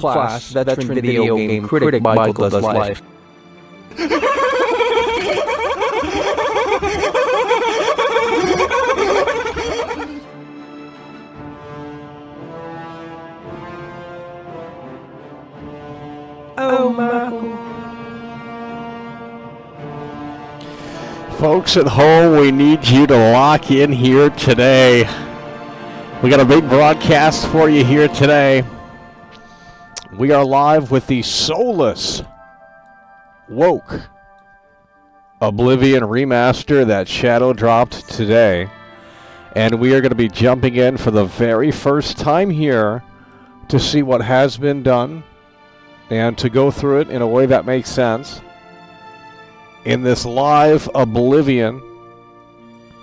world-class veteran video game critic Michael Does Life. Oh, Michael. Folks at home, we need you to lock in here today. We got a big broadcast for you here today. We are live with the soulless, woke Oblivion Remaster that shadow dropped today. And we are going to be jumping in for the very first time here to see what has been done and to go through it in a way that makes sense. In this live Oblivion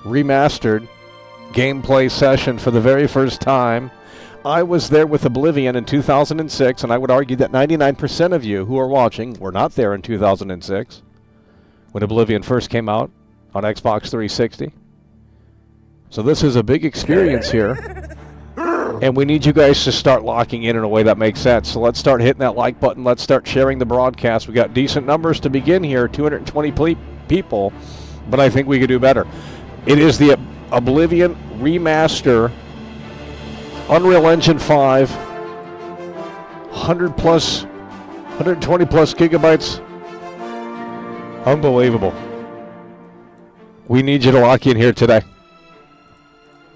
Remastered gameplay session for the very first time. I was there with Oblivion in 2006, and I would argue that 99% of you who are watching were not there in 2006 when Oblivion first came out on Xbox 360. So this is a big experience here, and we need you guys to start locking in a way that makes sense. So let's start hitting that like button. Let's start sharing the broadcast. We got decent numbers to begin here, 220 people, but I think we could do better. It is the Oblivion Remaster, Unreal Engine 5, 120 plus gigabytes. Unbelievable. We need you to lock in here today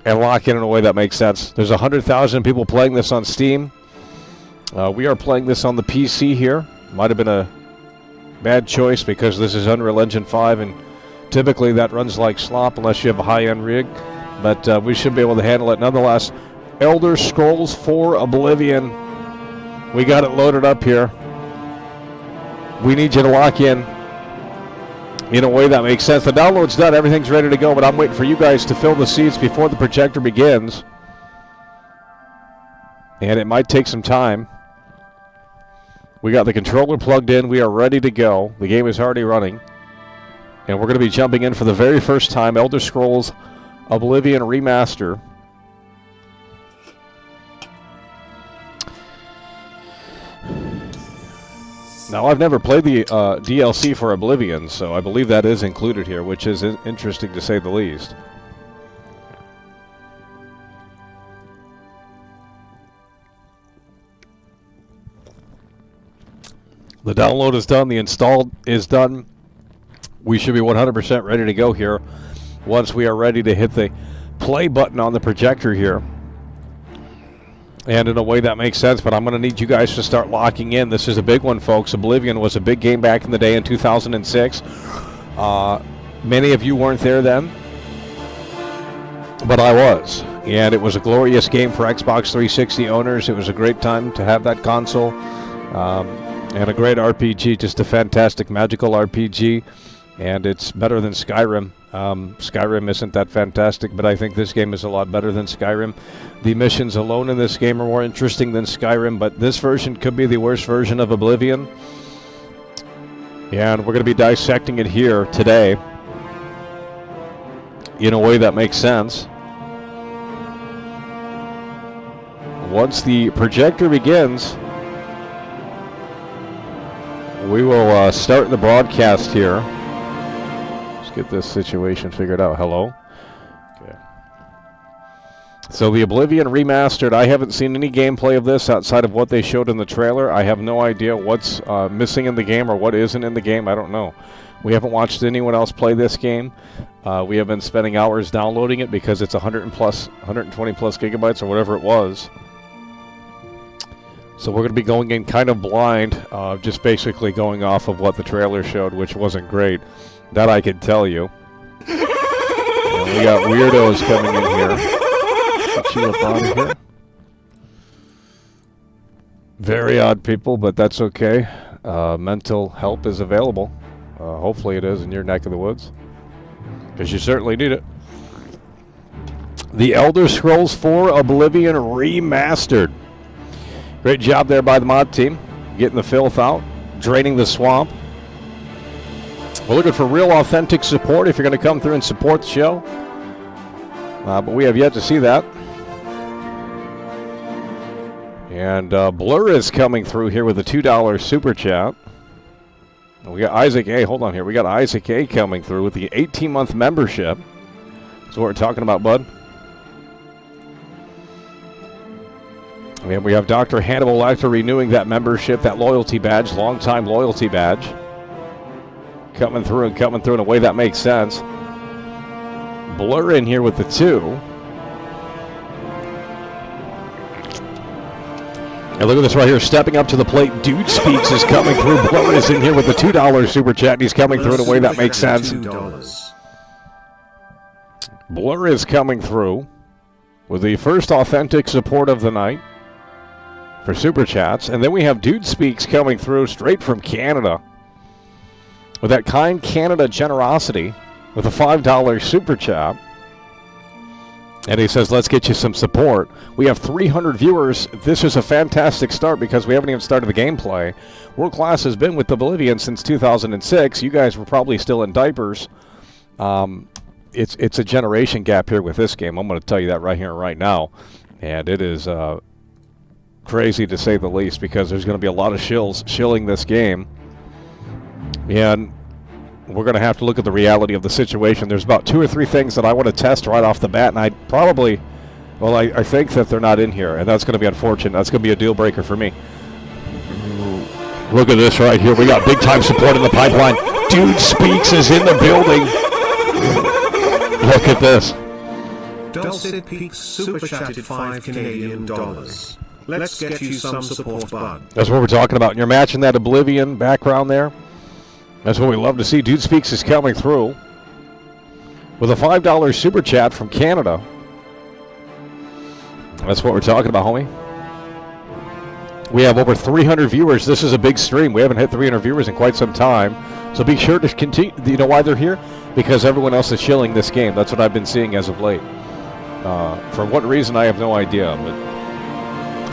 and lock in a way that makes sense. There's 100,000 people playing this on Steam. We are playing this on the PC here. Might have been a bad choice because this is Unreal Engine 5, and typically that runs like slop unless you have a high-end rig, but we should be able to handle it nonetheless. Elder Scrolls 4 Oblivion. We got it loaded up here. We need you to lock in a way that makes sense. The download's done. Everything's ready to go, but I'm waiting for you guys to fill the seats before the projector begins. And it might take some time. We got the controller plugged in. We are ready to go. The game is already running. And we're going to be jumping in for the very first time, Elder Scrolls Oblivion Remaster. Now, I've never played the DLC for Oblivion, so I believe that is included here, which is interesting to say the least. The download is done. The install is done. We should be 100% ready to go here once we are ready to hit the play button on the projector here. And in a way that makes sense, but I'm going to need you guys to start locking in. This is a big one, folks. Oblivion was a big game back in the day in 2006. Many of you weren't there then, but I was. And it was a glorious game for Xbox 360 owners. It was a great time to have that console. And a great RPG, just a fantastic magical RPG. And it's better than Skyrim. Skyrim isn't that fantastic, but I think this game is a lot better than Skyrim. The missions alone in this game are more interesting than Skyrim, but this version could be the worst version of Oblivion. And we're going to be dissecting it here today in a way that makes sense. Once the projector begins, we will start the broadcast here. Get this situation figured out. Hello? Okay. So the Oblivion Remastered, I haven't seen any gameplay of this outside of what they showed in the trailer. I have no idea what's missing in the game or what isn't in the game. I don't know. We haven't watched anyone else play this game. We have been spending hours downloading it because it's 120 plus gigabytes or whatever it was. So we're going to be going in kind of blind, just basically going off of what the trailer showed, which wasn't great. That I can tell you. And we got weirdos coming in here. Get you up out of here. Very odd people, but that's okay. Mental help is available. Hopefully it is in your neck of the woods, because you certainly need it. The Elder Scrolls 4 Oblivion Remastered. Great job there by the mod team, getting the filth out, draining the swamp. We're looking for real authentic support if you're going to come through and support the show. But we have yet to see that. And Blur is coming through here with a $2 super chat. We got Isaac A. Hold on here. We got Isaac A. coming through with the 18-month membership. That's what we're talking about, bud. And we have Dr. Hannibal Lecter renewing that membership, that loyalty badge, long-time loyalty badge. Coming through in a way that makes sense. Blur in here with the 2. And look at this right here, stepping up to the plate. Dude Speaks is coming through. Blur is in here with the $2 super chat, and he's coming through in a way that makes sense. Blur is coming through with the first authentic support of the night for super chats. And then we have Dude Speaks coming through straight from Canada with that kind Canada generosity with a $5 super chat. And he says, let's get you some support. We have 300 viewers. This is a fantastic start because we haven't even started the gameplay. World Class has been with Oblivion since 2006. You guys were probably still in diapers. It's a generation gap here with this game. I'm going to tell you that right here and right now. And it is crazy to say the least because there's going to be a lot of shilling this game. And we're going to have to look at the reality of the situation. There's about 2 or 3 things that I want to test right off the bat, and I think that they're not in here, and that's going to be unfortunate. That's going to be a deal breaker for me. Look at this right here. We got big-time support in the pipeline. Dude Speaks is in the building. Look at this. Dulcet Peaks super chatted 5 Canadian dollars. Let's get you some support, bud. That's what we're talking about. And you're matching that Oblivion background there. That's what we love to see. Dude Speaks is coming through with a $5 super chat from Canada. That's what we're talking about, homie. We have over 300 viewers. This is a big stream. We haven't hit 300 viewers in quite some time. So be sure to continue. You know why they're here? Because everyone else is shilling this game. That's what I've been seeing as of late. For what reason, I have no idea. But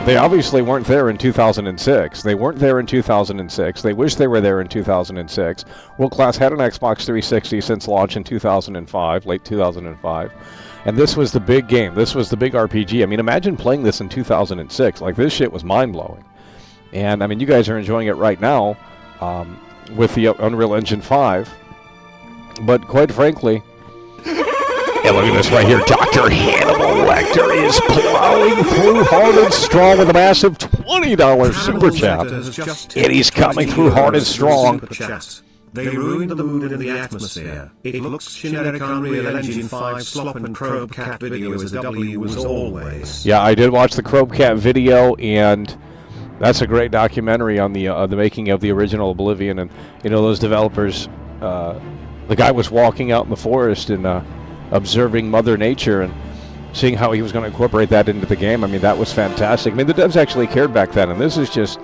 they obviously weren't there in 2006. They weren't there in 2006. They wish they were there in 2006. World Class had an Xbox 360 since launch in 2005, late 2005. And this was the big game. This was the big RPG. I mean, imagine playing this in 2006. Like, this shit was mind-blowing. And, I mean, you guys are enjoying it right now with the Unreal Engine 5. But, quite frankly... Yeah, look at this right here. Dr. Hannibal Lecter is plowing through hard and strong with a massive $20 super chat. And he's coming through hard and strong. They ruined the mood and the atmosphere. It looks generic Unreal Engine 5 slop and Probe Cat video as W as always. Yeah, I did watch the Probe Cat video, and that's a great documentary on the making of the original Oblivion. And, you know, those developers, the guy was walking out in the forest and observing Mother Nature and seeing how he was going to incorporate that into the game. I mean, that was fantastic. I mean, the devs actually cared back then, and this is just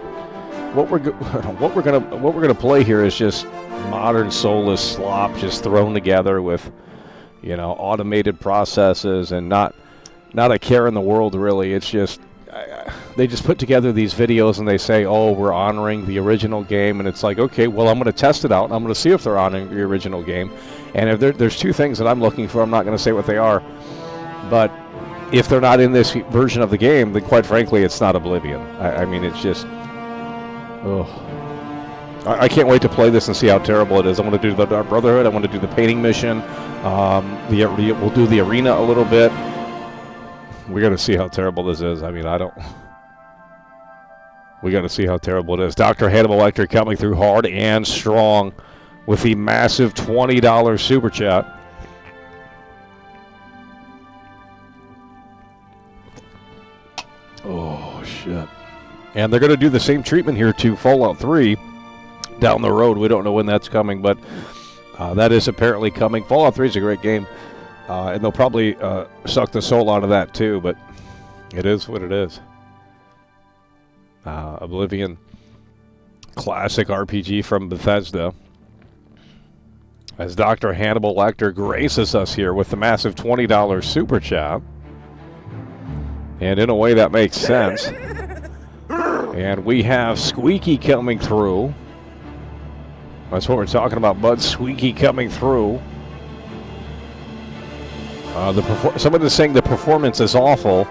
what we're gonna play here is just modern soulless slop, just thrown together with, you know, automated processes and not a care in the world really. It's just they just put together these videos and they say, oh, we're honoring the original game, and it's like, okay, well, I'm going to test it out. I'm going to see if they're honoring the original game. And if there's 2 things that I'm looking for, I'm not going to say what they are. But if they're not in this version of the game, then quite frankly, it's not Oblivion. I mean, it's just... Oh. I can't wait to play this and see how terrible it is. I want to do the Brotherhood. I want to do the painting mission. We'll do the arena a little bit. We got to see how terrible this is. I mean, we got to see how terrible it is. Dr. Hannibal Lecter coming through hard and strong with the massive $20 super chat. Oh, shit. And they're going to do the same treatment here to Fallout 3 down the road. We don't know when that's coming, but that is apparently coming. Fallout 3 is a great game, and they'll probably suck the soul out of that too, but it is what it is. Oblivion, classic RPG from Bethesda. As Dr. Hannibal Lecter graces us here with the massive $20 super chat. And in a way that makes sense. And we have Squeaky coming through. That's what we're talking about, bud. Squeaky coming through. Somebody is saying the performance is awful.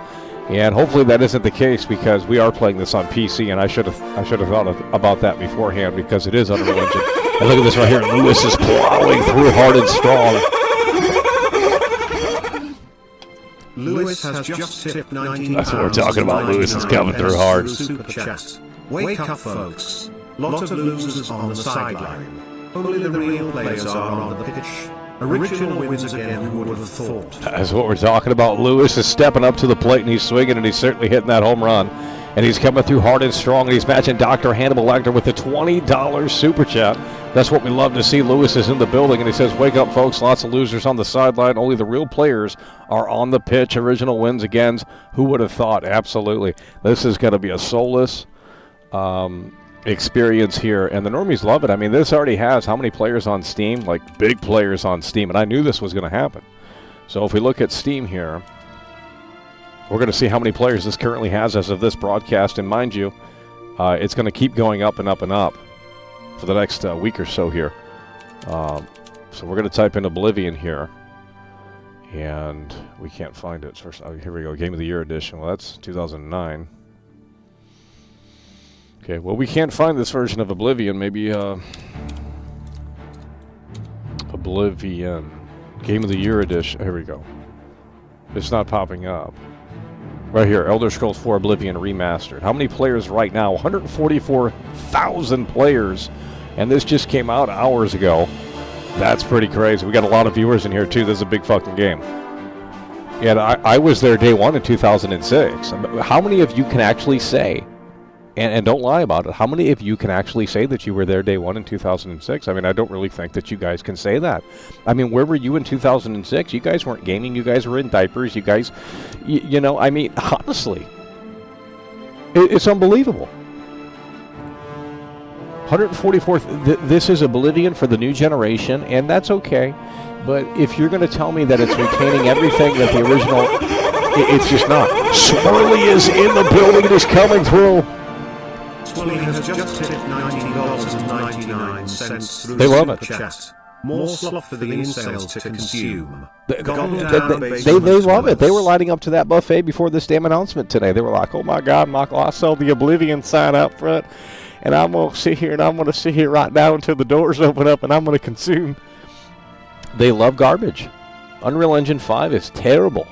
And hopefully that isn't the case, because we are playing this on PC, and I should have thought about that beforehand, because it is Unreal Engine. And look at this right here. Lewis is plowing through hard and strong. Lewis has just tipped 19. That's what we're talking about. Lewis is coming through hard. Super chat. Wake up, folks. Lot of losers on the sideline. Only the real players are on the pitch. Original wins again, who would have thought? That's what we're talking about. Lewis is stepping up to the plate, and he's swinging, and he's certainly hitting that home run. And he's coming through hard and strong, and he's matching Dr. Hannibal Lecter with a $20 super chat. That's what we love to see. Lewis is in the building, and he says, wake up, folks. Lots of losers on the sideline. Only the real players are on the pitch. Original wins again. Who would have thought? Absolutely. This is going to be a soulless experience here, and the normies love it. I mean, this already has how many players on Steam? Like, big players on Steam, and I knew this was going to happen. So if we look at Steam here, we're going to see how many players this currently has as of this broadcast, and mind you, it's going to keep going up and up and up for the next week or so here. So we're going to type in Oblivion here, and we can't find it. First, here we go, Game of the Year edition. Well, that's 2009. Okay, well, we can't find this version of Oblivion. Maybe Oblivion Game of the Year edition. Here we go. It's not popping up. Right here, Elder Scrolls 4 Oblivion Remastered. How many players right now? 144,000 players. And this just came out hours ago. That's pretty crazy. We got a lot of viewers in here, too. This is a big fucking game. And I was there day one in 2006. How many of you can actually say, and don't lie about it, how many of you can actually say that you were there day one in 2006? I mean, I don't really think that you guys can say that. I mean, where were you in 2006? You guys weren't gaming. You guys were in diapers. You guys, you know, I mean, honestly, it's unbelievable. 144, this is Oblivion for the new generation, and that's okay. But if you're going to tell me that it's retaining everything that the original, it's just not. Swirly is in the building. It is coming through. Swirly has just hit $19.99 through they love it. Chat. More slop for the incels to consume. They love it. They were lining up to that buffet before this damn announcement today. They were like, oh my God, Michael, I saw the Oblivion sign out front, and I'm going to sit here, and I'm going to sit here right now until the doors open up, and I'm going to consume. They love garbage. Unreal Engine 5 is terrible.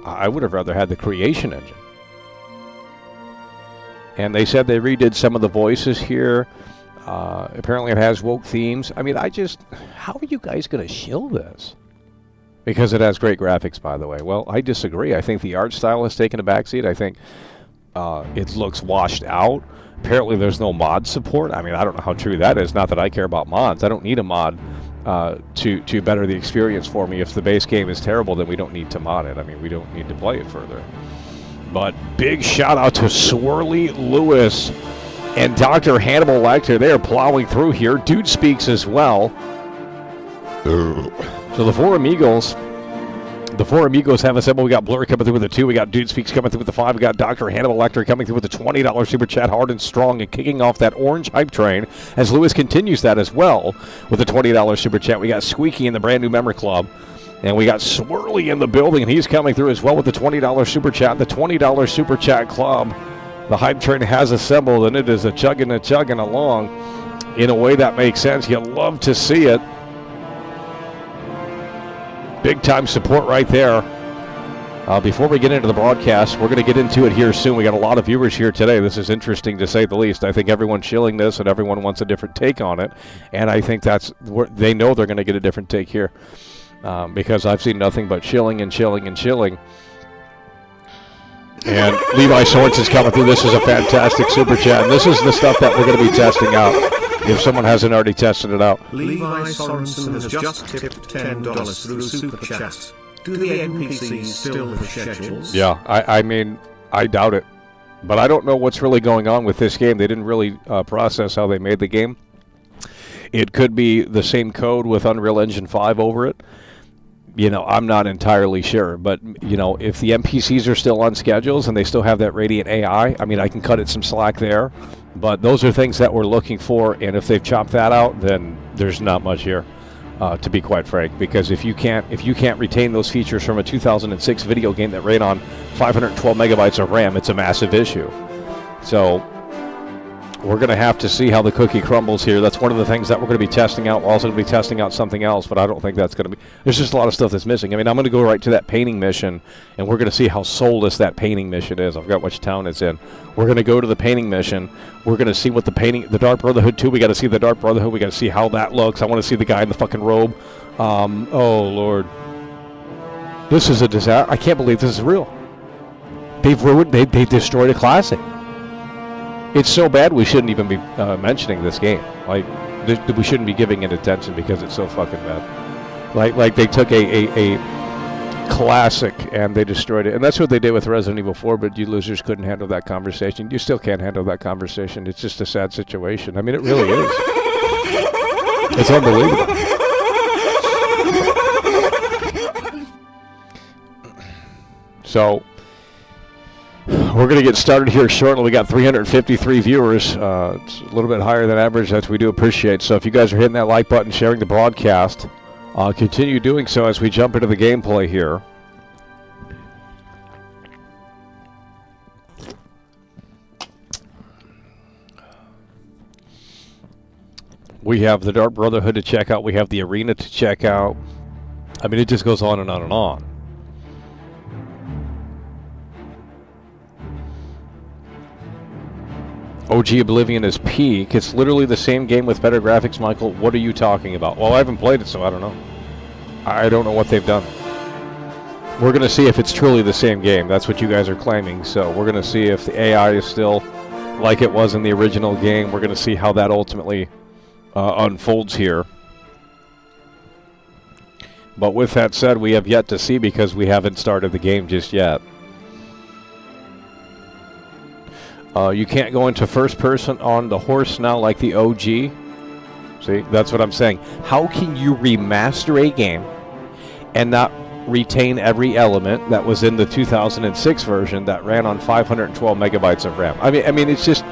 I would have rather had the Creation Engine. And they said they redid some of the voices here. Apparently it has woke themes. I mean, how are you guys going to shill this? Because it has great graphics, by the way. Well, I disagree. I think the art style has taken a backseat. I think it looks washed out. Apparently there's no mod support. I mean, I don't know how true that is. Not that I care about mods. I don't need a mod to better the experience for me. If the base game is terrible, then we don't need to mod it. I mean, we don't need to play it further. But big shout out to Swirly Lewis and Dr. Hannibal Lecter. They are plowing through here. Dude Speaks as well. So the four amigos have assembled. We got Blur coming through with a 2. We got Dude Speaks coming through with a 5. We got Dr. Hannibal Lecter coming through with a $20 super chat, hard and strong, and kicking off that orange hype train as Lewis continues that as well with a $20 super chat. We got Squeaky in the brand new member club. And we got Swirly in the building, and he's coming through as well with the $20 super chat. The $20 super chat club. The hype train has assembled, and it is a chugging along in a way that makes sense. You love to see it. Big time support right there. Before we get into the broadcast, we're going to get into it here soon. We got a lot of viewers here today. This is interesting to say the least. I think everyone's shilling this, and everyone wants a different take on it. And I think they know they're going to get a different take here. Because I've seen nothing but chilling and chilling and chilling. And Levi Swords is coming through. This is a fantastic super chat. And this is the stuff that we're going to be testing out, if someone hasn't already tested it out. Levi Sorensen has just tipped $10 through super chat. Do the NPCs still have schedules? Yeah, I mean, I doubt it. But I don't know what's really going on with this game. They didn't really process how they made the game. It could be the same code with Unreal Engine 5 over it. You know, I'm not entirely sure, but, you know, if the NPCs are still on schedules and they still have that Radiant AI, I mean, I can cut it some slack there, but those are things that we're looking for, and if they've chopped that out, then there's not much here. to be quite frank, because if you can't retain those features from a 2006 video game that ran on 512 megabytes of RAM, it's a massive issue. So we're going to have to see how the cookie crumbles here. That's one of the things that we're going to be testing out. We're also going to be testing out something else, but I don't think that's going to be... There's just a lot of stuff that's missing. I mean, I'm going to go right to that painting mission, and we're going to see how soulless that painting mission is. I forgot which town it's in. We're going to go to the painting mission. We're going to see what the Dark Brotherhood 2, we got to see the Dark Brotherhood. We got to see how that looks. I want to see the guy in the fucking robe. Oh, Lord. This is a disaster. I can't believe this is real. They've ruined... They destroyed a classic. It's so bad we shouldn't even be mentioning this game. Like, we shouldn't be giving it attention because it's so fucking bad. Like they took a classic and they destroyed it. And that's what they did with Resident Evil 4, but you losers couldn't handle that conversation. You still can't handle that conversation. It's just a sad situation. I mean, it really is. It's unbelievable. So... we're going to get started here shortly. We got 353 viewers. It's a little bit higher than average, that we do appreciate. So if you guys are hitting that like button, sharing the broadcast, continue doing so as we jump into the gameplay here. We have the Dark Brotherhood to check out. We have the arena to check out. I mean, it just goes on and on and on. OG Oblivion is peak. It's literally the same game with better graphics, Michael. What are you talking about? Well, I haven't played it, so I don't know. I don't know what they've done. We're going to see if it's truly the same game. That's what you guys are claiming. So we're going to see if the AI is still like it was in the original game. We're going to see how that ultimately unfolds here. But with that said, we have yet to see because we haven't started the game just yet. You can't go into first person on the horse now like the OG. See, that's what I'm saying. How can you remaster a game and not retain every element that was in the 2006 version that ran on 512 megabytes of RAM? I mean, it's just,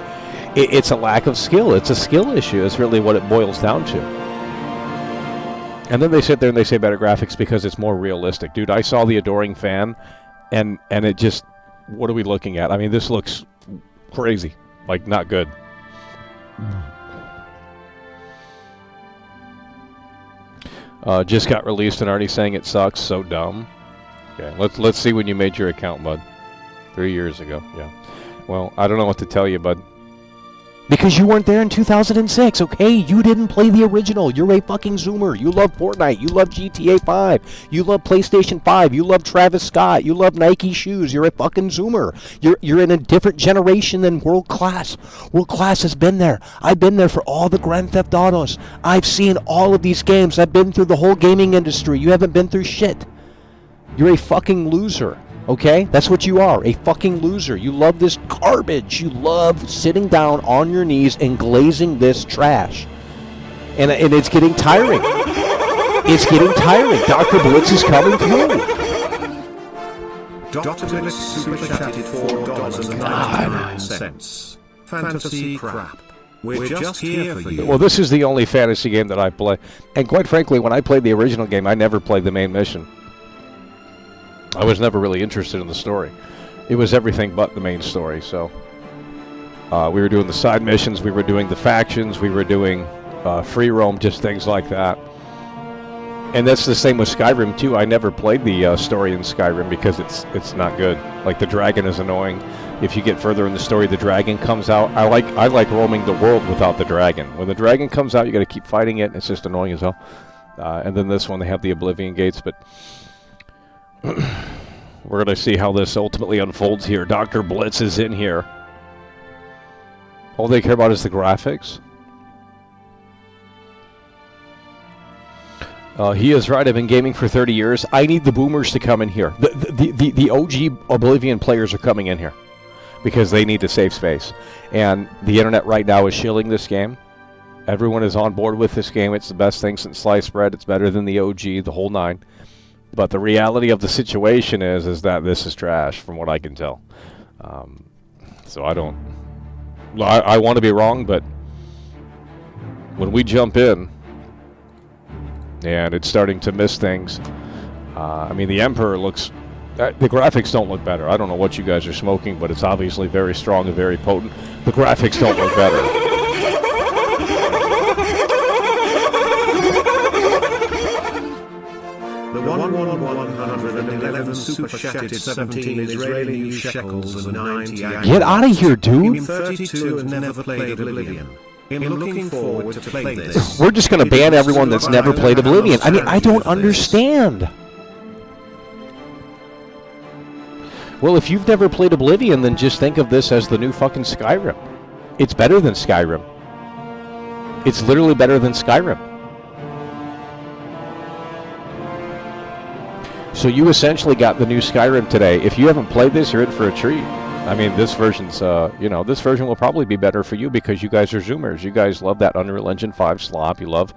it's a lack of skill. It's a skill issue. It's really what it boils down to. And then they sit there and they say better graphics because it's more realistic. Dude, I saw the Adoring Fan, and it just, what are we looking at? I mean, this looks crazy, like not good. Just got released and already saying it sucks. So dumb. Okay, let's see when you made your account, bud. 3 years ago. Yeah. Well, I don't know what to tell you, bud. Because you weren't there in 2006, okay? You didn't play the original. You're a fucking Zoomer. You love Fortnite. You love GTA 5. You love PlayStation 5. You love Travis Scott. You love Nike shoes. You're a fucking Zoomer. You're in a different generation than World Class. World Class has been there. I've been there for all the Grand Theft Autos. I've seen all of these games. I've been through the whole gaming industry. You haven't been through shit. You're a fucking loser. Okay? That's what you are, a fucking loser. You love this garbage. You love sitting down on your knees and glazing this trash. And it's getting tiring. It's getting tiring. Dr. Blitz is coming through. Dr. Blitz super chatted $4.99. Fantasy crap. We're just here for you. Well, this is the only fantasy game that I play. And quite frankly, when I played the original game, I never played the main mission. I was never really interested in the story. It was everything but the main story, so... we were doing the side missions, we were doing the factions, we were doing free roam, just things like that. And that's the same with Skyrim, too. I never played the story in Skyrim because it's not good. Like, the dragon is annoying. If you get further in the story, the dragon comes out. I like roaming the world without the dragon. When the dragon comes out, you got to keep fighting it, and it's just annoying as hell. And then this one, they have the Oblivion Gates, but... we're going to see how this ultimately unfolds here. Dr. Blitz is in here. All they care about is the graphics. He is right. I've been gaming for 30 years. I need the boomers to come in here. The OG Oblivion players are coming in here because they need to save space. And the internet right now is shilling this game. Everyone is on board with this game. It's the best thing since sliced bread. It's better than the OG, the whole nine. But the reality of the situation is that this is trash, from what I can tell. So I don't... I want to be wrong, but when we jump in, and it's starting to miss things. I mean, the Emperor looks... the graphics don't look better. I don't know what you guys are smoking, but it's obviously very strong and very potent. The graphics don't look better. The 111 super chatted 17 Israeli new shekels and 90. Get out of here, dude! I'm 32 and never played Oblivion. I'm looking forward to play this. We're just going to ban everyone that's never played Oblivion. I mean, I don't understand. Well, if you've never played Oblivion, then just think of this as the new fucking Skyrim. It's better than Skyrim. It's literally better than Skyrim. So you essentially got the new Skyrim today. If you haven't played this, you're in for a treat. I mean, this version's, this version will probably be better for you because you guys are Zoomers. You guys love that Unreal Engine 5 slop. You love,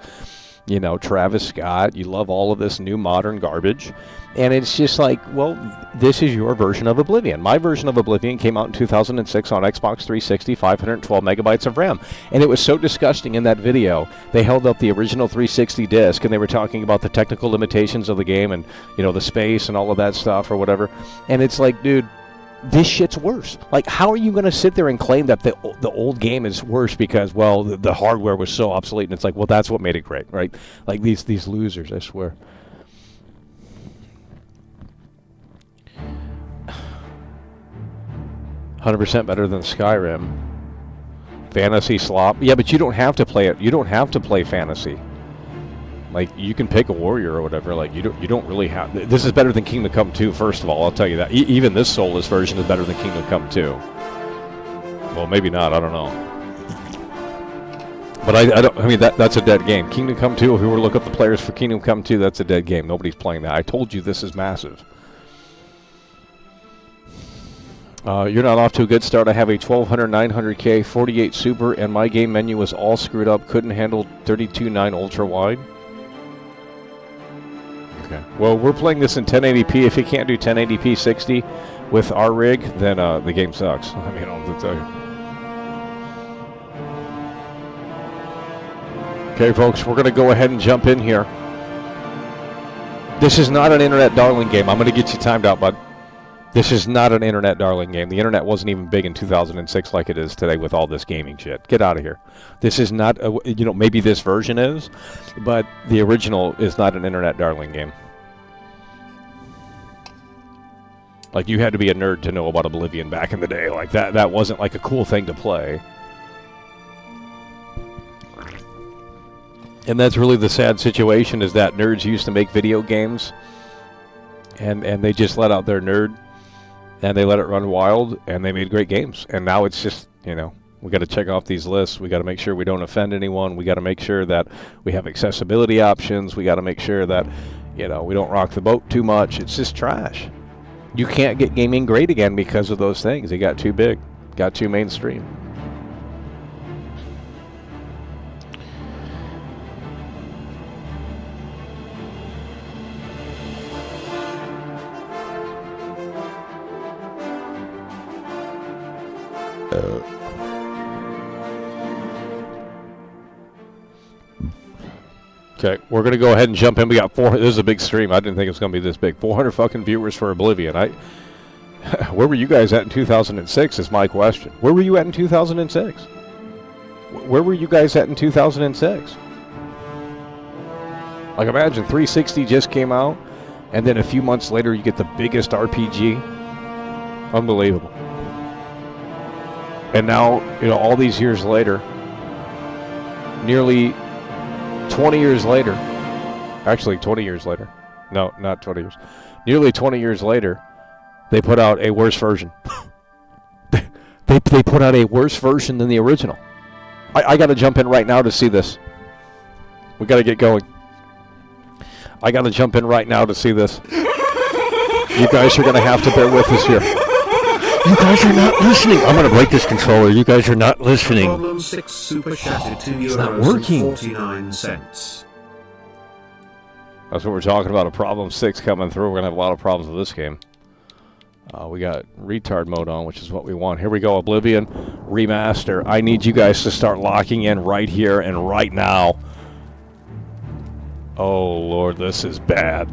Travis Scott. You love all of this new modern garbage. And it's just like, well, this is your version of Oblivion. My version of Oblivion came out in 2006 on Xbox 360, 512 megabytes of RAM. And it was so disgusting in that video. They held up the original 360 disc, and they were talking about the technical limitations of the game and, the space and all of that stuff or whatever. And it's like, dude, this shit's worse. Like, how are you going to sit there and claim that the old game is worse because, well, the hardware was so obsolete? And it's like, well, that's what made it great, right? Like, these losers, I swear. 100% better than Skyrim. Fantasy slop. Yeah, but you don't have to play it. You don't have to play fantasy. Like, you can pick a warrior or whatever. Like, you don't really have... This is better than Kingdom Come 2, first of all. I'll tell you that. Even this soulless version is better than Kingdom Come 2. Well, maybe not. I don't know. But I mean, that's a dead game. Kingdom Come 2, if we were to look up the players for Kingdom Come 2, that's a dead game. Nobody's playing that. I told you this is massive. You're not off to a good start. I have a 1200 900K 48 Super, and my game menu was all screwed up. Couldn't handle 32.9 ultra wide. Okay. Well, we're playing this in 1080p. If you can't do 1080p 60 with our rig, then the game sucks. I mean, I don't have to tell you. Okay, folks, we're going to go ahead and jump in here. This is not an internet darling game. I'm going to get you timed out, bud. This is not an internet darling game. The internet wasn't even big in 2006 like it is today with all this gaming shit. Get out of here. This is not, maybe this version is, but the original is not an internet darling game. Like, you had to be a nerd to know about Oblivion back in the day. Like, that wasn't like a cool thing to play. And that's really the sad situation, is that nerds used to make video games, and they just let out their nerd, and they let it run wild, and they made great games. And now it's just, we got to check off these lists. We got to make sure we don't offend anyone. We got to make sure that we have accessibility options. We got to make sure that, we don't rock the boat too much. It's just trash. You can't get gaming great again because of those things. It got too big, got too mainstream. Okay, we're going to go ahead and jump in. We got this is a big stream. I didn't think it was going to be this big. 400 fucking viewers for Oblivion. Where were you guys at in 2006 is my question. Where were you at in 2006? Where were you guys at in 2006? Like, imagine 360 just came out, and then a few months later you get the biggest RPG. Unbelievable. And now, all these years later, nearly 20 years later, actually 20 years later, no, not 20 years, nearly 20 years later, they put out a worse version. they put out a worse version than the original. I got to jump in right now to see this. We got to get going. I got to jump in right now to see this. You guys are going to have to bear with us here. You guys are not listening. I'm going to break this controller. You guys are not listening. Problem 6 super chatted €2 it's not working. 49 cents. That's what we're talking about. A problem 6 coming through. We're going to have a lot of problems with this game. We got retard mode on, which is what we want. Here we go. Oblivion Remaster. I need you guys to start locking in right here and right now. Oh, Lord, this is bad.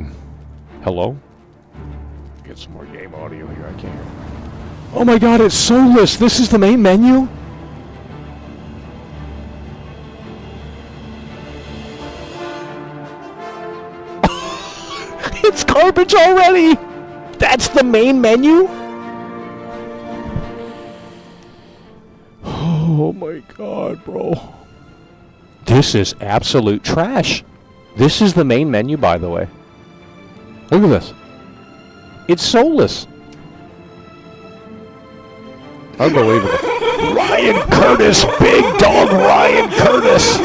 Hello? Get some more game audio here. I can't hear. Oh my God, it's soulless. This is the main menu? It's garbage already! That's the main menu? Oh my God, bro. This is absolute trash. This is the main menu, by the way. Look at this. It's soulless. Unbelievable. Ryan Curtis, big dog Ryan Curtis.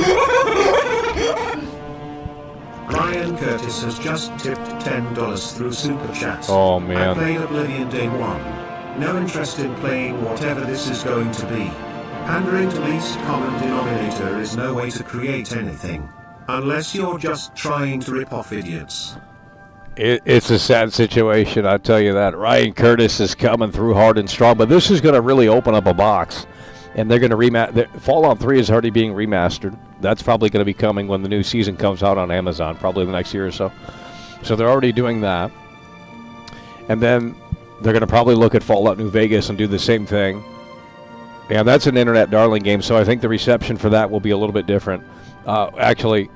Ryan Curtis has just tipped $10 through Super Chat. Oh, man. I played Oblivion Day 1. No interest in playing whatever this is going to be. Pandering to least common denominator is no way to create anything. Unless you're just trying to rip off idiots. It's a sad situation, I tell you that. Ryan Curtis is coming through hard and strong, but this is going to really open up a box. And they're going to remaster. Fallout 3 is already being remastered. That's probably going to be coming when the new season comes out on Amazon, probably the next year or so. So they're already doing that. And then they're going to probably look at Fallout New Vegas and do the same thing. And that's an internet darling game, so I think the reception for that will be a little bit different. Actually,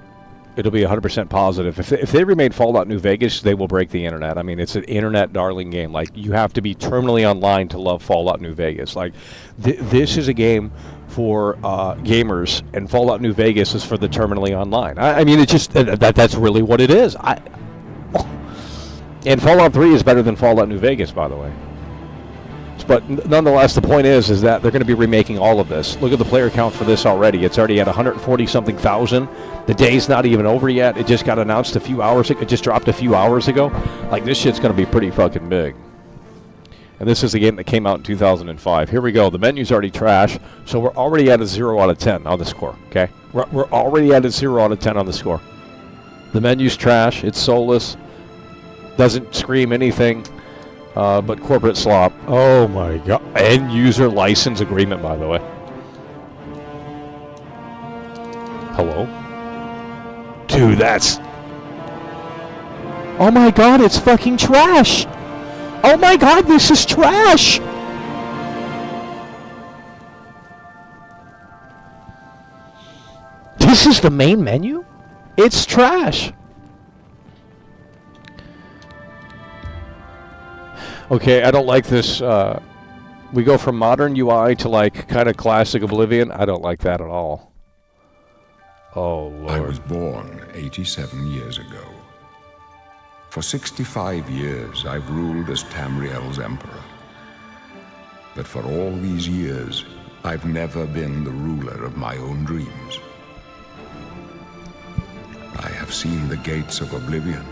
it'll be 100% positive. If they remade Fallout New Vegas, they will break the internet. I mean, it's an internet darling game. Like, you have to be terminally online to love Fallout New Vegas. Like, this is a game for gamers, and Fallout New Vegas is for the terminally online. I mean, it's just that's really what it is. And Fallout 3 is better than Fallout New Vegas, by the way. But nonetheless, the point is that they're going to be remaking all of this. Look at the player count for this already. It's already at 140-something thousand. The day's not even over yet. It just got announced a few hours ago. It just dropped a few hours ago. Like, this shit's going to be pretty fucking big. And this is the game that came out in 2005. Here we go. The menu's already trash, so we're already at a 0 out of 10 on the score, okay? We're already at a 0 out of 10 on the score. The menu's trash. It's soulless. Doesn't scream anything. But corporate slop. Oh my God. End user license agreement, by the way. Hello? Dude, that's... Oh my God, it's fucking trash! Oh my God, this is trash! This is the main menu? It's trash! Okay, I don't like this. We go from modern UI to like kind of classic Oblivion. I don't like that at all. Oh, Lord. I was born 87 years ago. For 65 years, I've ruled as Tamriel's emperor. But for all these years, I've never been the ruler of my own dreams. I have seen the gates of Oblivion,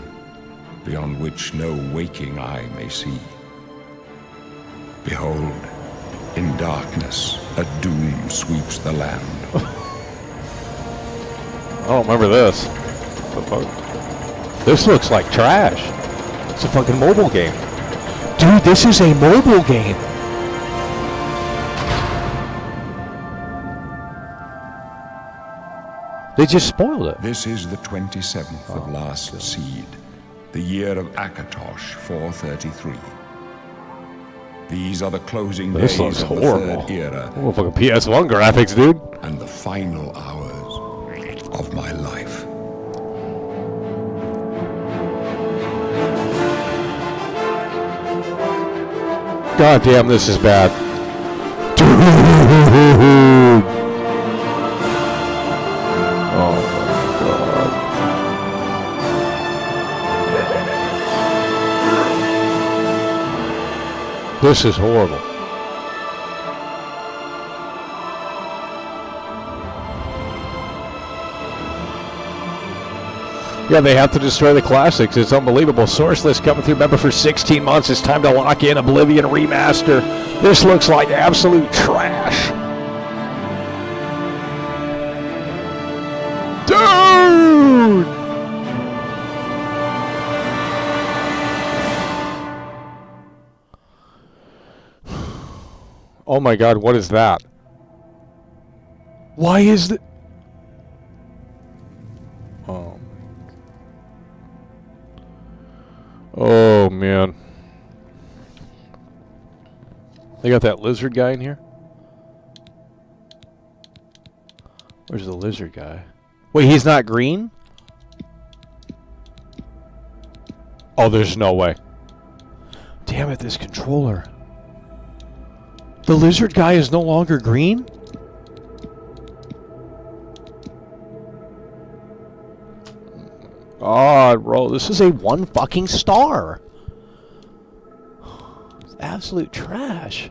beyond which no waking eye may see. Behold, in darkness, a doom sweeps the land. I don't remember this. What the fuck? This looks like trash. It's a fucking mobile game. Dude, this is a mobile game. They just spoiled it. This is the 27th of last seed, the year of Akatosh 433. These are the closing This days looks of horrible. the third era Oh, fucking PS1 graphics, dude. and the final hours of my life. God damn, this is bad. Dude. Oh my God. This is horrible. Yeah, they have to destroy the classics. It's unbelievable. Source list coming through. Remember, for 16 months, it's time to lock in Oblivion Remaster. This looks like absolute trash. Dude! Oh my God, what is that? Why is the... Oh. Oh, man. They got that lizard guy in here? Where's the lizard guy? Wait, he's not green? Oh, there's no way. Damn it, this controller. The lizard guy is no longer green? God, bro, this is a 1 fucking star. It's absolute trash.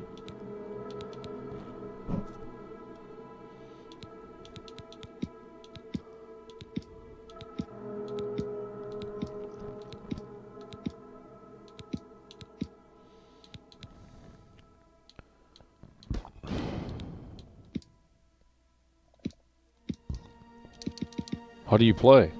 How do you play?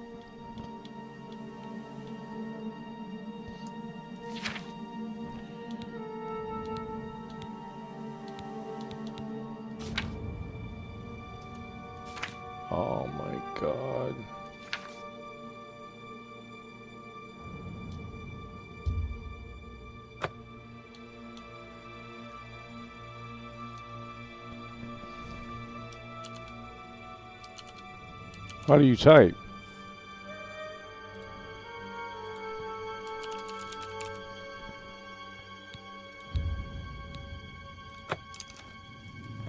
Oh my God. How do you type?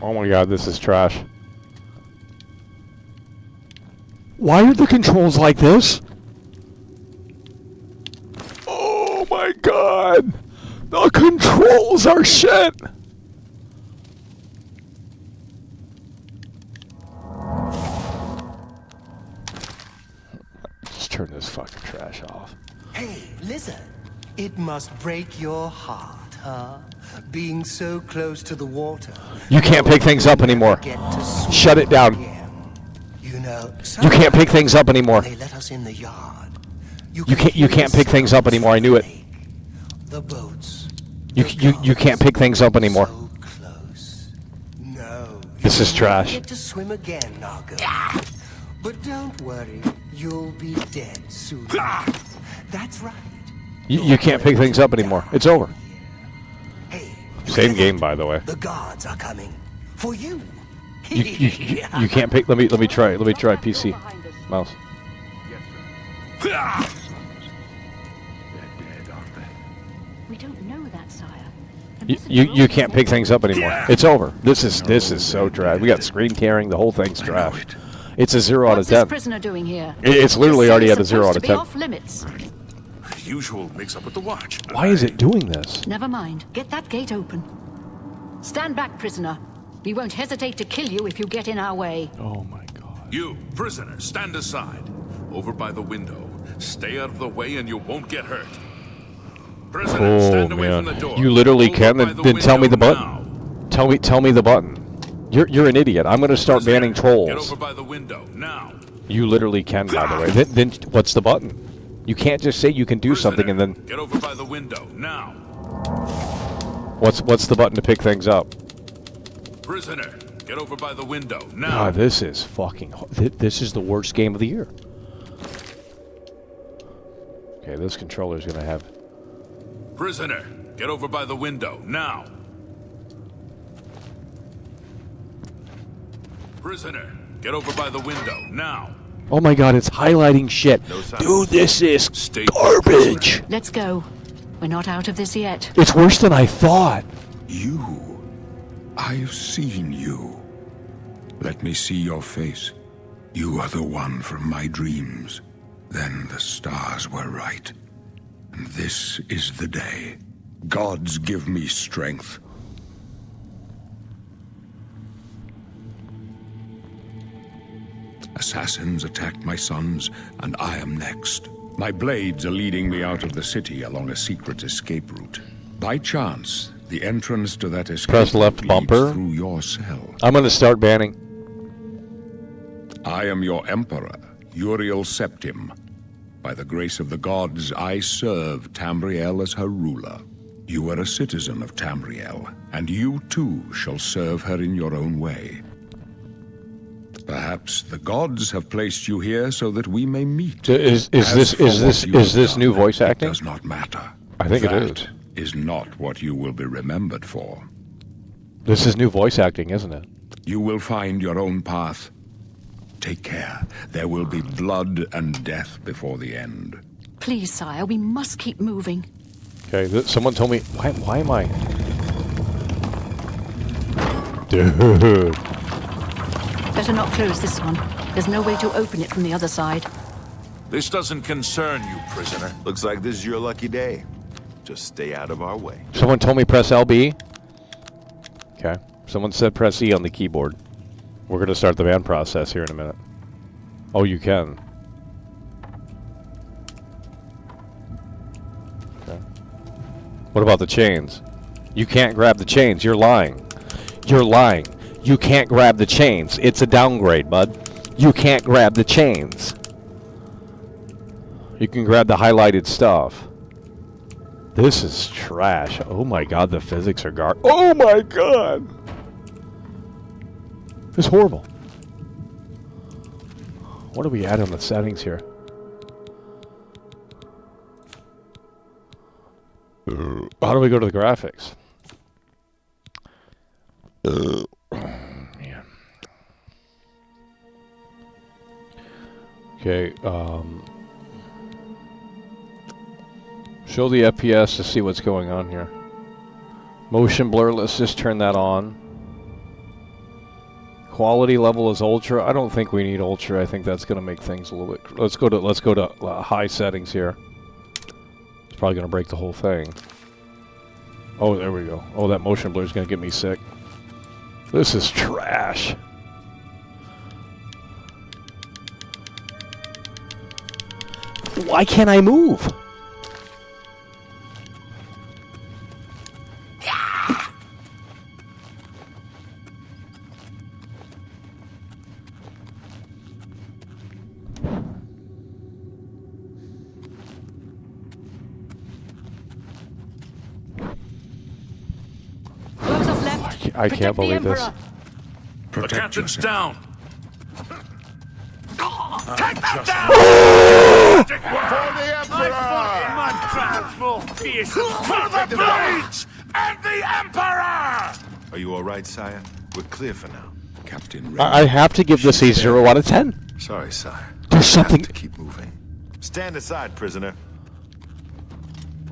Oh my God, this is trash. Why are the controls like this? Oh my God! The controls are shit! Just turn this fucking trash off. Hey, lizard. It must break your heart, huh? Being so close to the water. You can't pick things up anymore. Shut it down. You know, You can't pick things up anymore. they let us in the yard. You can't pick things up anymore. I knew it. The boats. You can't pick things up anymore. So close. No. This is you trash. Get to swim again, Nago. But don't worry, you'll be dead soon. That's right. You can't pick things up anymore. It's over. Hey, Same game, by the way. the guards are coming for you. You can't pick. Let me try. Let me try PC mouse. We don't know that, sire. You can't pick things up anymore. It's over. This is so trash. We got screen tearing. The whole thing's trash. It's a 0 out of What's this 10. prisoner doing here? It's literally This already is at a 0 out supposed of to be 10. off limits. Usual mix-up with the watch. Why is it doing this? Never mind. Get that gate open. Stand back, prisoner. We won't hesitate to kill you if you get in our way. Oh my God. You, prisoner, stand aside. Over by the window. Stay out of the way and you won't get hurt. Prisoner, Oh stand away from the man. door. You literally Over can. by Then tell me the window button. now. Tell me the button. You're an idiot. I'm gonna start Prisoner, banning Get trolls. over by the window now. You literally can, by the way. Then what's the button? You can't just say you can do Prisoner, something and then get over by the window now. what's the button to pick things up? Prisoner, get over by the window now. God, this is fucking. This is the worst game of the year. Okay, this controller's gonna have. Prisoner, get over by the window now. Prisoner, get over by the window now. Oh my God, it's highlighting shit. Dude, this is Stay garbage. Let's go. We're not out of this yet. It's worse than I thought. You. I've seen you. Let me see your face. You are the one from my dreams. Then the stars were right. And this is the day. Gods give me strength. Assassins attacked my sons, and I am next. My blades are leading me out of the city along a secret escape route. By chance, the entrance to that escape Press left route bumper. leads through your cell. I'm gonna start banning. I am your emperor, Uriel Septim. By the grace of the gods, I serve Tamriel as her ruler. You are a citizen of Tamriel, and you too shall serve her in your own way. Perhaps the gods have placed you here so that we may meet. Is As this for is this what you is have this new done, voice acting? It does not matter. I think it That is. is not what you will be remembered for. This is new voice acting, isn't it? You will find your own path. Take care. There will be blood and death before the end. Please, sire, we must keep moving. Okay, someone told me. Why am I? Dude. Better not close this one. There's no way to open it from the other side. This doesn't concern you, prisoner. Looks like this is your lucky day. Just stay out of our way. Someone told me press LB. Okay. Someone said press E on the keyboard. We're going to start the ban process here in a minute. Oh, you can. Okay. What about the chains? You can't grab the chains. You're lying. You're lying. You can't grab the chains. It's a downgrade, bud. You can't grab the chains. You can grab the highlighted stuff. This is trash. Oh my god, the physics are oh my god! It's horrible. What do we add on the settings here? How do we go to the graphics? Man. Okay, show the FPS to see what's going on here. Motion blur, let's just turn that on. Quality level is ultra. I don't think we need ultra. I think that's going to make things a little bit. Let's go to high settings here. It's probably going to break the whole thing. Oh, there we go. Oh, that motion blur is going to get me sick. This is trash. Why can't I move? I can't believe this. The captain's down. Take that down! For the Emperor! My crabs more fierce. For the blades and the Emperor! Are you all right, sire? We're clear for now. Captain I have to give this a 0 out of 10. Sorry, sire. There's something. Have to keep moving. Stand aside, prisoner.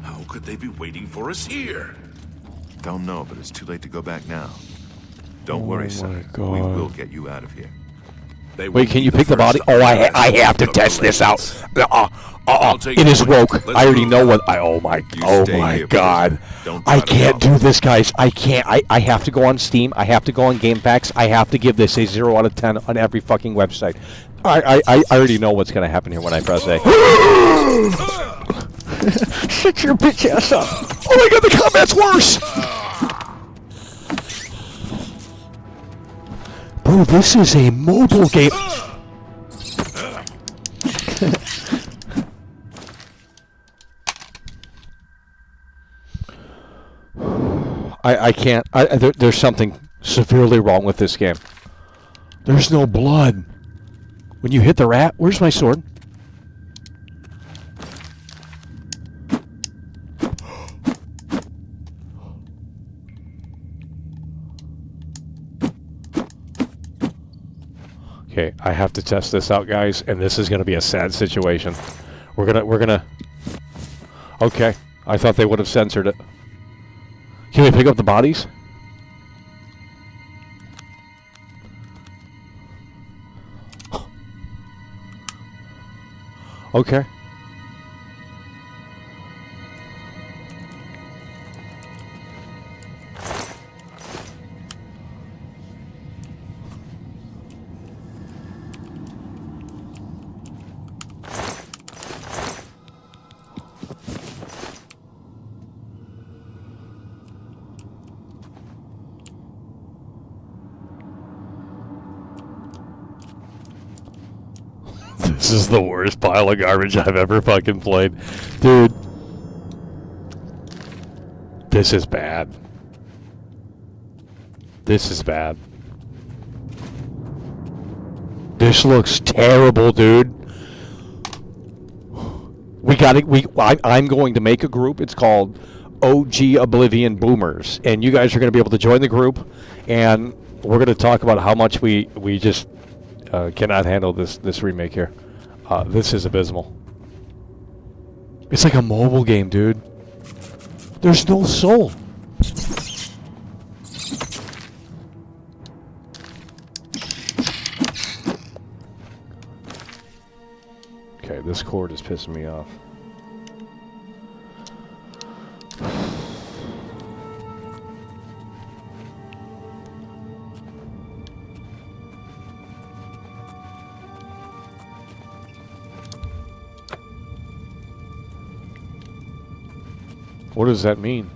How could they be waiting for us here? Don't know, but it's too late to go back now. Don't worry, sire. God. We will get you out of here. They Wait, will can be you pick the first body? to Oh, I arrive have to the test this out. I'll take It is point. woke. Let's I already move. know what. Oh stay my here, god. prisoner. Don't I try to can't go. do this, guys. I can't. I have to go on Steam. I have to go on GameFAQs. I have to give this a 0 out of 10 on every fucking website. I already know what's gonna happen here when I press A. Shut your bitch ass up. Oh my god, the combat's worse. Bro, this is a mobile game. I can't. There's something severely wrong with this game. There's no blood. When you hit the rat, where's my sword? Okay, I have to test this out, guys, and this is going to be a sad situation. We're gonna. Okay, I thought they would have censored it. Can we pick up the bodies? Okay. This is the worst pile of garbage I've ever fucking played. Dude. This is bad. This is bad. This looks terrible, dude. I'm going to make a group. It's called OG Oblivion Boomers, and you guys are going to be able to join the group, and we're going to talk about how much we just cannot handle this remake here. This is abysmal. It's like a mobile game, dude. There's no soul. Okay, this cord is pissing me off. What does that mean?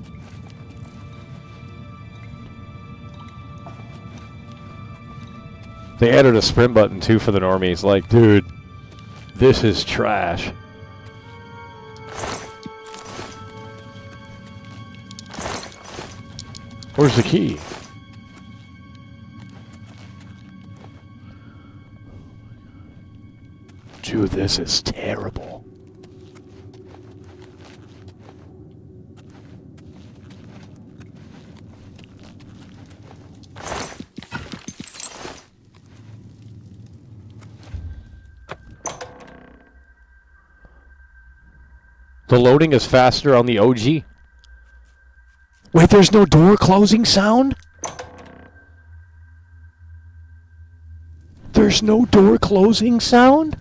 They added a sprint button too for the normies. Like, dude, this is trash. Where's the key? Dude, this is terrible. The loading is faster on the OG. Wait, there's no door closing sound? There's no door closing sound?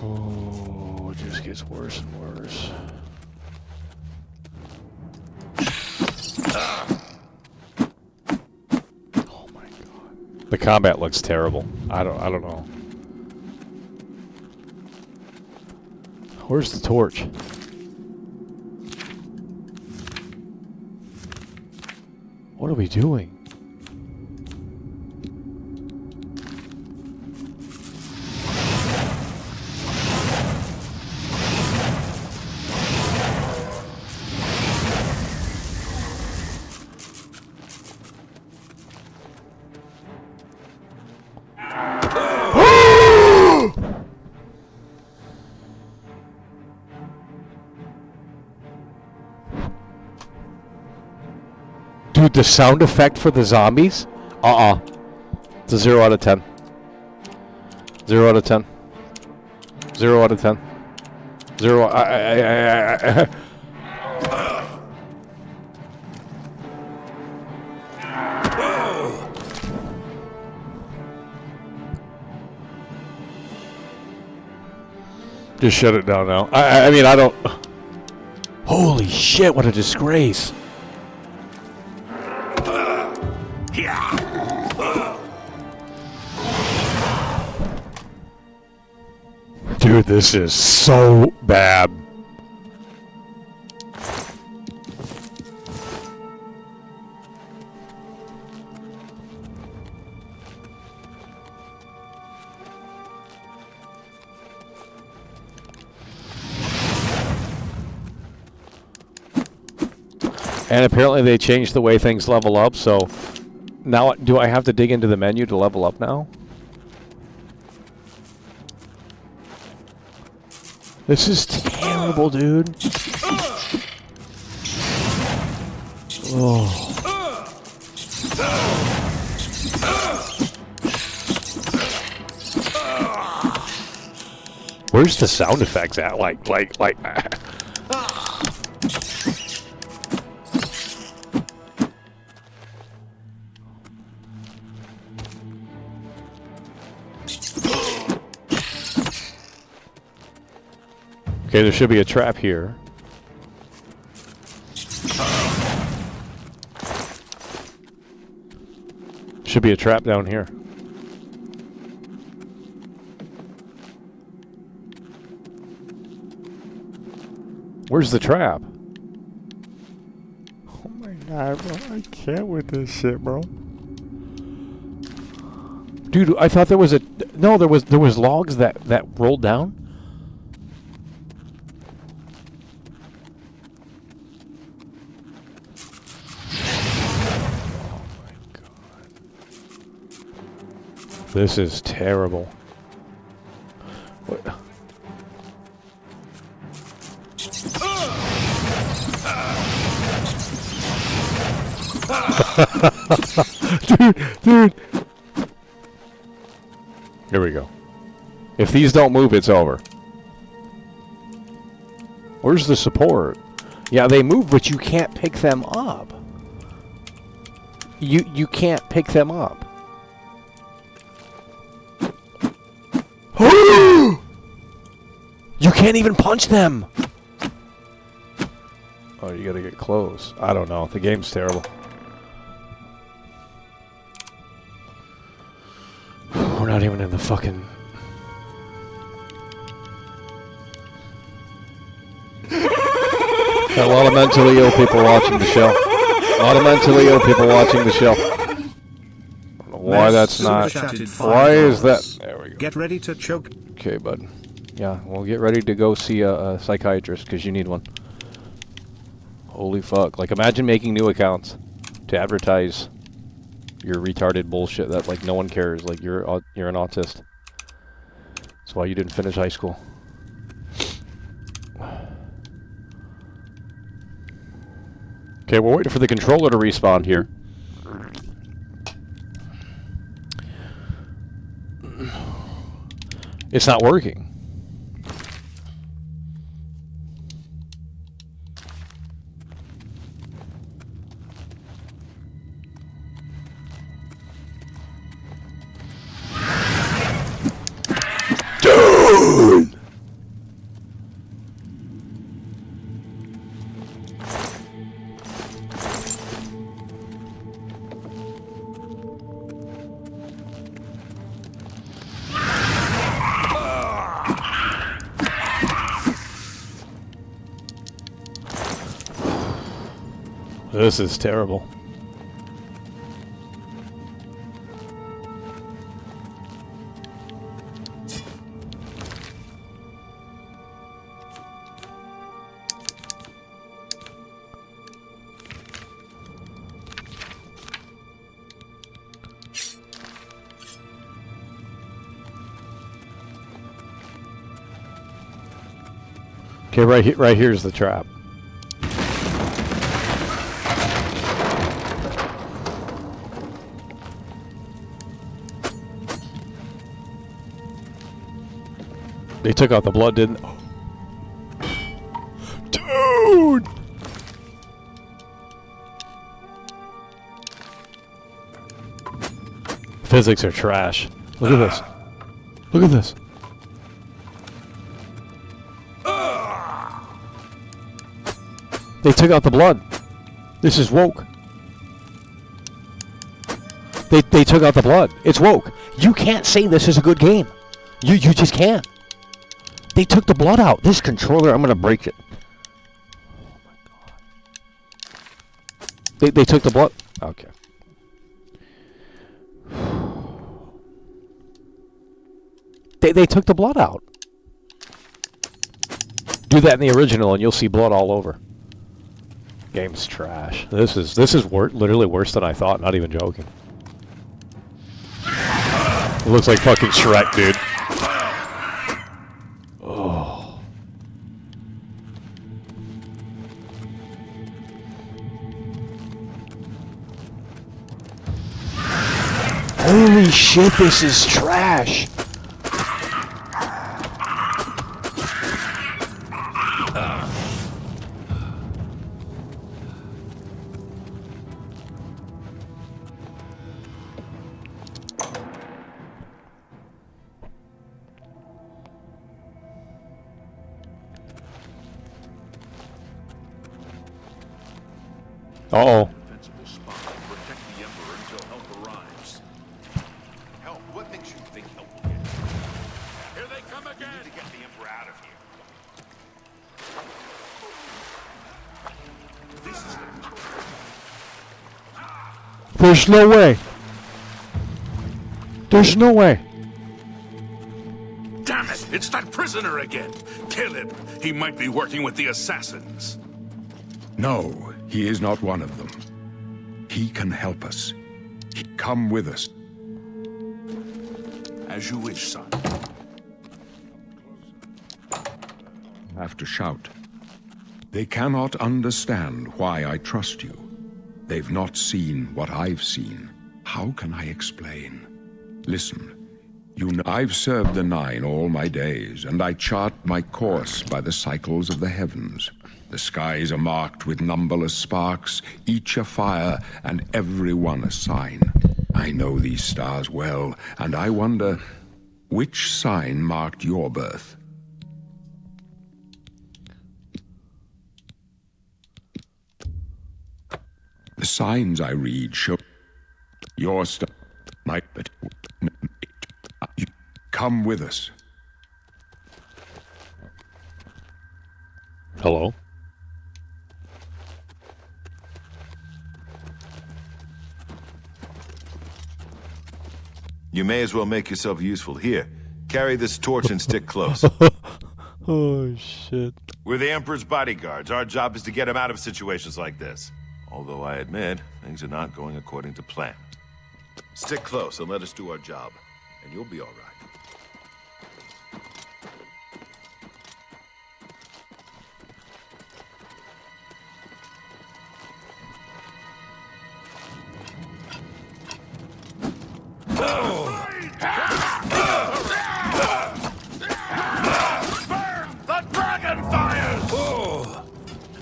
Oh, it just gets worse and worse. Oh my god. The combat looks terrible. I don't know. Where's the torch? What are we doing? Dude, the sound effect for the zombies? It's a 0 out of 10. 0 out of 10. 0 out of 10. 0. Just shut it down now. I mean, I don't... Holy shit, what a disgrace. Dude, this is so bad. And apparently they changed the way things level up, so now do I have to dig into the menu to level up now? This is terrible, dude. Oh. Where's the sound effects at? Like. Okay, there should be a trap here. Should be a trap down here. Where's the trap? Oh my god, bro. I can't with this shit, bro. Dude, I thought there was a... No, there was logs that rolled down. Oh my god. This is terrible. What? Dude. Here we go. If these don't move, it's over. Where's the support? Yeah, they move, but you can't pick them up. You can't pick them up. You can't even punch them. Oh, you gotta get close. I don't know. The game's terrible. We're not even in the fucking... Got a lot of mentally ill people watching the show. A lot of mentally ill people watching the show. I don't know why that's not... Why is that... There we go. Get ready to choke. Okay, bud. Yeah, well, get ready to go see a psychiatrist, because you need one. Holy fuck. Like, imagine making new accounts to advertise your retarded bullshit that, like, no one cares. Like, you're an autist. That's why you didn't finish high school. Okay, we're waiting for the controller to respawn here. It's not working. Dude! This is terrible. Okay, right here's the trap. They took out the blood, didn't they? Dude! Physics are trash. Look at this. Look at this. They took out the blood. This is woke. They took out the blood. It's woke. You can't say this is a good game. You just can't. They took the blood out. This controller, I'm gonna break it. Oh my god. They took the blood. Okay. They took the blood out. Do that in the original and you'll see blood all over. Game's trash. This is literally worse than I thought, not even joking. It looks like fucking Shrek, dude. Oh. Holy shit, this is trash. Uh-oh. Defensible spot. Protect the Emperor until help arrives. Help? What makes you think help will get here? Here they come again! To get the Emperor out of here. This is the... There's no way. There's no way. Damn it! It's that prisoner again! Kill him! He might be working with the assassins. No, he is not one of them. He can help us. Come with us. As you wish, son. Have to shout. They cannot understand why I trust you. They've not seen what I've seen. How can I explain? Listen. You know, I've served the Nine all my days, and I chart my course by the cycles of the heavens. The skies are marked with numberless sparks, each a fire, and every one a sign. I know these stars well, and I wonder, which sign marked your birth? The signs I read show your star. Come with us. Hello? You may as well make yourself useful. Here, carry this torch and stick close. Oh, shit. We're the Emperor's bodyguards. Our job is to get him out of situations like this. Although I admit, things are not going according to plan. Stick close and let us do our job, and you'll be all right. The dragon fires!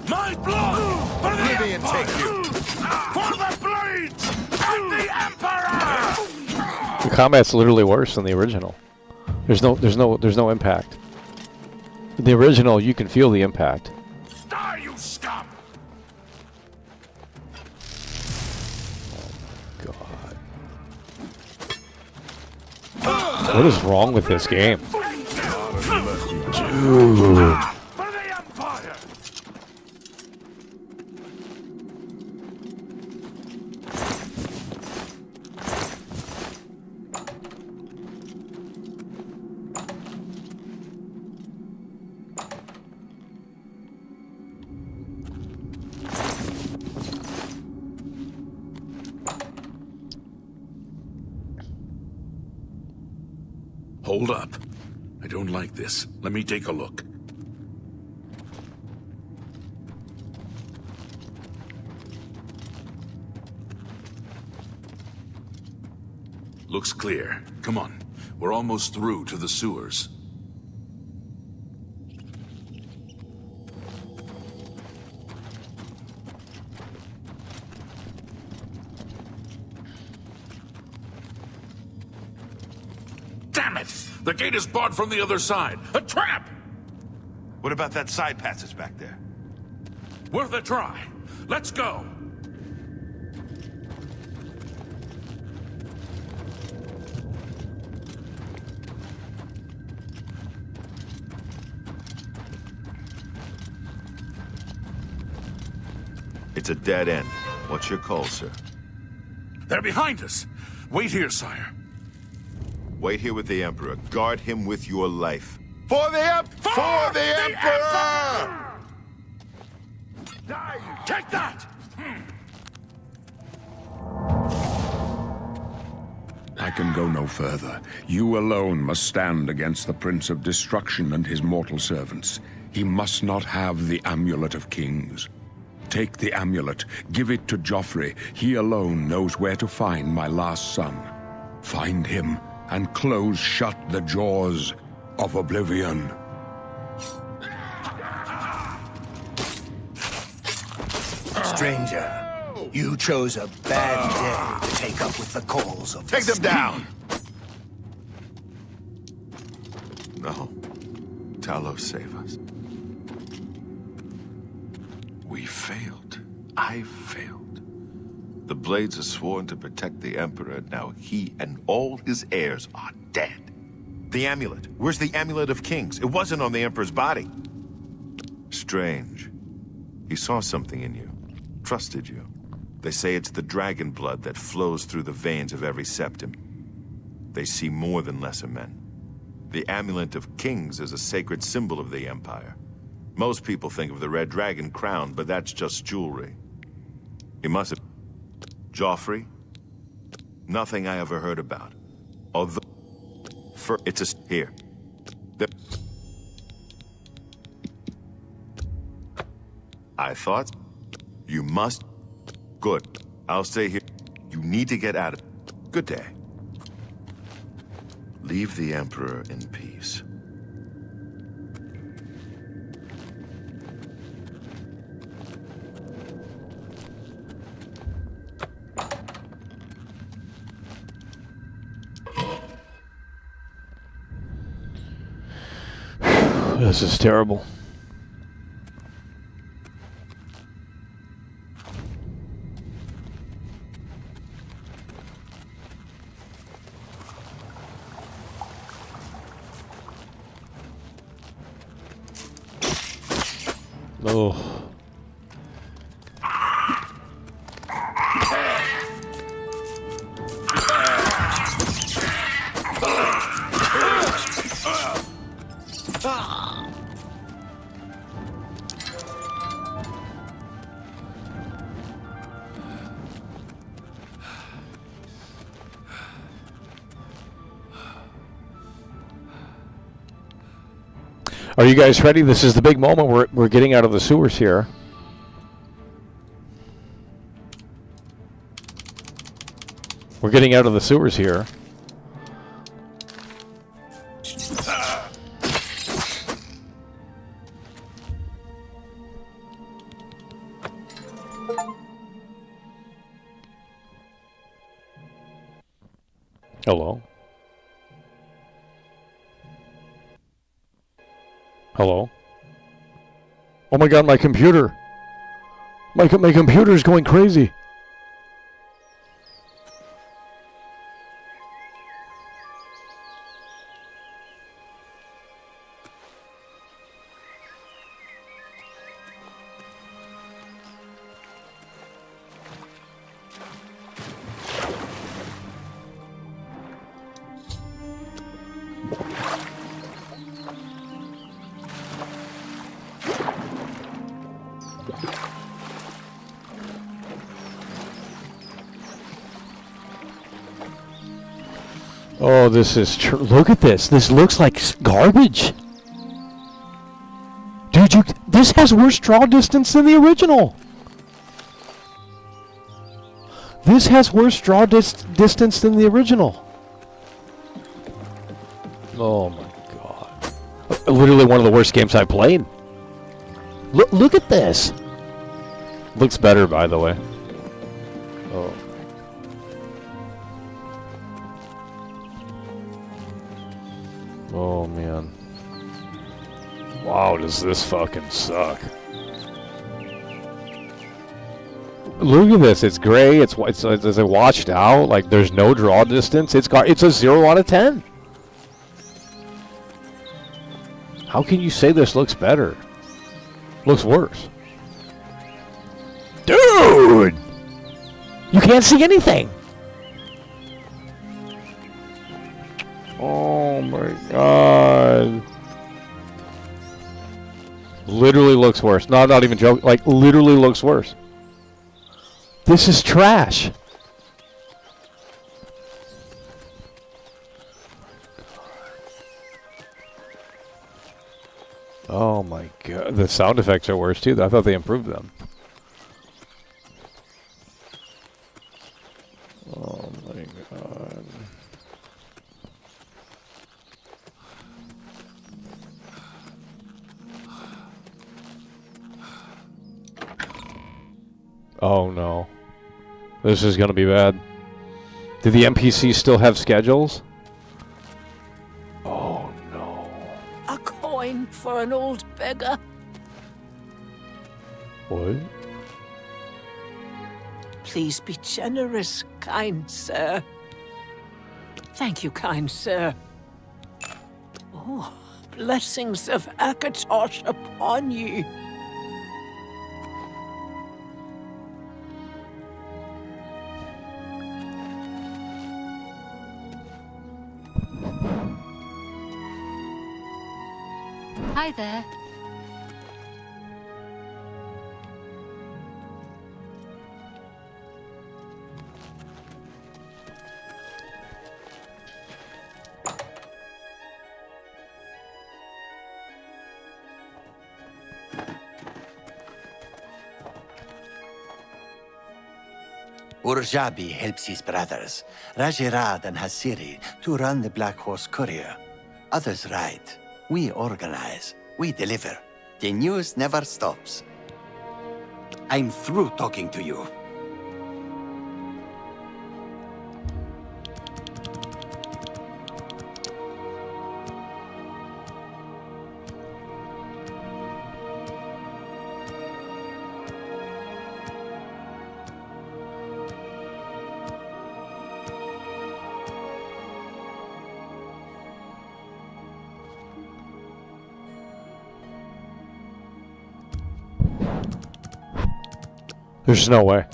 My blood for the Oblivion Empire! take you! For the blades and the Emperor! The combat's literally worse than the original. There's no impact. In the original, you can feel the impact. Die, you scum! God. What is wrong with this game? Dude. For the Empire! Hold up. I don't like this. Let me take a look. Looks clear. Come on. We're almost through to the sewers. Damn it! The gate is barred from the other side. A trap! What about that side passage back there? Worth a try. Let's go. It's a dead end. What's your call, sir? They're behind us. Wait here, sire. Wait here with the Emperor. Guard him with your life. For the Emperor! Take that! I can go no further. You alone must stand against the Prince of Destruction and his mortal servants. He must not have the Amulet of Kings. Take the amulet, give it to Joffrey. He alone knows where to find my last son. Find him and close shut the jaws of Oblivion. Stranger, you chose a bad day to take up with the calls of Take them down! No. Talos, save us. We failed. I failed. The Blades are sworn to protect the Emperor. Now he and all his heirs are dead. The amulet. Where's the Amulet of Kings? It wasn't on the Emperor's body. Strange. He saw something in you. Trusted you. They say it's the dragon blood that flows through the veins of every septim. They see more than lesser men. The Amulet of Kings is a sacred symbol of the Empire. Most people think of the red dragon crown, but that's just jewelry. He must have... Joffrey? Nothing I ever heard about. Although... It's a here. The I thought you must. Good. I'll stay here. You need to get out of. Good day. Leave the Emperor in peace. This is terrible. Oh. Are you guys ready? This is the big moment. We're getting out of the sewers here. We're getting out of the sewers here. Hello? Hello? Oh my god, my computer! My computer's going crazy! Oh, this is true. Look at this. This looks like garbage. Dude, this has worse draw distance than the original. This has worse draw distance than the original. Oh my god. Literally one of the worst games I've played. Look at this. Looks better, by the way. Oh. Oh man. Wow, does this fucking suck. Look at this. It's gray. It's washed out. Like there's no draw distance. It's a 0 out of 10. How can you say this looks better? Looks worse. Dude! You can't see anything. Oh my god. Literally looks worse. No, I'm not even joking. Like, literally looks worse. This is trash. Oh my god. The sound effects are worse too. I thought they improved them. Oh my god. Oh no. This is gonna be bad. Do the NPCs still have schedules? Oh no. A coin for an old beggar. What? Please be generous, kind sir. Thank you, kind sir. Oh, blessings of Akatosh upon you. Hi there. Urjabi helps his brothers, Rajirad and Hasiri, to run the Black Horse Courier. Others ride. We organize. We deliver. The news never stops. I'm through talking to you. There's no way.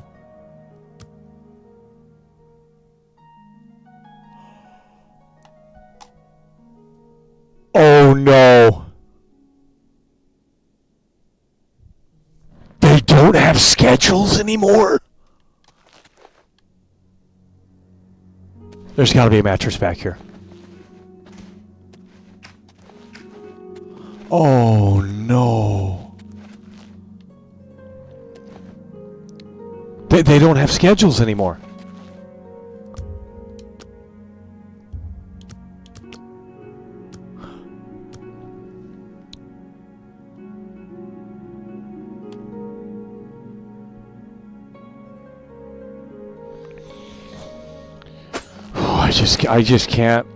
Oh no. They don't have schedules anymore? There's got to be a mattress back here. Oh no. They don't have schedules anymore. Oh, I just can't.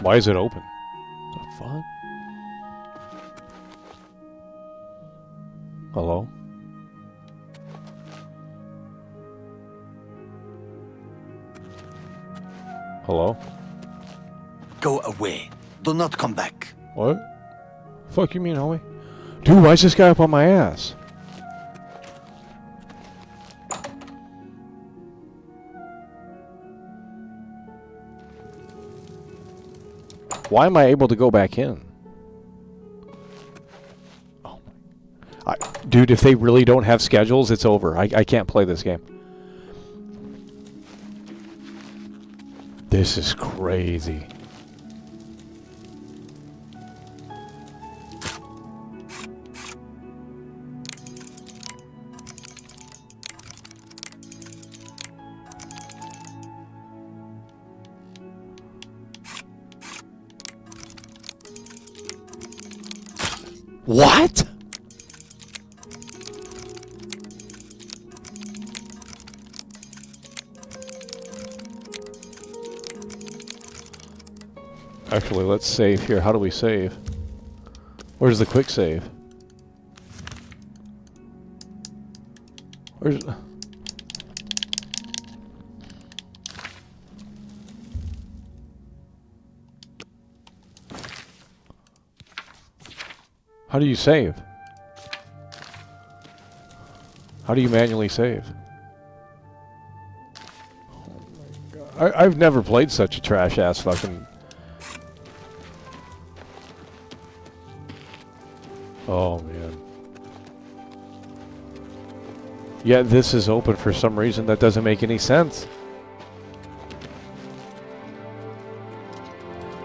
Why is it open? What the fuck? Hello? Hello? Go away. Do not come back. What? Fuck you mean, homie? Dude, why is this guy up on my ass? Why am I able to go back in? Oh my. Dude, if they really don't have schedules, it's over. I can't play this game. This is crazy. What? Actually, let's save here. How do we save? Where's the quick save? Where's... How do you save? How do you manually save? Oh my God. I've never played such a trash-ass fucking... Oh, man. Yeah, this is open for some reason that doesn't make any sense.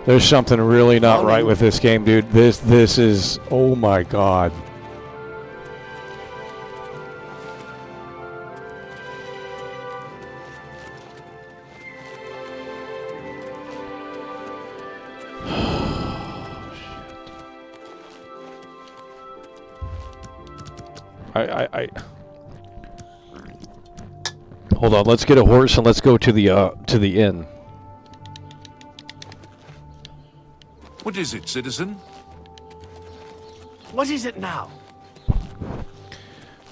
There's something really not right with this game, dude. This is... Oh my God. Hold on, let's get a horse and let's go to the inn. What is it, citizen? What is it now?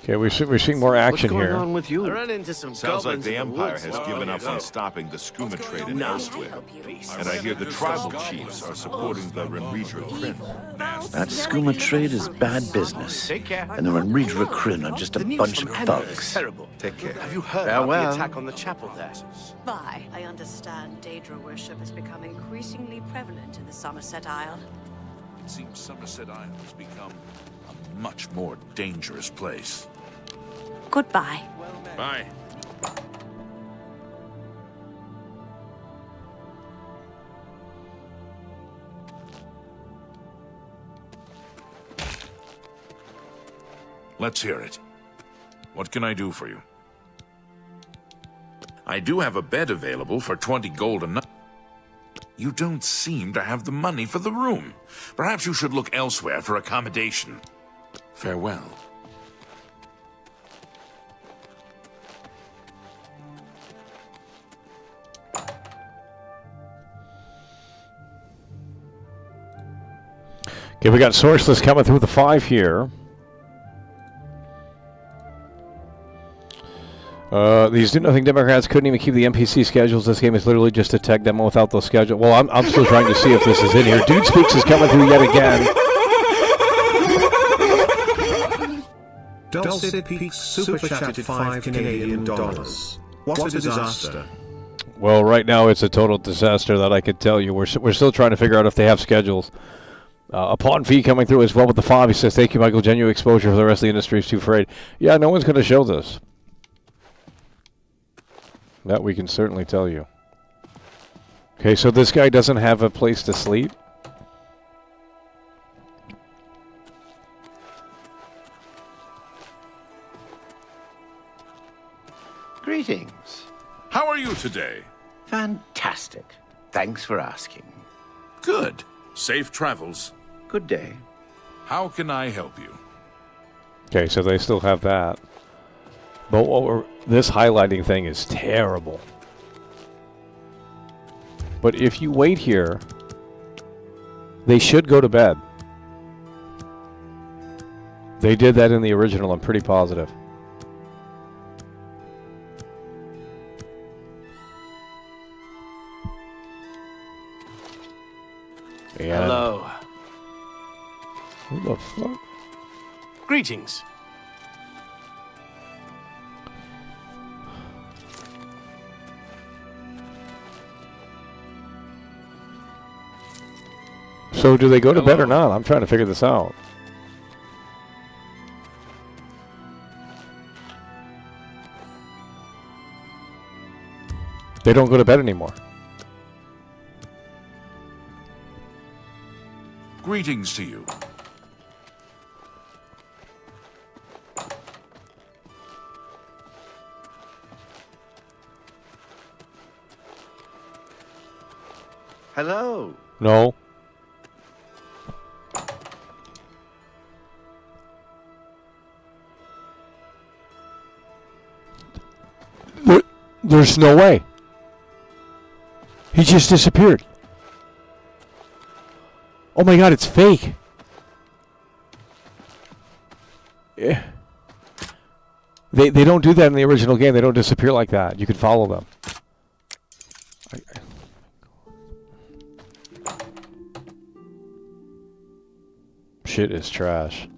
Okay, we're seeing more action here. What's going on with you? I ran into some Sounds like goblins the in Empire woods. has given up on stopping the skooma trade in elsewhere. And I hear the tribal chiefs are supporting the Renridra Kryn. That skooma trade is bad business. And the Renridra Kryn are just a bunch of thugs. Take care. Have you heard about the attack on the chapel there? Why, I understand Daedra worship has become increasingly prevalent in the Somerset Isle. It seems Somerset Isle has become a much more dangerous place. Goodbye. Bye. Let's hear it. What can I do for you? I do have a bed available for 20 gold a night. You don't seem to have the money for the room. Perhaps you should look elsewhere for accommodation. Farewell. Okay, we got Sourceless coming through the 5 here. These do-nothing Democrats couldn't even keep the NPC schedules. This game is literally just a tech demo without those schedules. Well, I'm still trying to see if this is in here. Dude Speaks is coming through yet again. Dulcet Peaks super chatted $5 What a disaster. Well, right now it's a total disaster that I could tell you. We're still trying to figure out if they have schedules. Upon V coming through as well with the 5. He says, thank you, Michael. Genuine exposure for the rest of the industry is too afraid. Yeah, no one's going to show this. That we can certainly tell you. Okay, so this guy doesn't have a place to sleep? Greetings. How are you today? Fantastic. Thanks for asking. Good. Safe travels. Good day. How can I help you? Okay, so they still have that. But this highlighting thing is terrible. But if you wait here, they should go to bed. They did that in the original, I'm pretty positive. And hello. Who the fuck? Greetings. So do they go to bed or not? I'm trying to figure this out. They don't go to bed anymore. Greetings to you. Hello. No. There's no way. He just disappeared. Oh my god, it's fake. Yeah. They don't do that in the original game. They don't disappear like that. You can follow them. Shit is trash.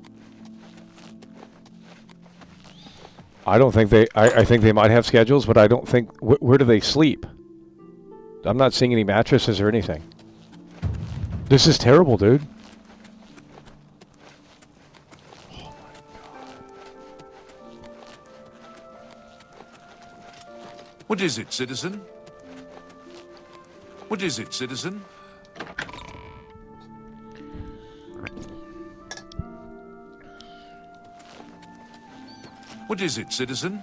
I don't think they... I think they might have schedules, but I don't think... Where do they sleep? I'm not seeing any mattresses or anything. This is terrible, dude. Oh my god. What is it, citizen? What is it, citizen? What is it, citizen?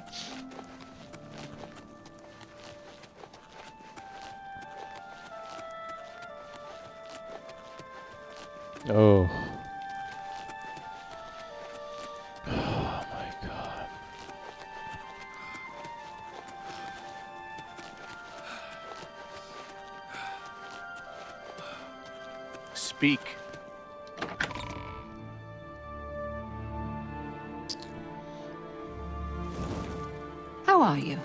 Oh. Oh my god. Speak. How are you?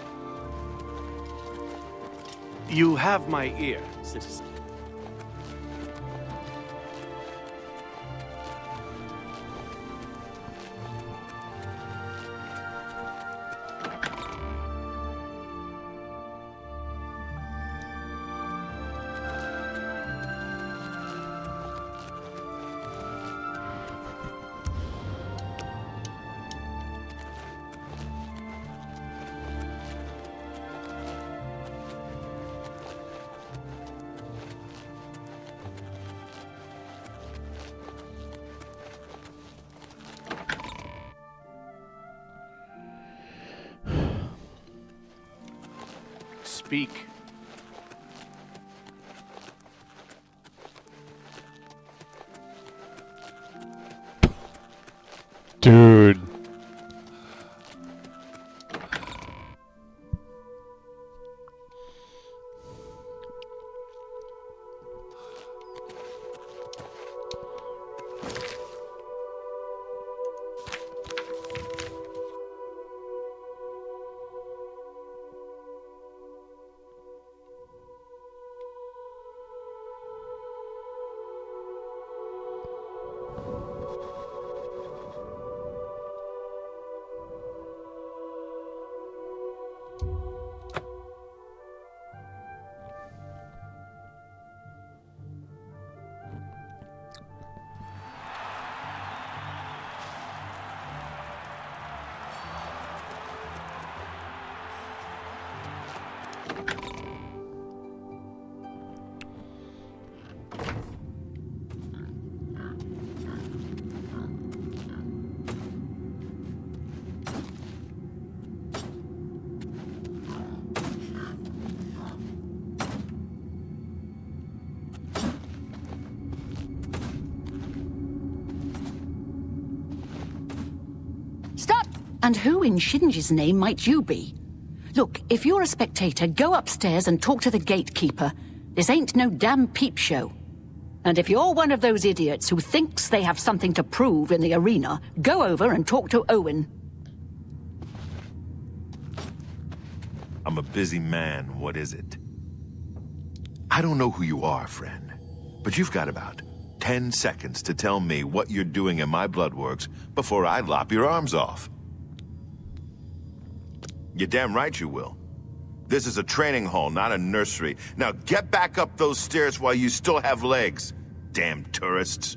You have my ear, citizen. Speak. Dude. Stop! And who in Shinji's name might you be? Look, if you're a spectator, go upstairs and talk to the gatekeeper. This ain't no damn peep show. And if you're one of those idiots who thinks they have something to prove in the arena, go over and talk to Owen. I'm a busy man. What is it? I don't know who you are, friend, but you've got about 10 seconds to tell me what you're doing in my bloodworks before I lop your arms off. You're damn right you will. This is a training hall, not a nursery. Now get back up those stairs while you still have legs. Damn tourists.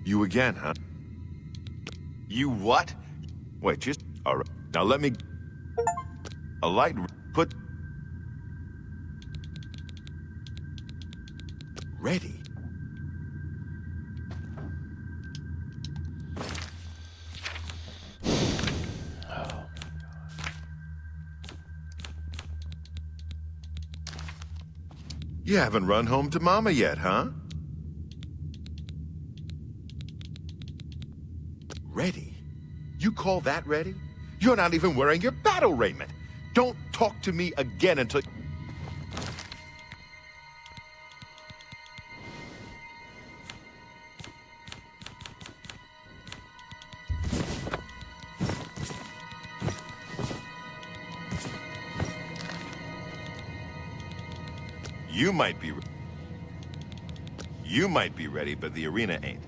You again, huh? You what? Wait, just... All right. Now let me... A light... Put... Ready. You haven't run home to Mama yet, huh? Ready? You call that ready? You're not even wearing your battle raiment. Don't talk to me again until... You might be ready, but the arena ain't.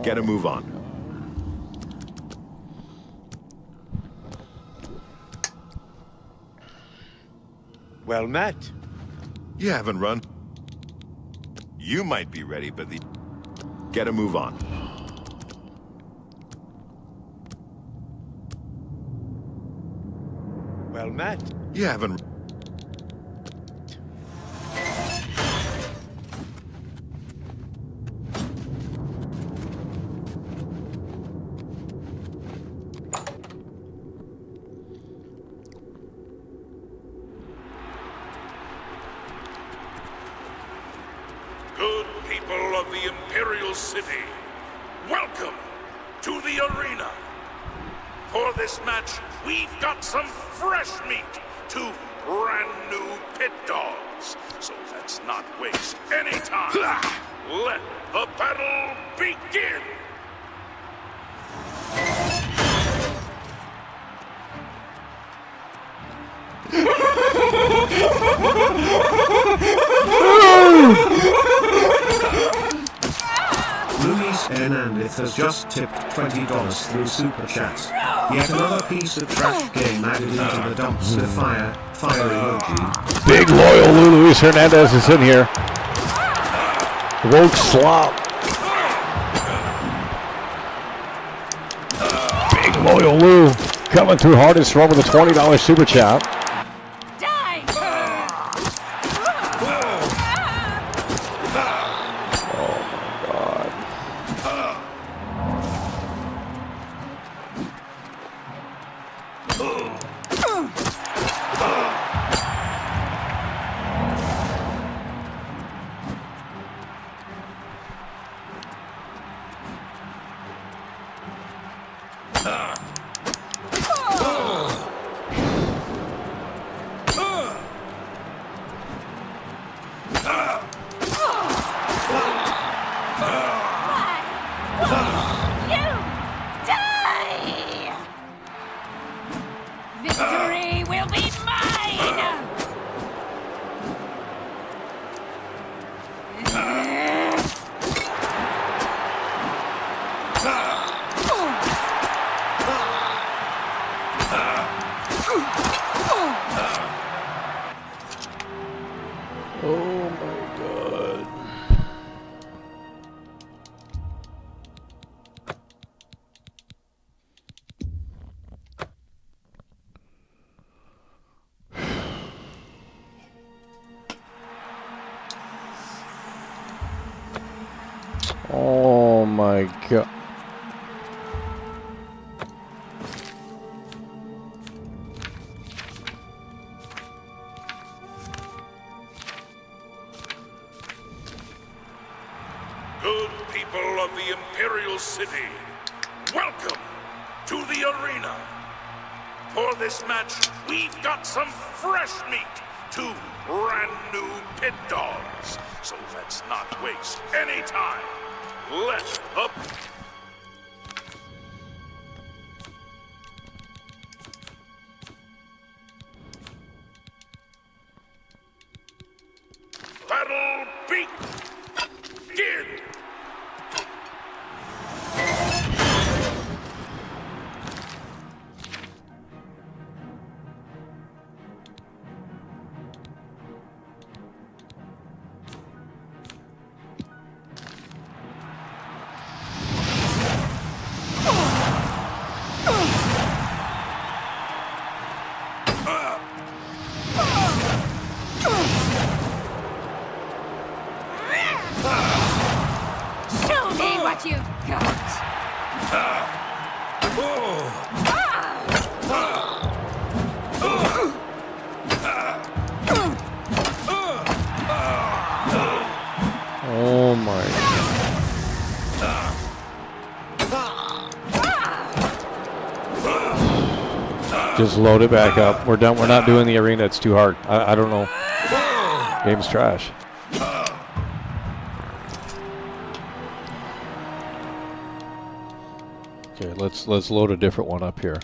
Get a move on. Well met. You haven't run. You might be ready, but the... Get a move on. Well met. You haven't... Good people of the Imperial City, welcome to the arena. For this match, we've got some fresh meat, 2 brand new pit dogs. So let's not waste any time. Let the battle begin. Luis Hernandez has just tipped $20 through Super Chat. Yet another piece of trash game added into the dumpster fire. Fire emoji. Big loyal Luis Hernandez is in here. Woke slop. Big loyal Lou coming through hardest run with a $20 super chat. Victory will be mine! Oh my god. Oh my god. Good people of the Imperial City, welcome to the arena. For this match, we've got some fresh meat, 2 brand new pit dogs. So let's not waste any time. Let the battle begin. Show me what you've got! Oh my. Just load it back up. We're done. We're not doing the arena. It's too hard. I don't know. Game's trash. Okay, let's load a different one up here.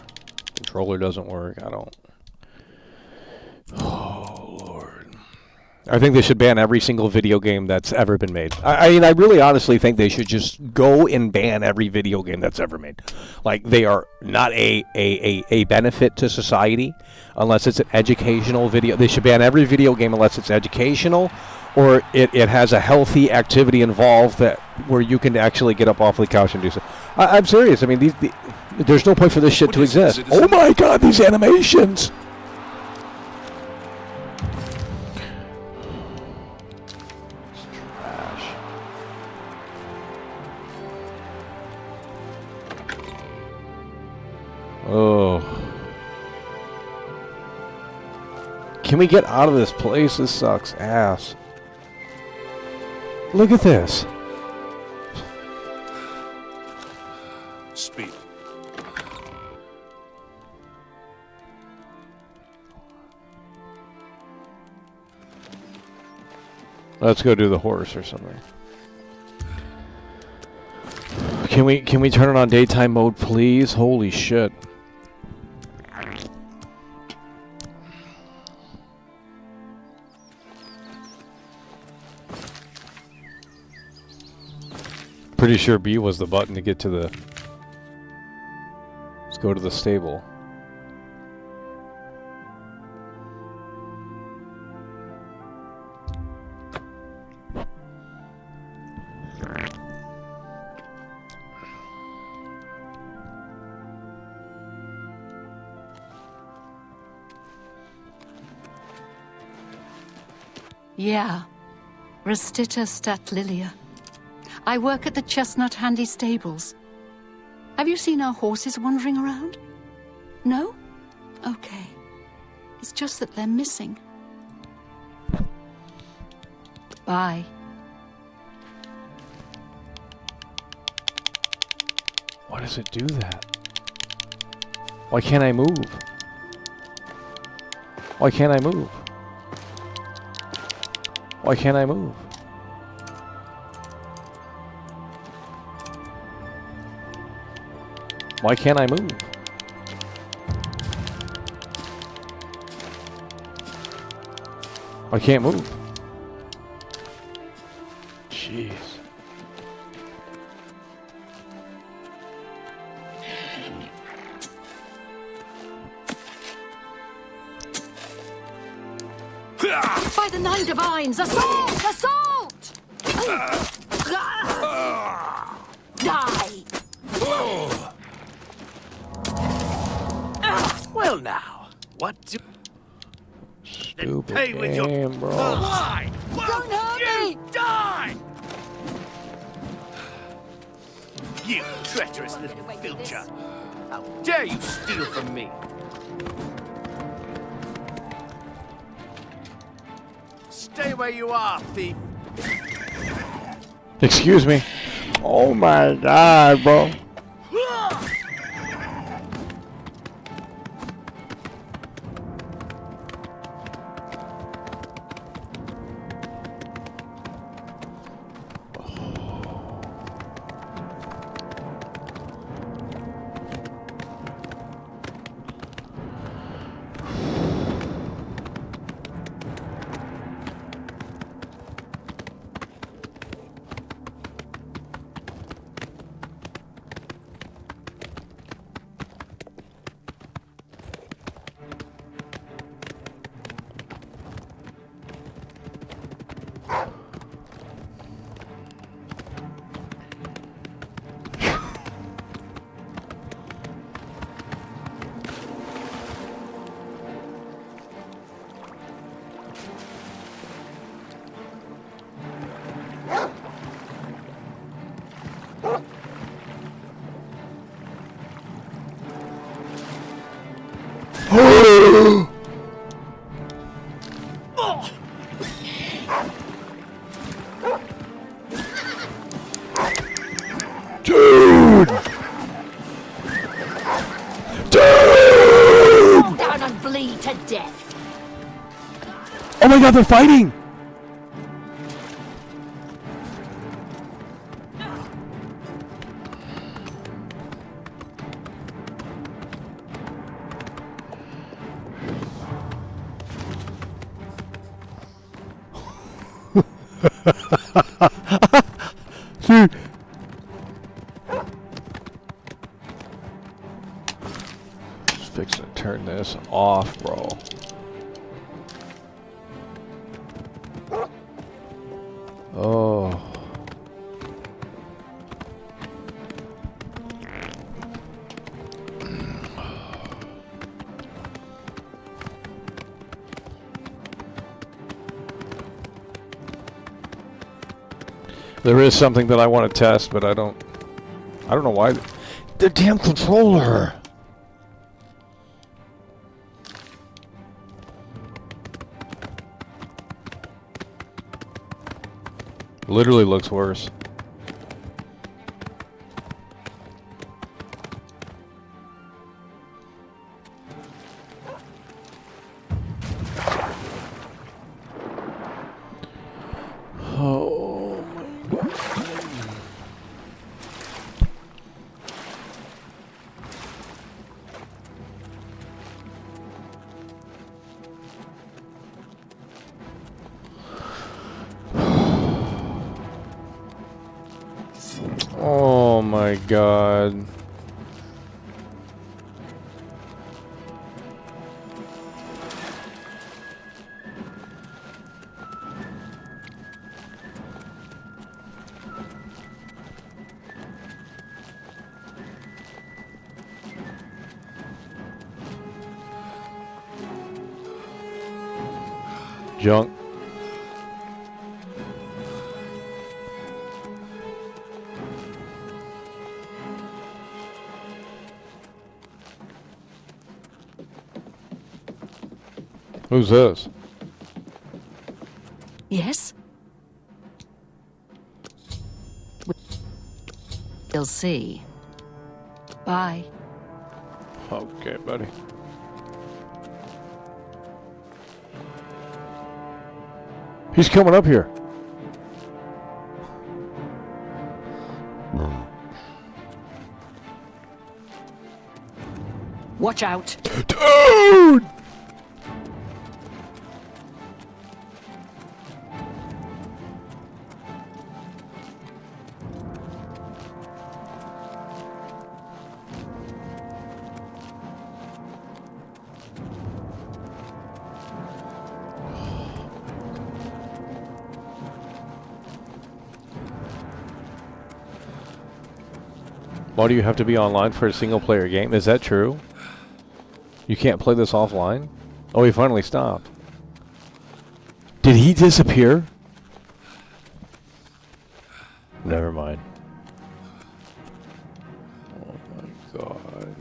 Controller doesn't work. I don't. Oh Lord. I think they should ban every single video game that's ever been made. I mean, I really honestly think they should just go and ban every video game that's ever made. Like, they are not a benefit to society unless it's an educational video. They should ban every video game unless it's educational or it has a healthy activity involved that where you can actually get up off the couch and do so. I'm serious. I mean, there's no point for this shit to exist. Oh my god, these animations! Oh. Can we get out of this place? This sucks ass. Look at this. Speed. Let's go do the horse or something. Can we turn it on daytime mode, please? Holy shit. Pretty sure B was the button to get to the... Let's go to the stable. Yeah. Restita stat lilia. I work at the Chestnut Handy Stables. Have you seen our horses wandering around? No? Okay. It's just that they're missing. Bye. Why does it do that? Why can't I move? Why can't I move? Why can't I move? Why can't I move? I can't move. Jeez. By the Nine Divines! Assault! Assault! Die! Well now, what do... Stupid pay with your game, bro. Why? Don't hurt me! Die! You treacherous little filcher! How dare you steal from me? Stay where you are, thief! Excuse me. Oh my god, bro. Dude! Dude! Fall down and bleed to death! Oh my god, they're fighting! Dude. Just fixing to turn this off, bro. Oh. There is something that I want to test, but I don't know why. The damn controller. Literally looks worse. Oh my god. Oh my god. Junk. Who's this? Yes? We'll see. Bye. Okay, buddy. He's coming up here. Watch out. Dude! Why do you have to be online for a single-player game? Is that true? You can't play this offline? Oh, he finally stopped. Did he disappear? Never mind. Oh my god.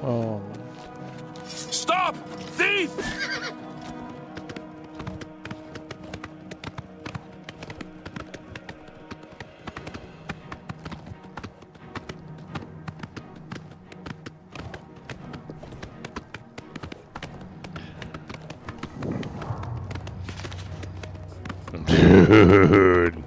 Oh. Stop! Thief! Dude.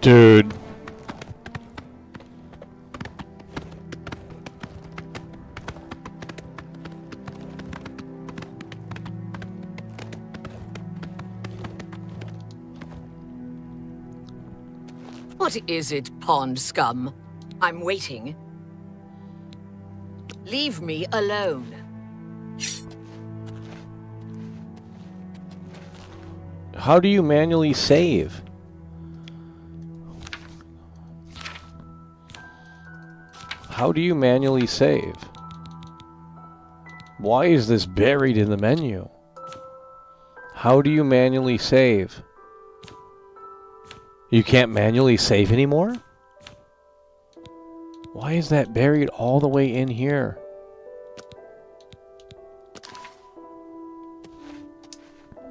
Dude. What is it, pond scum? I'm waiting. Leave me alone. How do you manually save? How do you manually save? Why is this buried in the menu? How do you manually save? You can't manually save anymore? Why is that buried all the way in here?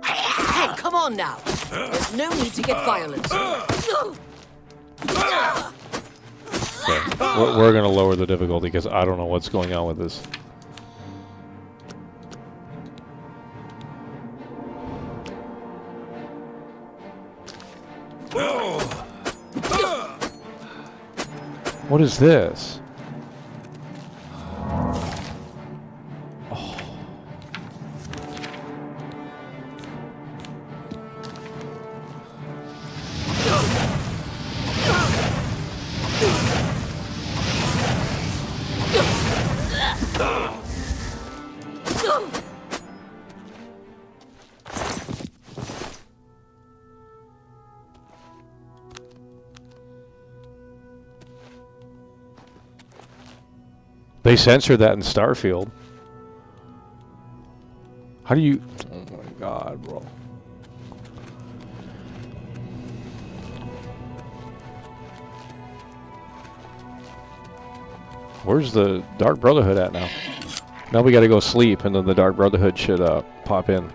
Hey, come on now. There's no need to get violent. Okay. We're going to lower the difficulty because I don't know what's going on with this. What is this? They censored that in Starfield. How do you... Oh my god, bro. Where's the Dark Brotherhood at now? Now we gotta go sleep, and then the Dark Brotherhood should pop in.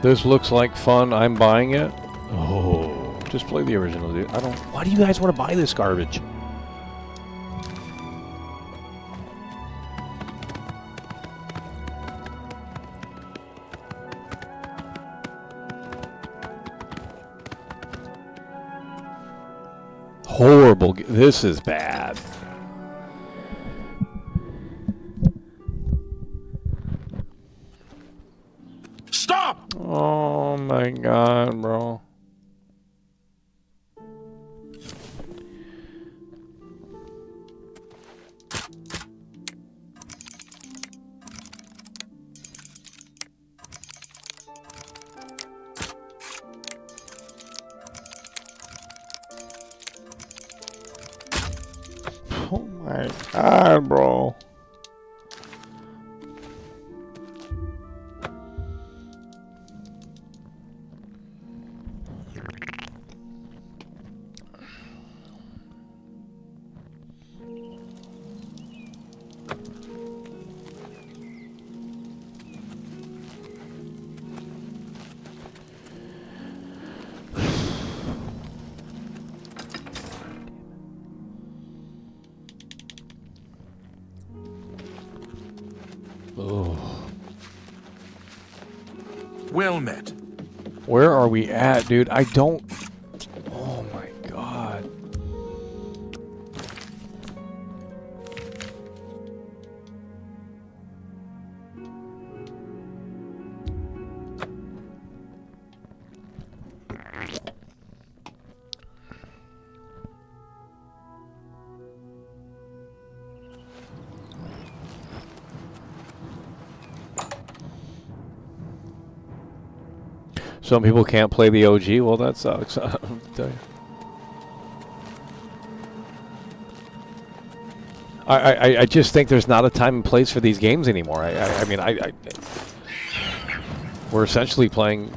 This looks like fun. I'm buying it. Oh, just play the original, dude. I don't... Why do you guys want to buy this garbage? Horrible. This is bad. Stop! Oh my god, bro. Oh my god, bro. Well met. Where are we at, dude? I don't... Oh my god. Some people can't play the OG. Well, that sucks. I'll tell you. I just think there's not a time and place for these games anymore. I mean, we're essentially playing...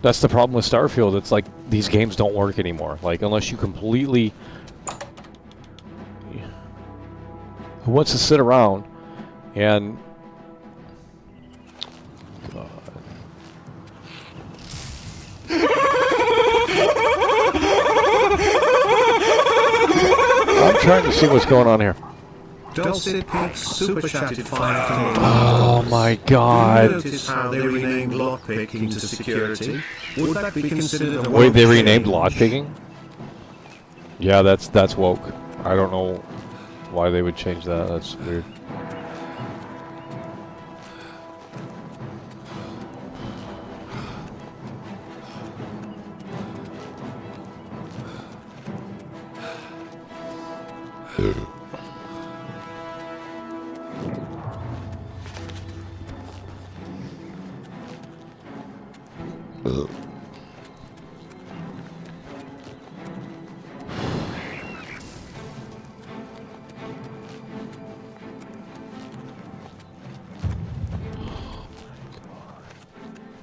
That's the problem with Starfield. It's like these games don't work anymore. Like, unless you completely... Who wants to sit around and... I'm trying to see what's going on here. Dulcet Pix super chatted 5 Oh my god. Notice how they renamed lockpicking to security? Would that be considered a Wait, they woke renamed change? lockpicking? Yeah, that's woke. I don't know why they would change that. That's weird.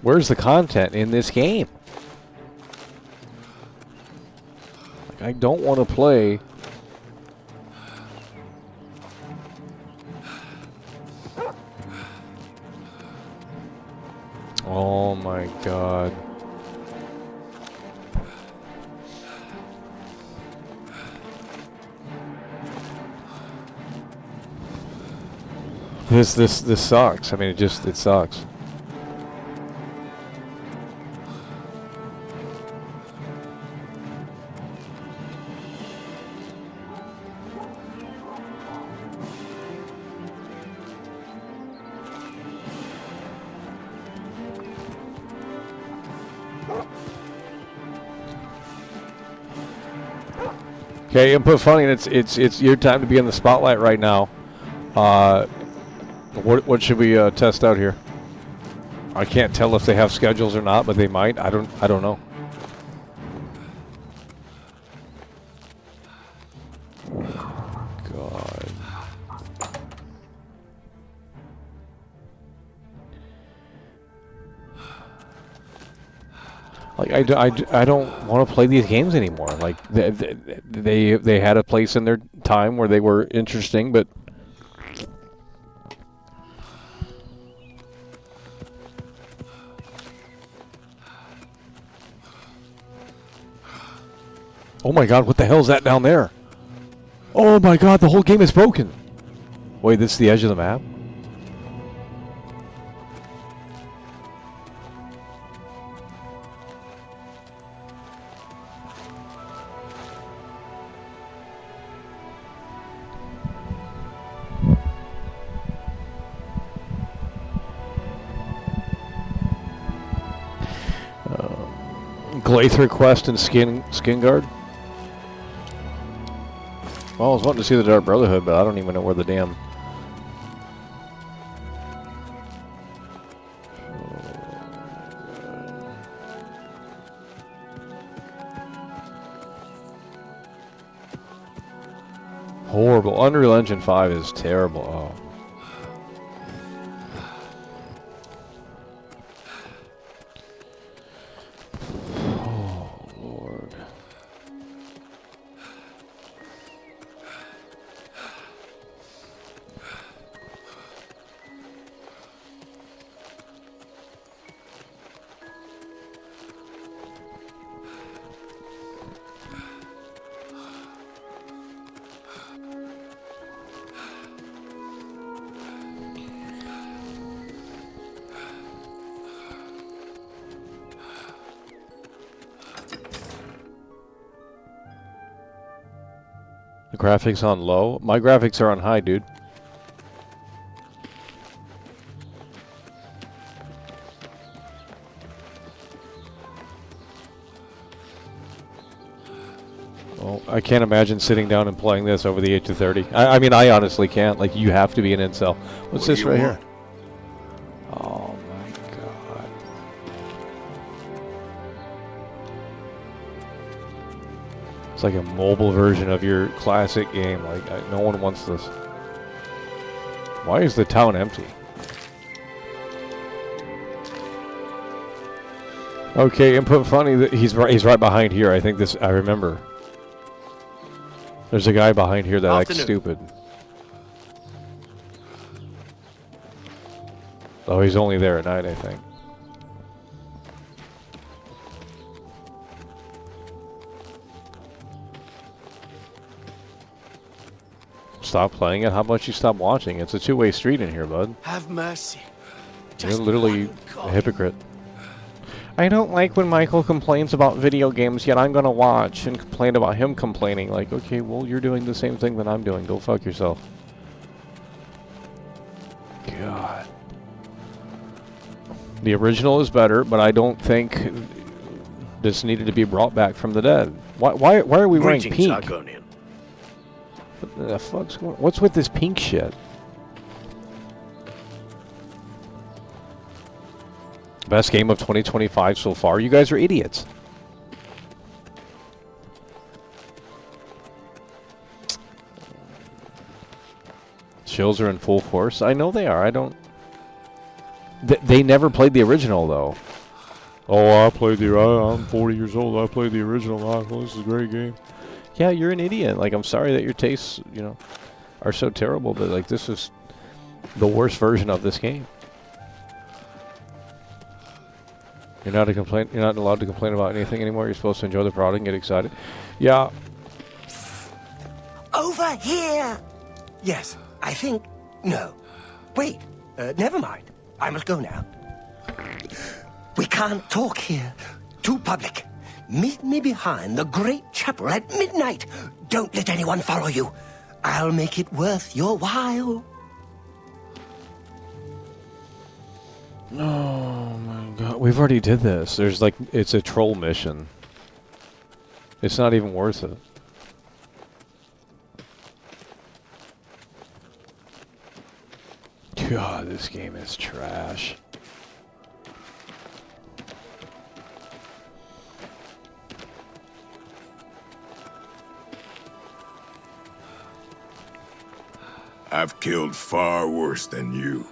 Where's the content in this game? Like, I don't want to play. Oh my god. This sucks. I mean, it sucks. Okay, Input Funny, it's your time to be in the spotlight right now. What should we test out here? I can't tell if they have schedules or not, but they might. I don't know. God. Like I don't want to play these games anymore. Like they had a place in their time where they were interesting, but oh my God, what the hell is that down there? Oh my God, the whole game is broken. Wait, this is the edge of the map? Glather Quest and Skin Guard. Well, I was wanting to see the Dark Brotherhood, but I don't even know where the damn... Horrible. Unreal Engine 5 is terrible. Oh. The graphics on low? My graphics are on high, dude. Well, I can't imagine sitting down and playing this over the age of 30. I mean, I honestly can't. Like, you have to be an incel. What's this right here? Oh my God. It's like a mobile version of your classic game. Like, no one wants this. Why is the town empty? Okay, Input Funny. He's right behind here. I think this. I remember. There's a guy behind here that acts stupid. Oh, he's only there at night, I think. Stop playing it? How about you stop watching? It's a two-way street in here, bud. Have mercy. You're literally a hypocrite. I don't like when Michael complains about video games, yet I'm going to watch and complain about him complaining. Like, okay, well, you're doing the same thing that I'm doing. Go fuck yourself. God. The original is better, but I don't think this needed to be brought back from the dead. Why are we wearing pink? Argonian. What the fuck's going on? What's with this pink shit? Best game of 2025 so far. You guys are idiots. Chills are in full force. I know they are. I don't... They never played the original, though. Oh, I played the... I'm 40 years old. I played the original. Well, this is a great game. Yeah, you're an idiot. Like, I'm sorry that your tastes, you know, are so terrible, but, like, this is the worst version of this game. You're not allowed to complain about anything anymore. You're supposed to enjoy the product and get excited. Yeah. Over here! Yes, I think... No. Wait, never mind. I must go now. We can't talk here. Too public. Meet me behind the great chapel at midnight. Don't let anyone follow you. I'll make it worth your while. Oh my god, we've already did this. There's like, it's a troll mission. It's not even worth it. God, this game is trash. I've killed far worse than you.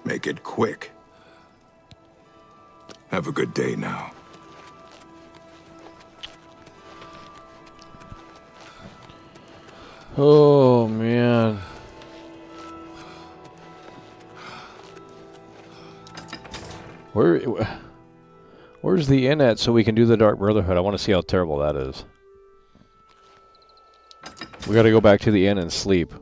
Make it quick. Have a good day now. Oh, man. Where's the inn at so we can do the Dark Brotherhood? I want to see how terrible that is. We got to go back to the inn and sleep.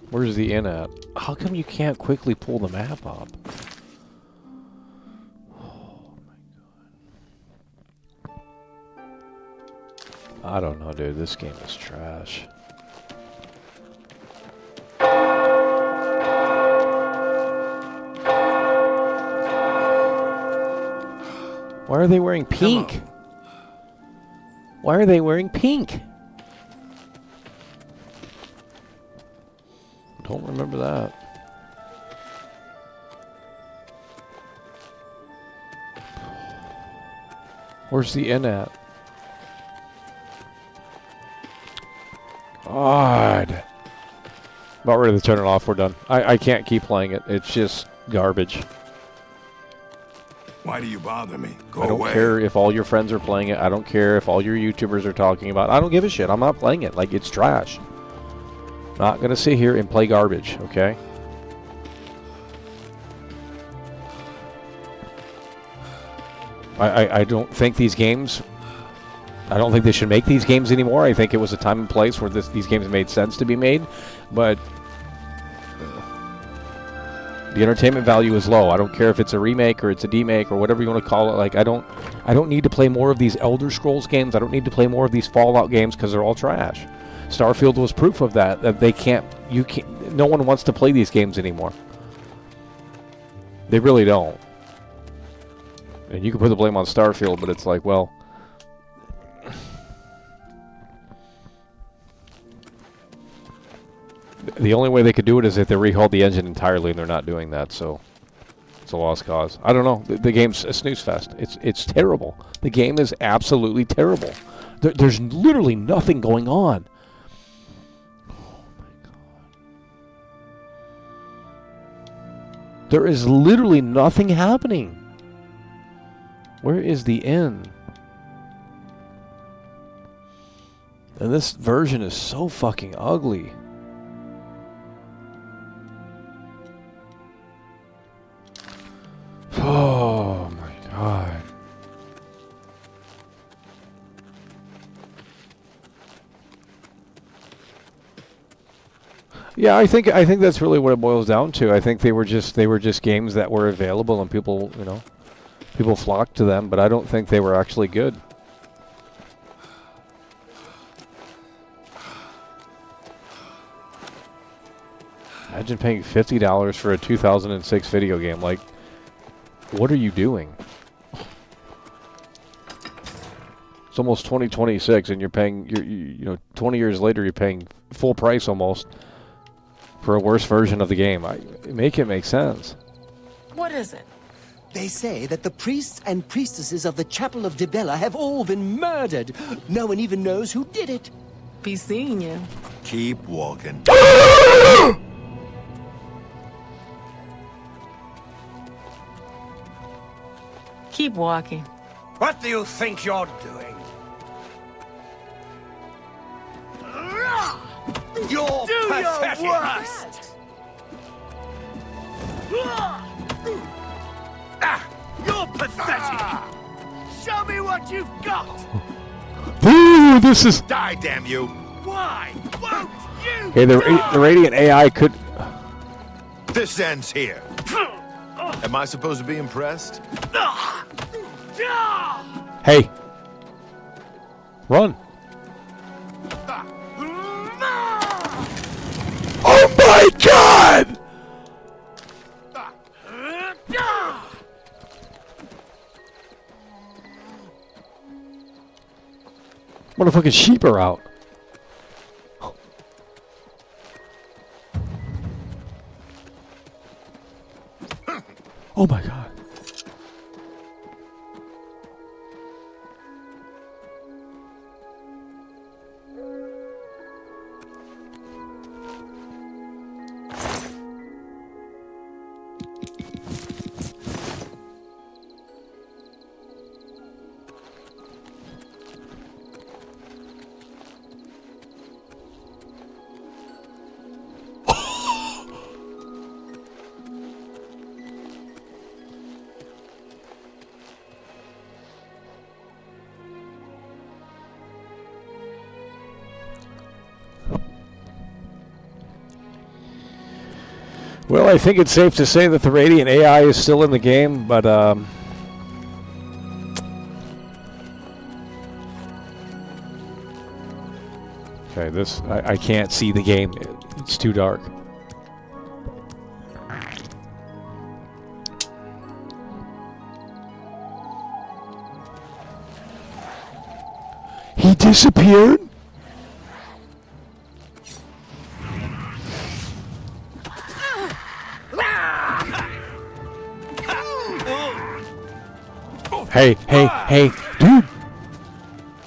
Where's the inn at? How come you can't quickly pull the map up? Oh my god. I don't know, dude. This game is trash. Why are they wearing pink? Why are they wearing pink? Don't remember that. Where's the inn at? God. About ready to turn it off. We're done. I can't keep playing it. It's just garbage. Why do you bother me? Go I don't away. care if all your friends are playing it. I don't care if all your YouTubers are talking about it. I don't give a shit. I'm not playing it. Like, it's trash. Not gonna sit here and play garbage, okay? I don't think these games... I don't think they should make these games anymore. I think it was a time and place where these games made sense to be made, but the entertainment value is low. I don't care if it's a remake or it's a demake or whatever you want to call it. Like, I don't need to play more of these Elder Scrolls games. I don't need to play more of these Fallout games because they're all trash. Starfield was proof of that. That they can't. You can't. No one wants to play these games anymore. They really don't. And you can put the blame on Starfield, but it's like, well, the only way they could do it is if they rehauled the engine entirely, and they're not doing that, so it's a lost cause. I don't know. The game's a snooze fest. It's terrible. The game is absolutely terrible. There's literally nothing going on. Oh my god. There is literally nothing happening. Where is the inn? And this version is so fucking ugly. Oh my god. Yeah, I think that's really what it boils down to. I think they were just games that were available and people, you know, people flocked to them, but I don't think they were actually good. Imagine paying $50 for a 2006 video game. Like, what are you doing? It's almost 2026, and you're paying, you know, 20 years later, you're paying full price almost for a worse version of the game. Make it make sense. What is it? They say that the priests and priestesses of the Chapel of Dibella have all been murdered. No one even knows who did it. Be seeing you. Keep walking. Keep walking. What do you think you're doing? You're pathetic. Your worst. You're pathetic. Show me what you've got. Ooh, this is... Die, damn you! Why won't you? Okay, the Radiant AI could... This ends here. Am I supposed to be impressed? Hey! Run! Oh my god! Motherfucking sheep are out. Oh my god. Well, I think it's safe to say that the Radiant AI is still in the game, but okay, this I can't see the game. It's too dark. He disappeared? Hey, hey, hey, dude!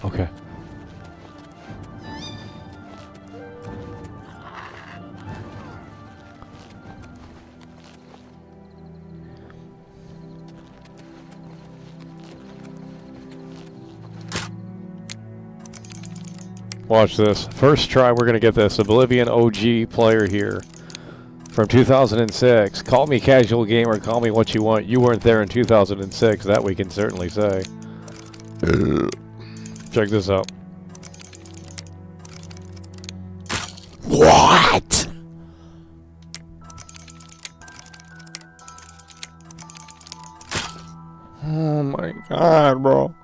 Okay. Watch this. First try, we're going to get this. Oblivion OG player here. From 2006. Call me casual gamer, call me what you want. You weren't there in 2006, that we can certainly say. Check this out. What? Oh my god, bro.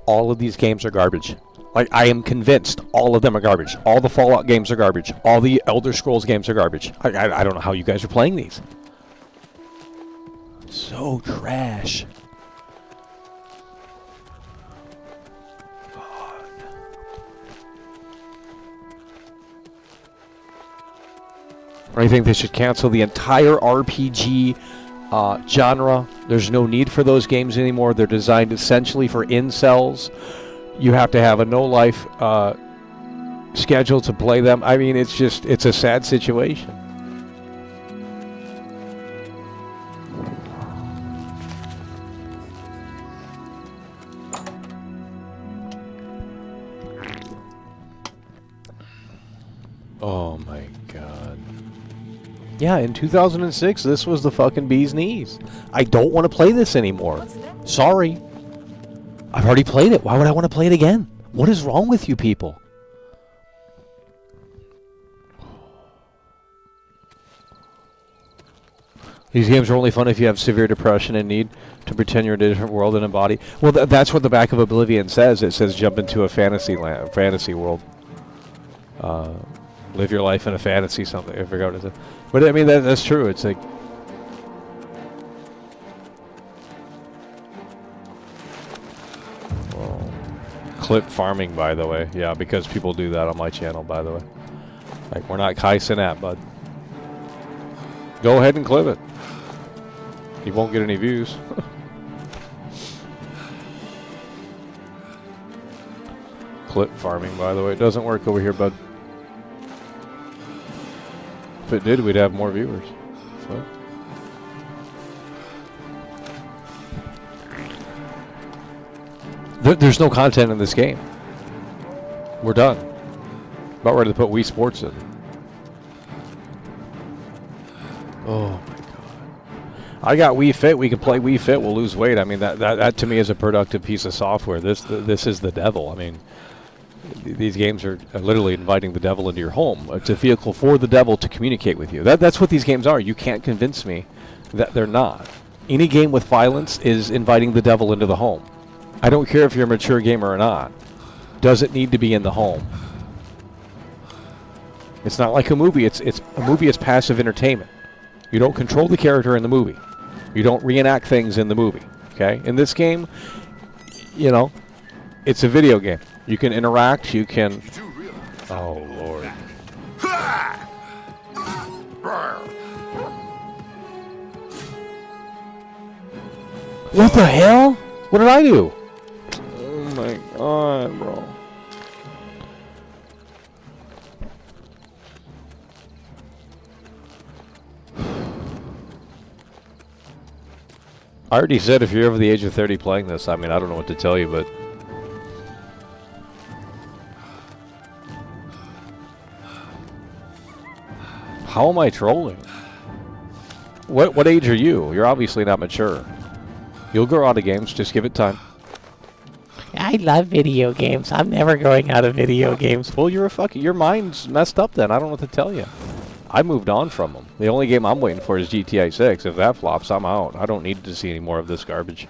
All of these games are garbage. Like, I am convinced all of them are garbage. All the Fallout games are garbage. All the Elder Scrolls games are garbage. I don't know how you guys are playing these. So trash. God. I think they should cancel the entire RPG genre. There's no need for those games anymore. They're designed essentially for incels. You have to have a no-life schedule to play them. I mean, it's a sad situation. Oh my god. Yeah, in 2006, this was the fucking bee's knees. I don't want to play this anymore. Sorry. I've already played it. Why would I want to play it again? What is wrong with you people? These games are only fun if you have severe depression and need to pretend you're in a different world in a body. Well, that's what the back of Oblivion says. It says jump into a fantasy world. Live your life in a fantasy something. I forgot what it is. But I mean, that's true. It's like... Well, clip farming, by the way. Yeah, because people do that on my channel, by the way. Like, we're not Kaisen that, bud. Go ahead and clip it. You won't get any views. Clip farming, by the way. It doesn't work over here, bud. If it did, we'd have more viewers. So. There's no content in this game. We're done. About ready to put Wii Sports in. Oh my god. I got Wii Fit. We can play Wii Fit. We'll lose weight. I mean, that to me is a productive piece of software. This is the devil. I mean, these games are literally inviting the devil into your home. It's a vehicle for the devil to communicate with you. That's what these games are. You can't convince me that they're not. Any game with violence is inviting the devil into the home. I don't care if you're a mature gamer or not. Does it need to be in the home? It's not like a movie. It's a movie is passive entertainment. You don't control the character in the movie. You don't reenact things in the movie. Okay? In this game, you know, it's a video game. You can interact. You can. Oh Lord. What the hell? What did I do? Oh my god, bro. I already said if you're over the age of 30 playing this, I mean, I don't know what to tell you, but... How am I trolling? What age are you? You're obviously not mature. You'll grow out of games, just give it time. I love video games. I'm never going out of video games. Well, your mind's messed up then. I don't know what to tell you. I moved on from them. The only game I'm waiting for is GTA 6. If that flops, I'm out. I don't need to see any more of this garbage.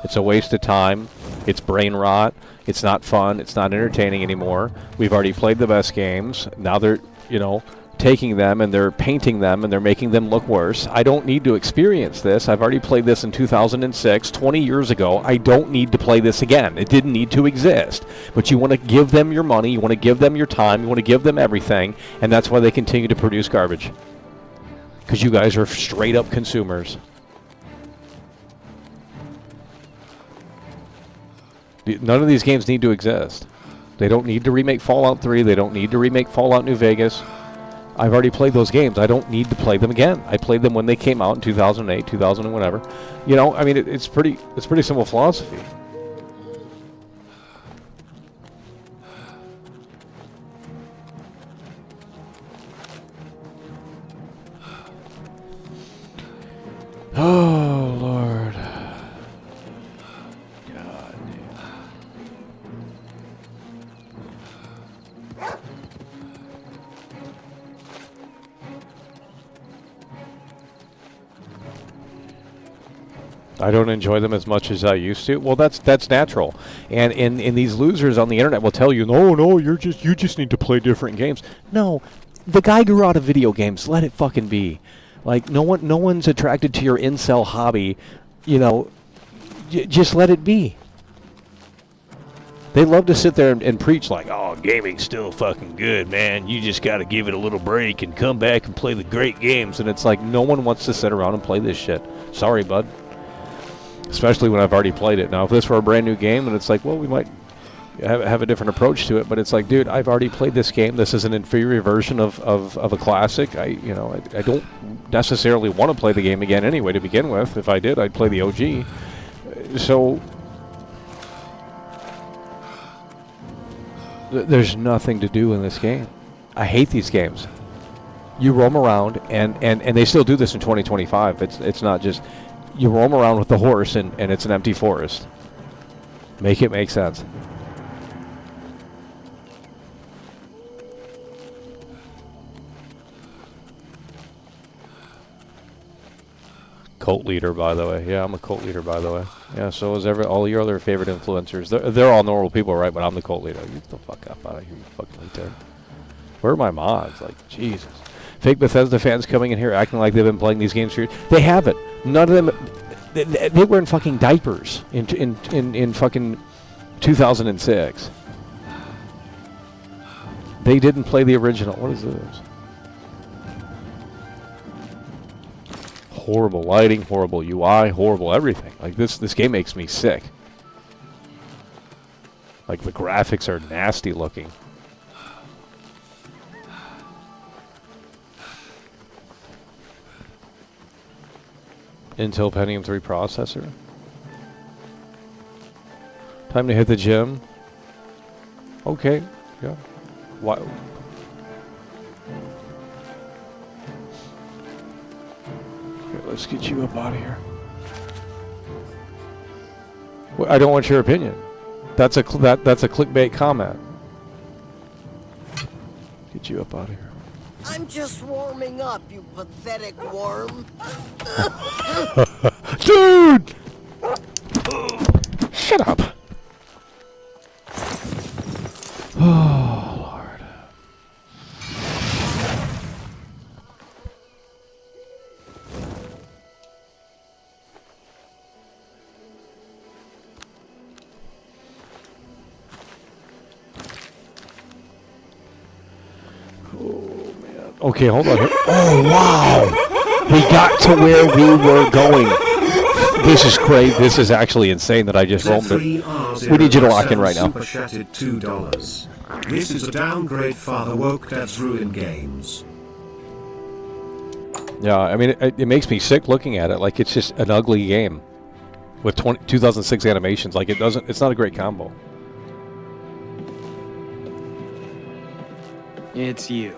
It's a waste of time. It's brain rot. It's not fun. It's not entertaining anymore. We've already played the best games. Now they're, you know, taking them and they're painting them and they're making them look worse. I don't need to experience this. I've already played this in 2006, 20 years ago. I don't need to play this again. It didn't need to exist. But you want to give them your money, you want to give them your time, you want to give them everything, and that's why they continue to produce garbage. Because you guys are straight up consumers. None of these games need to exist. They don't need to remake Fallout 3. They don't need to remake Fallout New Vegas. I've already played those games. I don't need to play them again. I played them when they came out in 2008, 2000 and whatever. You know, I mean, it's pretty simple philosophy. Oh, Lord. God damn. I don't enjoy them as much as I used to. Well, that's natural. And these losers on the internet will tell you, no, you just need to play different games. No, the guy grew out of video games. Let it fucking be. Like no one's attracted to your incel hobby. You know, just let it be. They love to sit there and preach like, oh, gaming's still fucking good, man. You just got to give it a little break and come back and play the great games. And it's like no one wants to sit around and play this shit. Sorry, bud. Especially when I've already played it. Now, if this were a brand new game, and it's like, well, we might have a different approach to it. But it's like, dude, I've already played this game. This is an inferior version of a classic. I don't necessarily want to play the game again anyway to begin with. If I did, I'd play the OG. So there's nothing to do in this game. I hate these games. You roam around, and they still do this in 2025. It's not just... You roam around with the horse, and it's an empty forest. Make it make sense. Cult leader, by the way. Yeah, I'm a cult leader, by the way. Yeah, so is all your other favorite influencers. They're all normal people, right? But I'm the cult leader. Get the fuck up out of here, you fucking retard. Where are my mods? Like, Jesus. Fake Bethesda fans coming in here acting like they've been playing these games for years. They haven't. None of them. They were in fucking diapers in fucking 2006. They didn't play the original. What is this? Horrible lighting, horrible UI, horrible everything. Like this game makes me sick. Like the graphics are nasty looking. Intel Pentium 3 processor. Time to hit the gym. Okay, yeah. Why? Okay, let's get you up out of here. Well, I don't want your opinion. That's a clickbait comment. Get you up out of here. I'm just warming up, you pathetic worm. Dude! Shut up. Oh, Lord. Okay, hold on. Oh, wow. We got to where we were going. This is crazy. This is actually insane that I just rolled it. We need you to lock in right now. Super chatted $2. This is a downgrade Father Woke Dad's Ruin Games. Yeah, I mean, it makes me sick looking at it. Like, it's just an ugly game with 2006 animations. Like, it's not a great combo. It's you.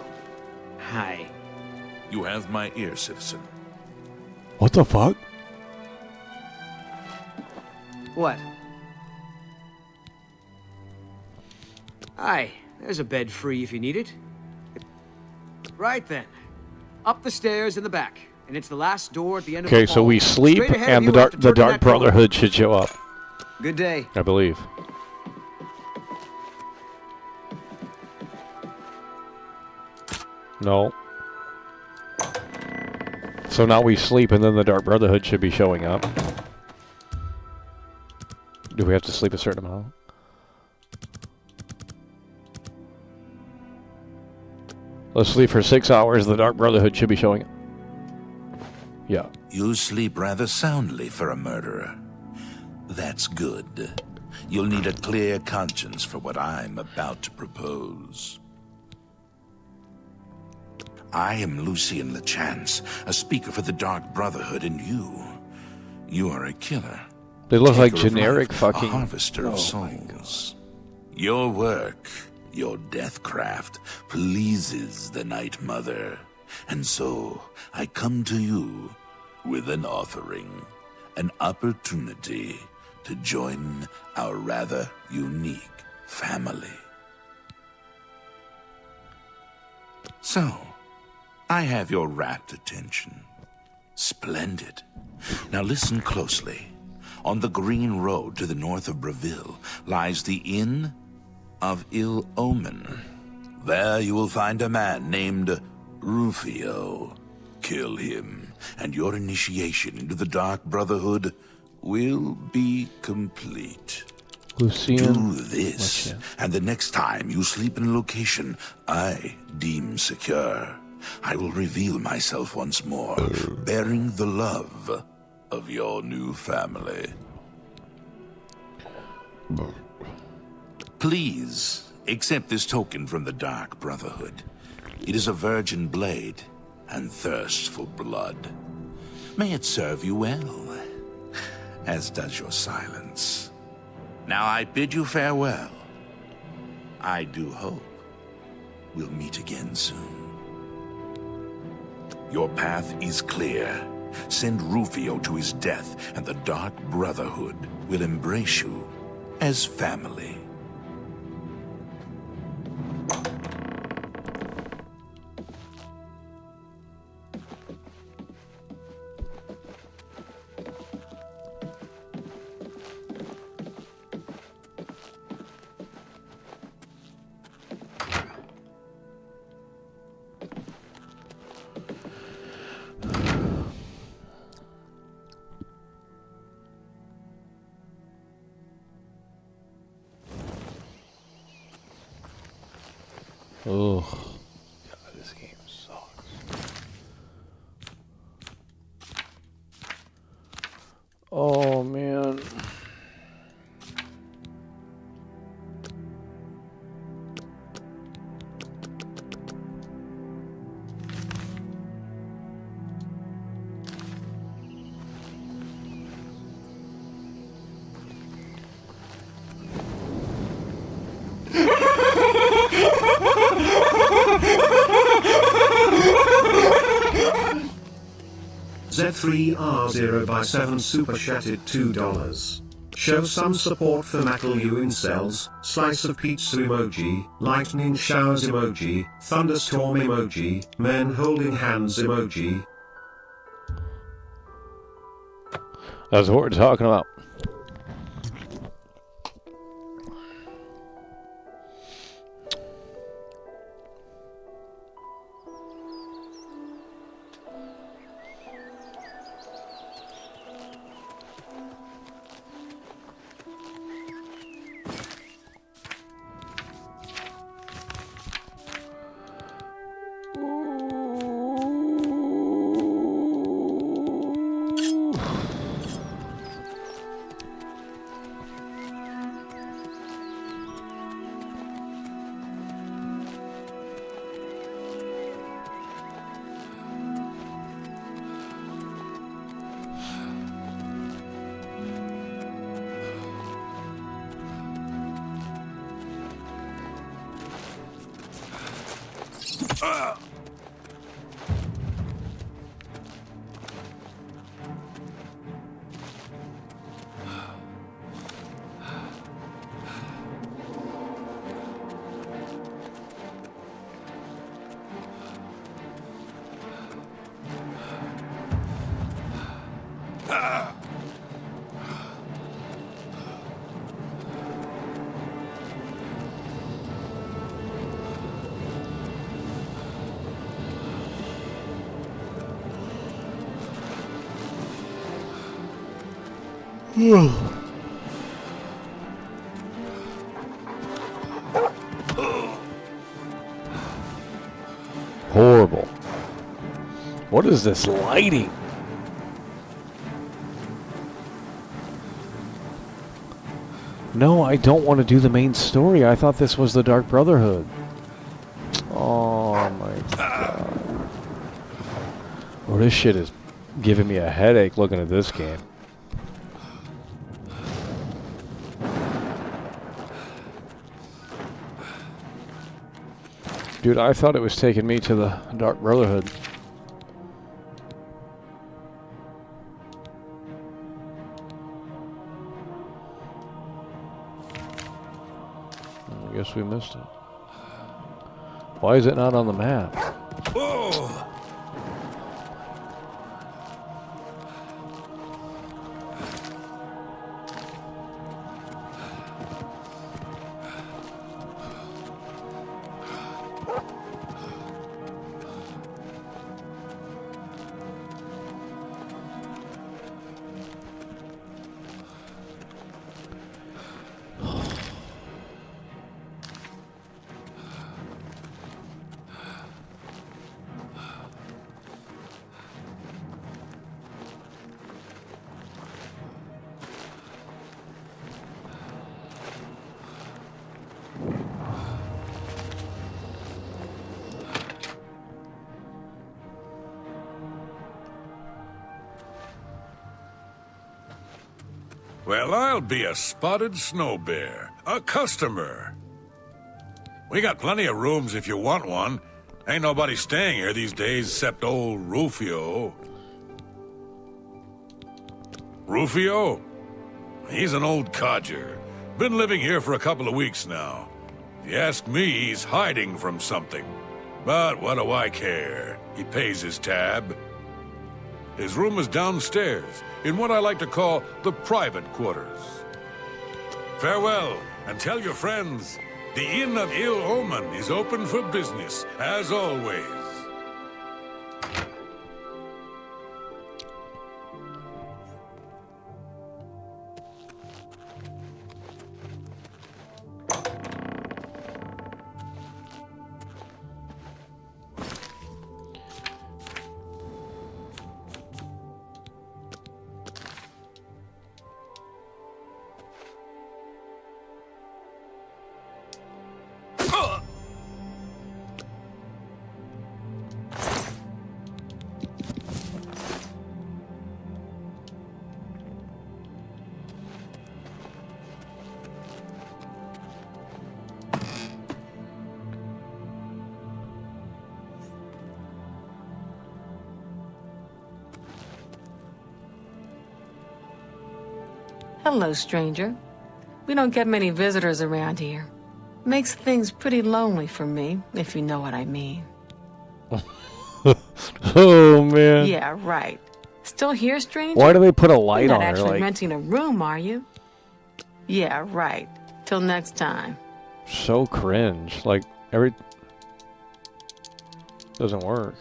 Hi. You have my ear, citizen. What the fuck? What? Hi. There's a bed free if you need it. Right then. Up the stairs in the back. And it's the last door at the end of the hall. Okay, so we sleep, Straight ahead of and you the after turning Dark that corner. Brotherhood should show up. Good day. I believe. No. So now we sleep, and then the Dark Brotherhood should be showing up. Do we have to sleep a certain amount? Let's sleep for 6 hours. The Dark Brotherhood should be showing up. Yeah. You sleep rather soundly for a murderer. That's good. You'll need a clear conscience for what I'm about to propose. I am Lucien LeChance, a speaker for the Dark Brotherhood, and you are a killer. They look like Taker of generic life, fucking... a harvester of souls. Your work, your deathcraft, pleases the Night Mother. And so, I come to you with an offering, an opportunity to join our rather unique family. So, I have your rapt attention. Splendid. Now listen closely. On the green road to the north of Breville lies the Inn of Ill Omen. There you will find a man named Rufio. Kill him, and your initiation into the Dark Brotherhood will be complete. Lucien. Do this, and the next time you sleep in a location I deem secure, I will reveal myself once more, bearing the love of your new family. Please accept this token from the Dark Brotherhood. It is a virgin blade and thirsts for blood. May it serve you well, as does your silence. Now I bid you farewell. I do hope we'll meet again soon. Your path is clear. Send Rufio to his death, and the Dark Brotherhood will embrace you as family. Oh, God, this game sucks. Oh, man. Z3R0x7 super chatted $2. Show some support for Metal You incels, slice of pizza emoji, lightning showers emoji, thunderstorm emoji, men holding hands emoji. That's what we're talking about. Horrible. What is this lighting? No, I don't want to do the main story. I thought this was the Dark Brotherhood. Oh my god. Oh, this shit is giving me a headache looking at this game. Dude, I thought it was taking me to the Dark Brotherhood. I guess we missed it. Why is it not on the map? Oh. Well, I'll be a spotted snow bear, a customer. We got plenty of rooms if you want one. Ain't nobody staying here these days except old Rufio. Rufio? He's an old codger. Been living here for a couple of weeks now. If you ask me, he's hiding from something. But what do I care? He pays his tab. His room is downstairs, in what I like to call the private quarters. Farewell, and tell your friends, the Inn of Ill Omen is open for business, as always. Hello, stranger. We don't get many visitors around here. Makes things pretty lonely for me, if you know what I mean. Oh, man. Yeah, right. Still here, stranger? Why do they put a light You're on not her? actually Like, renting a room, are you? Yeah, right. Till next time. so cringe. Like, doesn't work.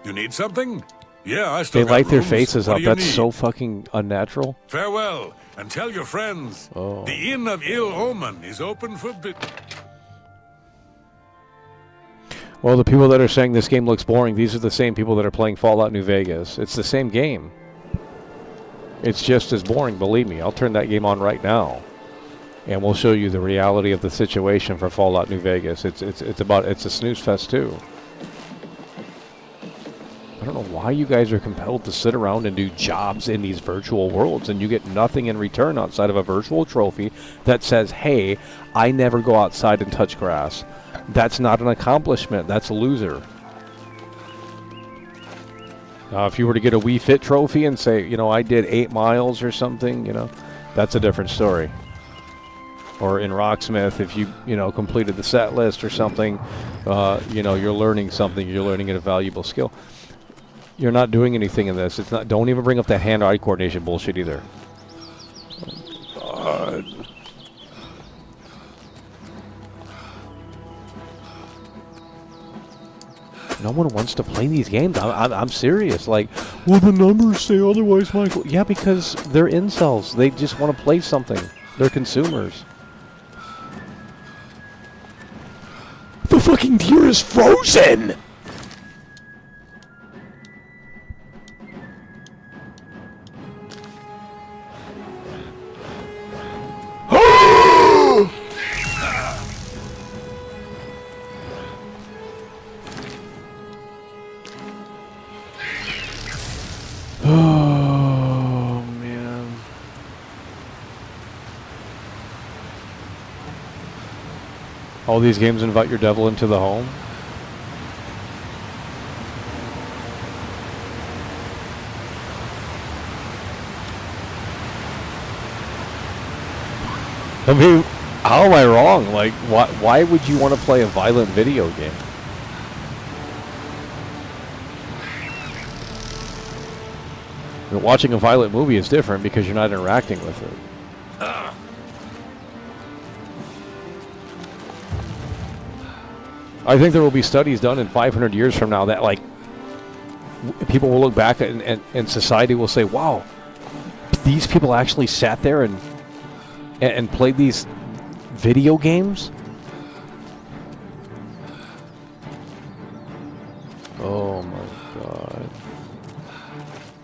You need something? Yeah, I still They got light their rooms. faces What up. do you That's need? so fucking unnatural. Farewell, and tell your friends, Oh. the Inn of Ill Omen is open for business. Well, the people that are saying this game looks boring, these are the same people that are playing Fallout New Vegas. It's the same game. It's just as boring, believe me. I'll turn that game on right now, and we'll show you the reality of the situation for Fallout New Vegas. It's a snooze fest too. don't know why you guys are compelled to sit around and do jobs in these virtual worlds and you get nothing in return outside of a virtual trophy that says, hey, I never go outside and touch grass. That's not an accomplishment. That's a loser. If you were to get a Wii Fit trophy and say, you know, I did 8 miles or something, you know, that's a different story. Or in Rocksmith, if you know, completed the set list or something, you know, you're learning something. You're learning a valuable skill. You're not doing anything in this. It's not. Don't even bring up that hand-eye coordination bullshit either. Oh, God. No one wants to play these games. I'm serious. Like, well, the numbers say otherwise, Michael. Yeah, because they're incels. They just want to play something. They're consumers. The fucking deer is frozen! Oh, man. All these games invite your devil into the home? I mean, how am I wrong? Like, why would you want to play a violent video game? I mean, watching a violent movie is different because you're not interacting with it. I think there will be studies done in 500 years from now that, like, people will look back and society will say, wow, these people actually sat there and played these video games? Oh my God.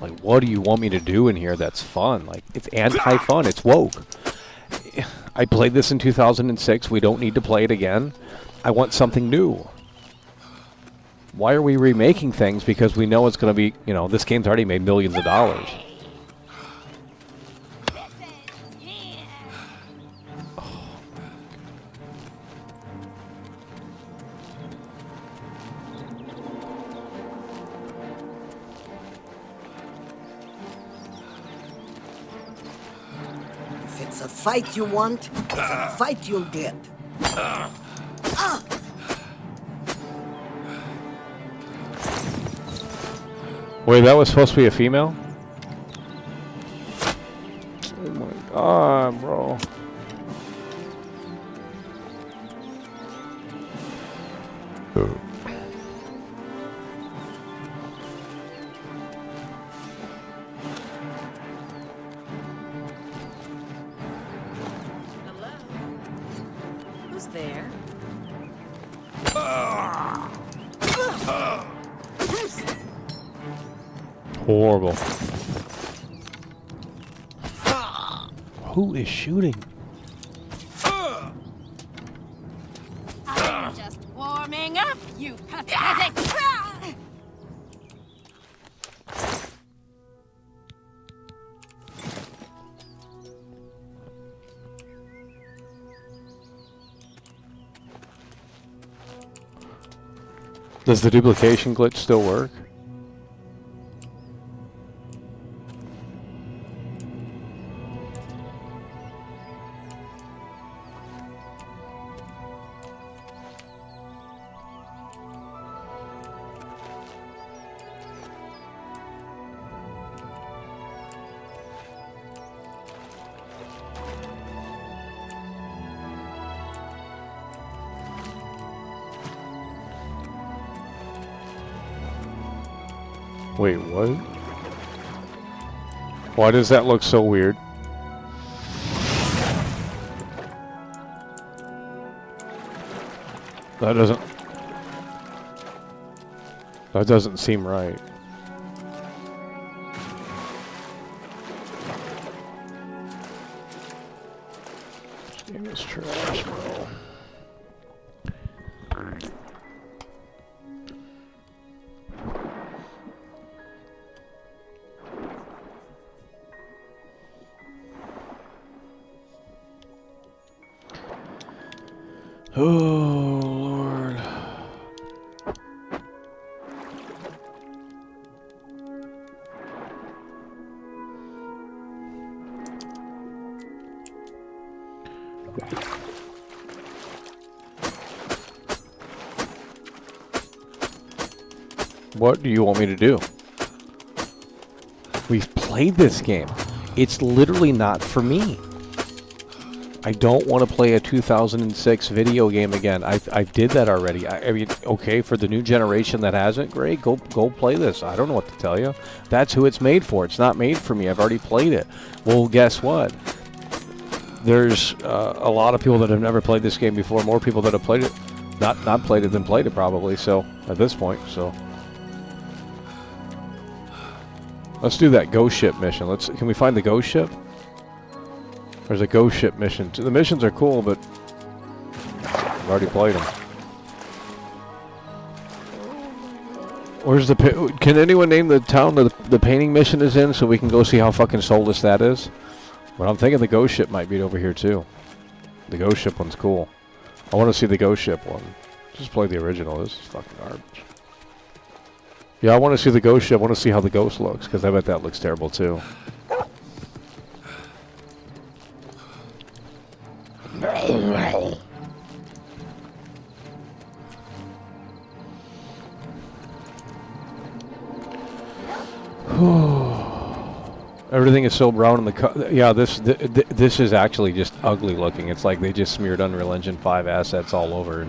Like, what do you want me to do in here that's fun? Like, it's anti-fun. It's woke. I played this in 2006. We don't need to play it again. I want something new. Why are we remaking things? Because we know it's going to be, you know, this game's already made millions of dollars. If it's a fight you want, it's a fight you'll get. Wait, that was supposed to be a female? Oh my God, bro. Who's there? Horrible. Who is shooting? I'm just warming up, you pathetic. Does the duplication glitch still work? Wait, what? Why does that look so weird? That doesn't seem right. This game is trash, bro. Oh, Lord. What do you want me to do? We've played this game. It's literally not for me. I don't want to play a 2006 video game again. I did that already. I mean, okay, for the new generation that hasn't, great, go play this. I don't know what to tell you. That's who it's made for. It's not made for me. I've already played it. Well, guess what? There's a lot of people that have never played this game before. More people that have played it, not played it than played it probably. So at this point, so let's do that ghost ship mission. Can we find the ghost ship? There's a ghost ship mission. The missions are cool, but I've already played them. Where's the... Can anyone name the town that the painting mission is in so we can go see how fucking soulless that is? But I'm thinking the ghost ship might be over here, too. The ghost ship one's cool. I want to see the ghost ship one. Just play the original. This is fucking garbage. Yeah, I want to see the ghost ship. I want to see how the ghost looks, because I bet that looks terrible, too. Everything is so brown in the yeah, this is actually just ugly looking. It's like they just smeared Unreal Engine 5 assets all over,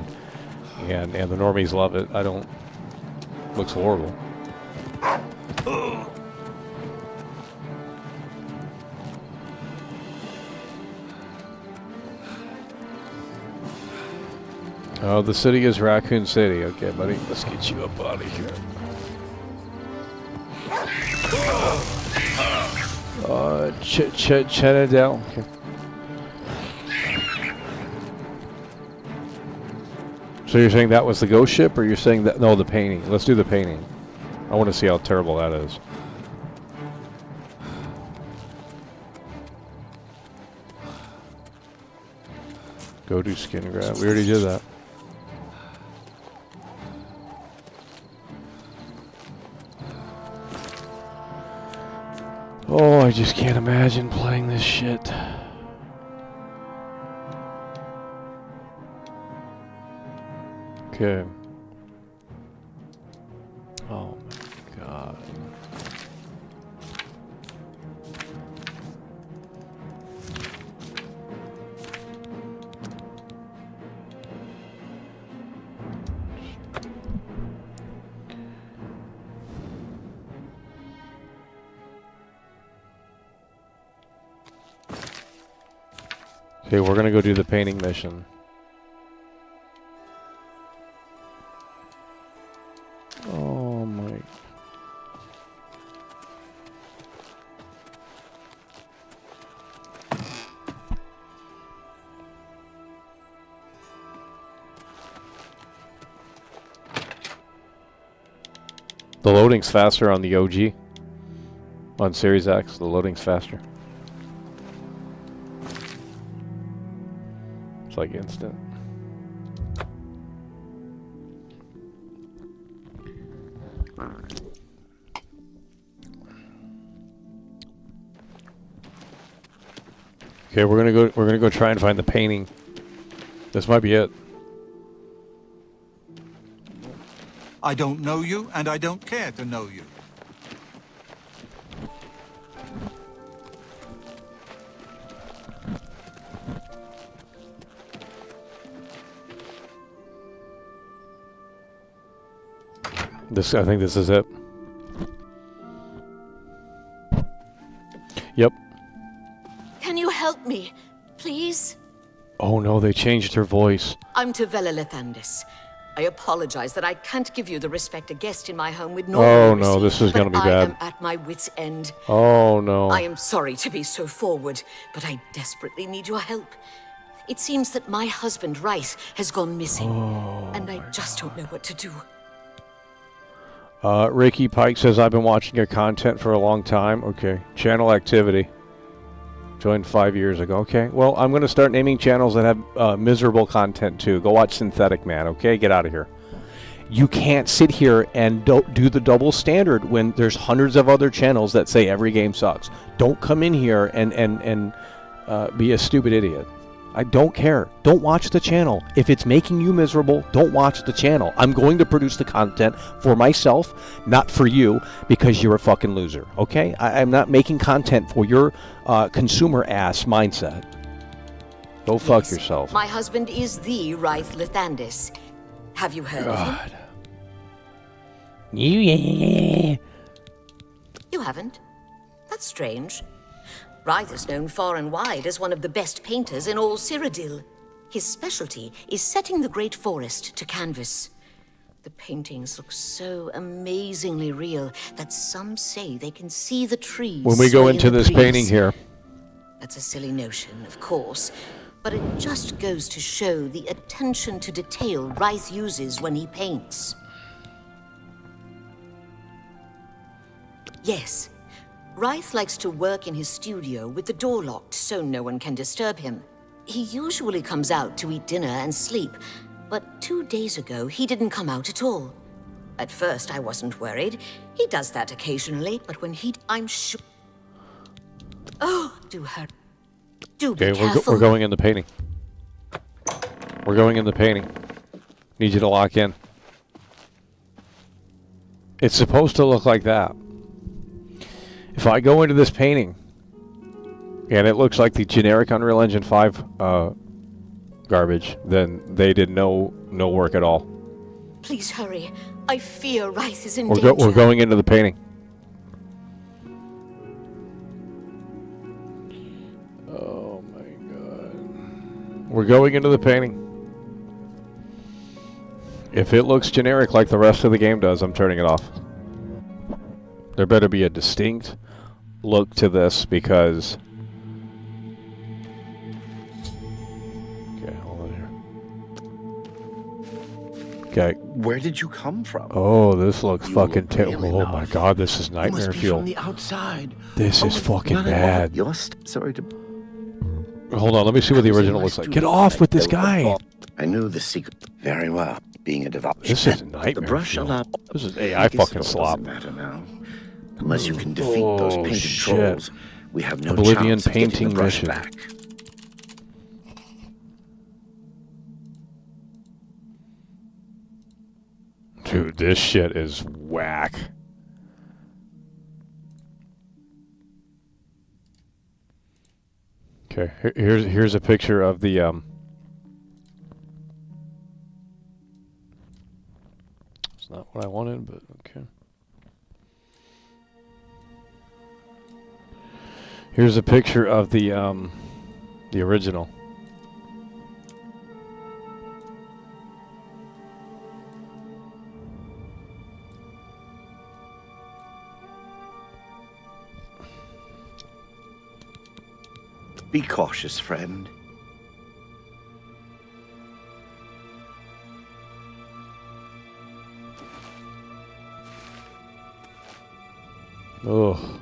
and the normies love it. I don't. Looks horrible. Oh, the city is Raccoon City. Okay, buddy, let's get you up out of here. Chat it down. Okay. So you're saying that was the ghost ship, or you're saying that... No, the painting. Let's do the painting. I want to see how terrible that is. Go do skin grab. We already did that. Oh, I just can't imagine playing this shit. Okay. Oh my god. Okay, we're gonna go do the painting mission. Oh my. The loading's faster on the OG. On Series X, the loading's faster. It's like instant. Okay, we're gonna go try and find the painting. This might be it. I don't know you, and I don't care to know you. I think this is it. Yep. Can you help me, please? Oh no, they changed her voice. I'm Tavella Lethandis. I apologize that I can't give you the respect a guest in my home would normally Oh no, receive, this is gonna be but bad. I am at my wit's end. Oh no. I am sorry to be so forward, but I desperately need your help. It seems that my husband, Rice, has gone missing, and I just don't know what to do. Ricky Pike says, I've been watching your content for a long time. Okay. Channel activity. Joined 5 years ago. Okay. Well, I'm going to start naming channels that have miserable content too. Go watch Synthetic Man. Okay. Get out of here. You can't sit here and do the double standard when there's hundreds of other channels that say every game sucks. Don't come in here and be a stupid idiot. I don't care. Don't watch the channel. If it's making you miserable, don't watch the channel. I'm going to produce the content for myself, not for you, because you're a fucking loser. Okay? I'm not making content for your consumer ass mindset. Go fuck yourself. My husband is the Wraith Lathandis. Have you heard of him? You haven't? That's strange. Wraith is known far and wide as one of the best painters in all Cyrodiil. His specialty is setting the Great Forest to canvas. The paintings look so amazingly real that some say they can see the trees. When we go into this painting here. That's a silly notion, of course, but it just goes to show the attention to detail Wraith uses when he paints. Yes. Wraith likes to work in his studio with the door locked so no one can disturb him. He usually comes out to eat dinner and sleep, but 2 days ago he didn't come out at all. At first I wasn't worried. He does that occasionally, but when I'm sure... Oh, do be careful. We're going in the painting. We're going in the painting. Need you to lock in. It's supposed to look like that. If I go into this painting, and it looks like the generic Unreal Engine 5 garbage, then they did no work at all. Please hurry. I fear Wraith is in danger. We're going into the painting. Oh my god. We're going into the painting. If it looks generic like the rest of the game does, I'm turning it off. There better be a distinct look to this because... Okay, hold on here. Okay. Where did you come from? Oh, this looks fucking terrible. Oh my god, this is nightmare fuel. From the outside. This is fucking bad. Sorry to... Hold on, let me see what the original looks like. Get off with this guy! I knew the secret very well. Being a devout... This is nightmare fuel. This is AI fucking slop. Now. Unless you can defeat those painted trolls, we have no Oblivion chance of getting painting the brush mission. back. Dude, this shit is whack. Okay, here's a picture of the It's not what I wanted, but okay. Here's a picture of the original. Be cautious, friend. Ugh.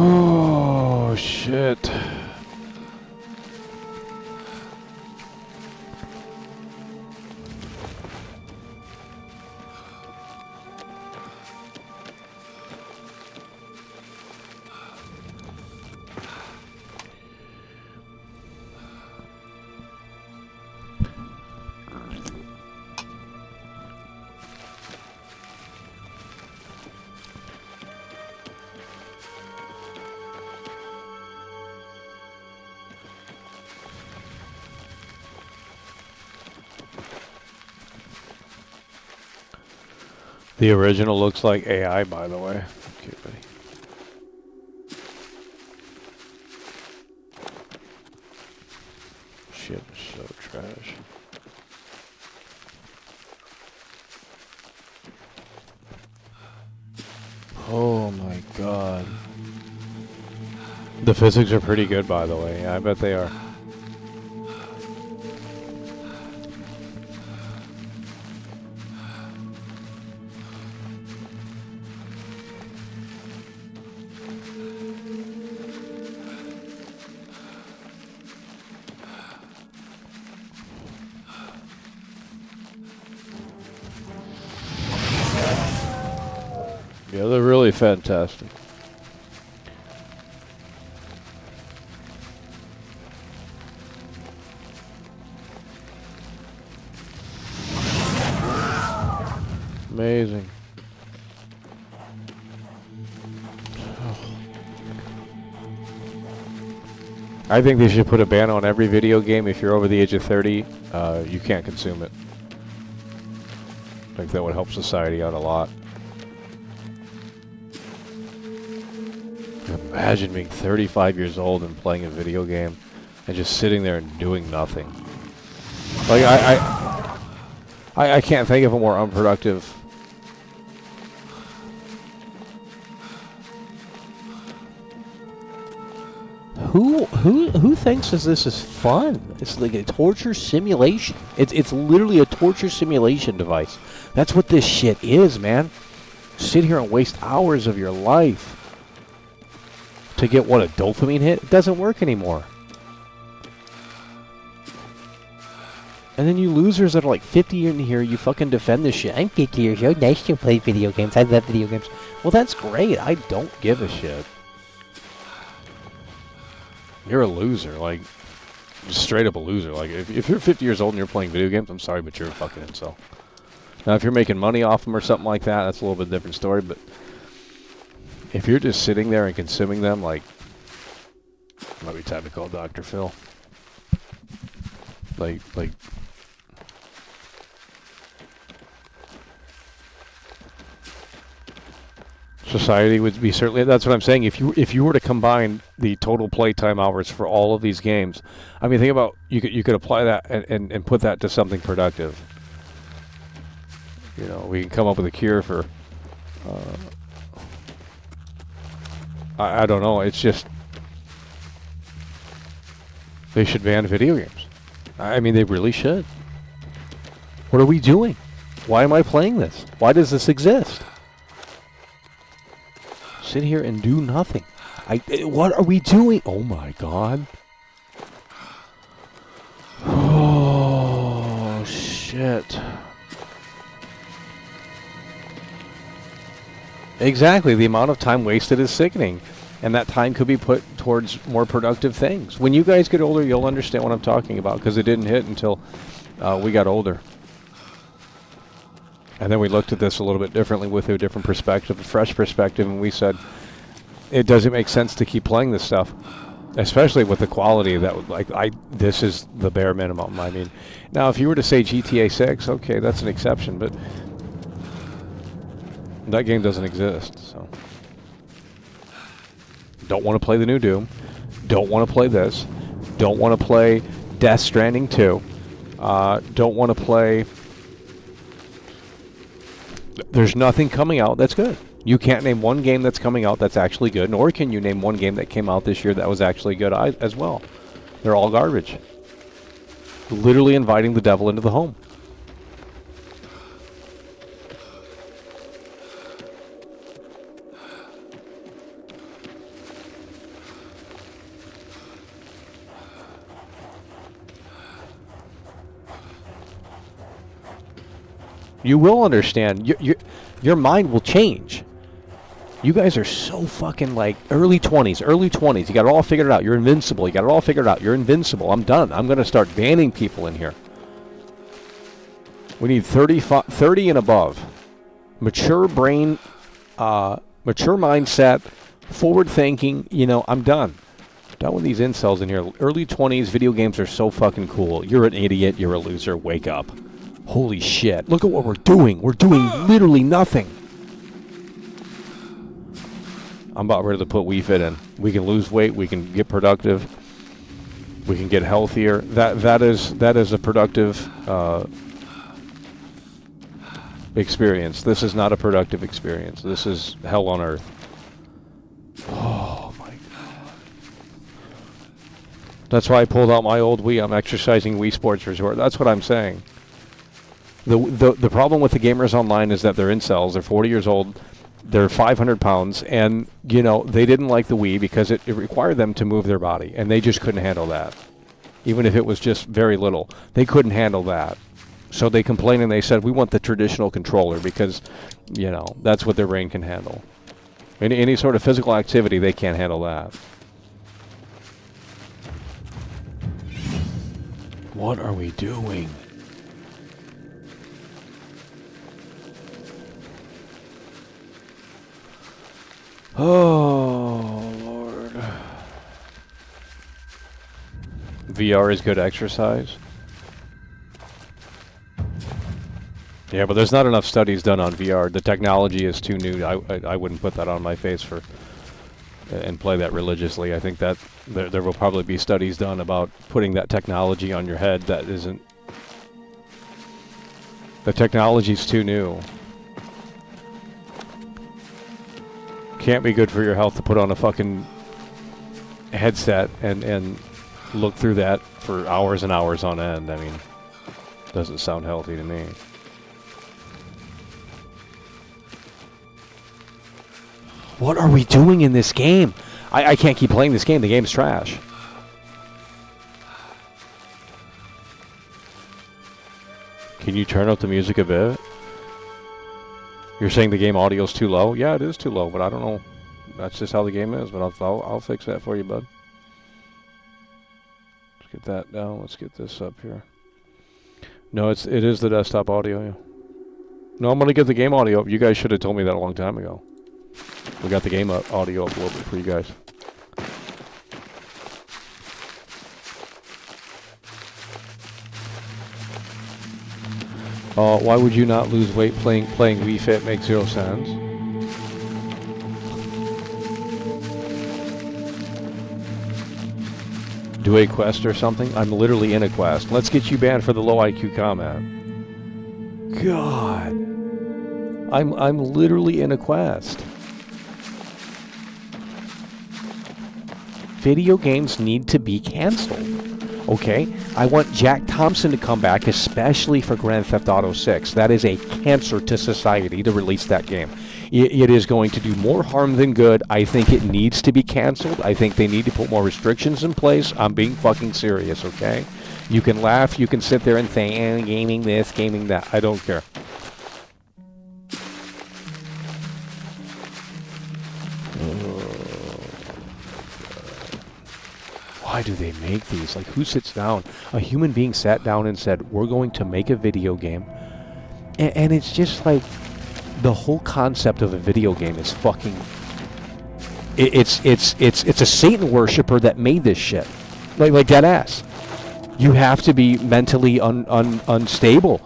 Oh, shit. The original looks like AI, by the way. Okay, buddy. Shit is so trash. Oh my god. The physics are pretty good, by the way. Yeah, I bet they are. Yeah, they're really fantastic. Amazing. I think they should put a ban on every video game. If you're over the age of 30, you can't consume it. I think that would help society out a lot. Imagine being 35 years old and playing a video game and just sitting there and doing nothing. Like, I can't think of a more unproductive. Who thinks this is fun? It's like a torture simulation. It's literally a torture simulation device. That's what this shit is, man. Sit here and waste hours of your life to get what, a dopamine hit? It doesn't work anymore. And then you losers that are like 50 in here, you fucking defend this shit. I'm 50 years old, I still play video games. I love video games. Well, that's great. I don't give a shit. You're a loser, like, just straight up a loser. Like, if you're 50 years old and you're playing video games, I'm sorry, but you're a fucking incel. Now, if you're making money off them or something like that, that's a little bit different story, but if you're just sitting there and consuming them, like, it might be time to call Dr. Phil. Like, society would be certainly, that's what I'm saying. If you were to combine the total playtime hours for all of these games, I mean, think about, you could apply that and put that to something productive. You know, we can come up with a cure for, I don't know, it's just, they should ban video games. I mean, they really should. What are we doing? Why am I playing this? Why does this exist? Sit here and do nothing. What are we doing? Oh my god. Oh, shit. Exactly. The amount of time wasted is sickening. And that time could be put towards more productive things. When you guys get older, you'll understand what I'm talking about, because it didn't hit until we got older. And then we looked at this a little bit differently with a different perspective, a fresh perspective, and we said, it doesn't make sense to keep playing this stuff, especially with the quality that would, this is the bare minimum. I mean, now if you were to say GTA 6, okay, that's an exception, but that game doesn't exist, so. Don't want to play the new Doom. Don't want to play this. Don't want to play Death Stranding 2. Don't want to play... There's nothing coming out that's good. You can't name one game that's coming out that's actually good, nor can you name one game that came out this year that was actually good as well. They're all garbage. Literally inviting the devil into the home. You will understand. Your mind will change. You guys are so fucking like early 20s. You got it all figured out. You're invincible. You got it all figured out. You're invincible. I'm done. I'm going to start banning people in here. We need 30 and above. Mature brain, mature mindset, forward thinking. You know, I'm done. Done with these incels in here. Early 20s, video games are so fucking cool. You're an idiot. You're a loser. Wake up. Holy shit. Look at what we're doing. We're doing literally nothing. I'm about ready to put Wii Fit in. We can lose weight. We can get productive. We can get healthier. That is a productive experience. This is not a productive experience. This is hell on earth. Oh my god. That's why I pulled out my old Wii. I'm exercising Wii Sports Resort. That's what I'm saying. The problem with the gamers online is that they're incels. They're 40 years old. They're 500 pounds, and you know they didn't like the Wii because it required them to move their body, and they just couldn't handle that. Even if it was just very little, they couldn't handle that. So they complained and they said, "We want the traditional controller because, you know, that's what their brain can handle. Any sort of physical activity, they can't handle that." What are we doing? Oh, Lord. VR is good exercise. Yeah, but there's not enough studies done on VR. The technology is too new. I wouldn't put that on my face and play that religiously. I think that there will probably be studies done about putting that technology on your head that isn't... The technology's too new. Can't be good for your health to put on a fucking headset and look through that for hours and hours on end. I mean, doesn't sound healthy to me. What are we doing in this game? I can't keep playing this game. The game's trash. Can you turn up the music a bit? You're saying the game audio's too low? Yeah, it is too low, but I don't know. That's just how the game is, but I'll fix that for you, bud. Let's get that down. Let's get this up here. No, it is the desktop audio. Yeah. No, I'm gonna get the game audio up. You guys should have told me that a long time ago. We got the game audio up a little bit for you guys. Why would you not lose weight playing Wii Fit? Makes zero sense. Do a quest or something? I'm literally in a quest. Let's get you banned for the low IQ comment. God. I'm literally in a quest. Video games need to be canceled. Okay? I want Jack Thompson to come back, especially for Grand Theft Auto 6. That is a cancer to society to release that game. It is going to do more harm than good. I think it needs to be canceled. I think they need to put more restrictions in place. I'm being fucking serious, okay? You can laugh, you can sit there and say, gaming this, gaming that. I don't care. Why do they make these? Like, who sits down? A human being sat down and said, we're going to make a video game. And it's just like, the whole concept of a video game is fucking... It's a Satan worshiper that made this shit. Like dead ass. You have to be mentally unstable,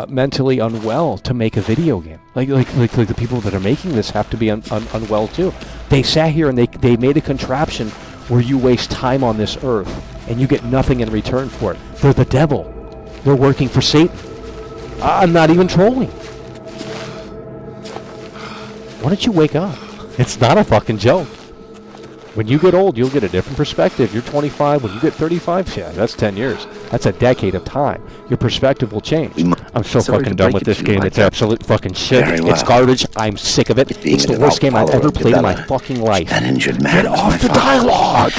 mentally unwell to make a video game. Like the people that are making this have to be unwell too. They sat here and they made a contraption where you waste time on this earth and you get nothing in return for it. They're the devil. They're working for Satan. I'm not even trolling. Why don't you wake up? It's not a fucking joke. When you get old, you'll get a different perspective. You're 25. When you get 35, yeah, that's 10 years. That's a decade of time. Your perspective will change. I'm so fucking done with this game. It's absolute fucking shit. It's garbage. I'm sick of it. It's the worst game I've ever played in my fucking life. An injured man. Get off the dialogue!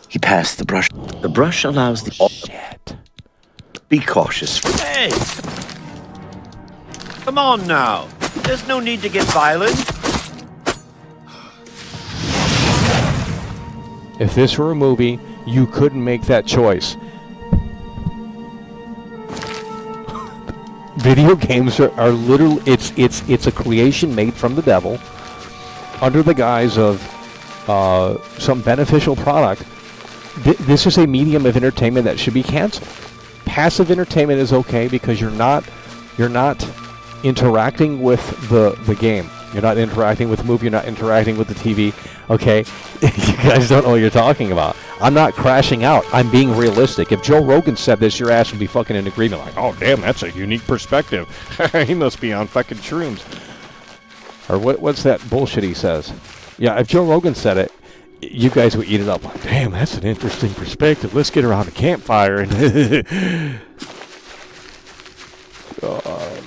He passed the brush. The brush allows the... Shit. Be cautious. Hey! Come on now. There's no need to get violent. If this were a movie, you couldn't make that choice. Video games are literally, it's a creation made from the devil under the guise of some beneficial product. This is a medium of entertainment that should be canceled. passive entertainment is okay because you're not interacting with the game. You're not interacting with the movie. You're not interacting with the TV. Okay, you guys don't know what you're talking about. I'm not crashing out. I'm being realistic. If Joe Rogan said this, your ass would be fucking in agreement. Like, oh damn, that's a unique perspective. He must be on fucking shrooms. Or what's that bullshit he says? Yeah, if Joe Rogan said it, you guys would eat it up. Like, damn, that's an interesting perspective. Let's get around a campfire and. God.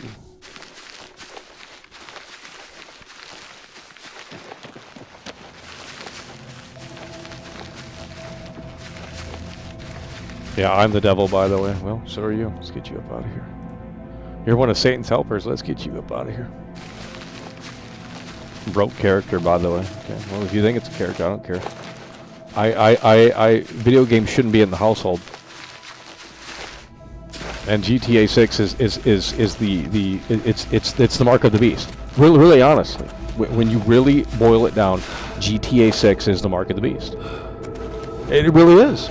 Yeah, I'm the devil, by the way. Well, so are you. Let's get you up out of here. You're one of Satan's helpers. Let's get you up out of here. Broke character, by the way. Okay. Well, if you think it's a character, I don't care. Video games shouldn't be in the household. And GTA 6 it's the mark of the beast. Really honestly, when you really boil it down, GTA 6 is the mark of the beast. It really is.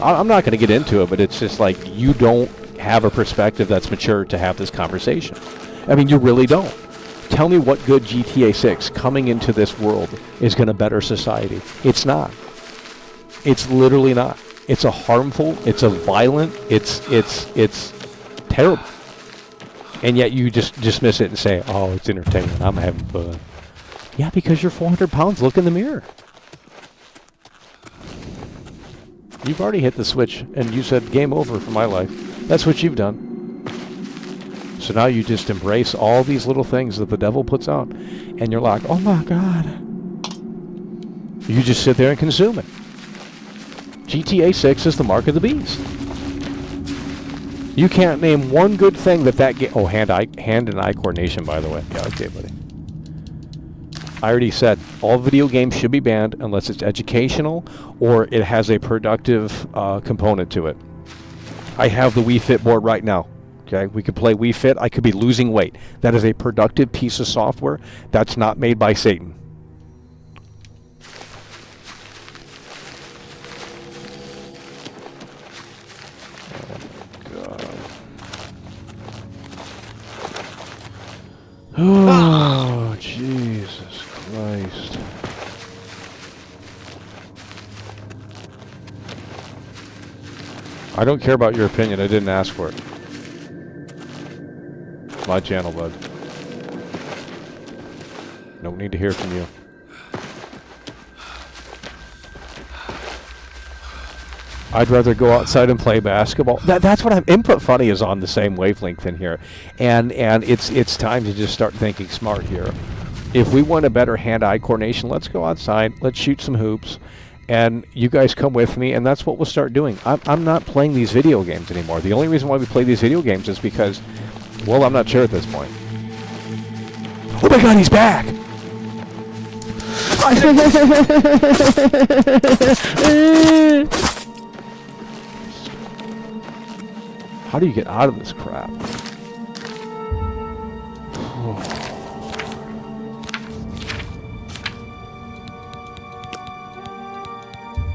I'm not going to get into it, but it's just like you don't have a perspective that's mature to have this conversation. I mean, you really don't. Tell me what good GTA 6 coming into this world is going to better society. It's not. It's literally not. It's a harmful, it's a violent, it's terrible. And yet you just dismiss it and say, oh, it's entertainment, I'm having fun. Yeah, because you're 400 pounds, look in the mirror. You've already hit the switch, and you said, game over for my life. That's what you've done. So now you just embrace all these little things that the devil puts out, and you're like, oh my God. You just sit there and consume it. GTA 6 is the mark of the beast. You can't name one good thing that game... Oh, hand and eye coordination, by the way. Yeah, okay, buddy. I already said all video games should be banned unless it's educational or it has a productive component to it. I have the Wii Fit board right now. Okay, we could play Wii Fit. I could be losing weight. That is a productive piece of software that's not made by Satan. Oh, Jesus Christ. I don't care about your opinion. I didn't ask for it. It's my channel, bud. Don't need to hear from you. I'd rather go outside and play basketball. That's what I'm... Input Funny is on the same wavelength in here. And it's time to just start thinking smart here. If we want a better hand-eye coordination, let's go outside. Let's shoot some hoops. And you guys come with me, and that's what we'll start doing. I'm not playing these video games anymore. The only reason why we play these video games is because, well, I'm not sure at this point. Oh my God, he's back! How do you get out of this crap?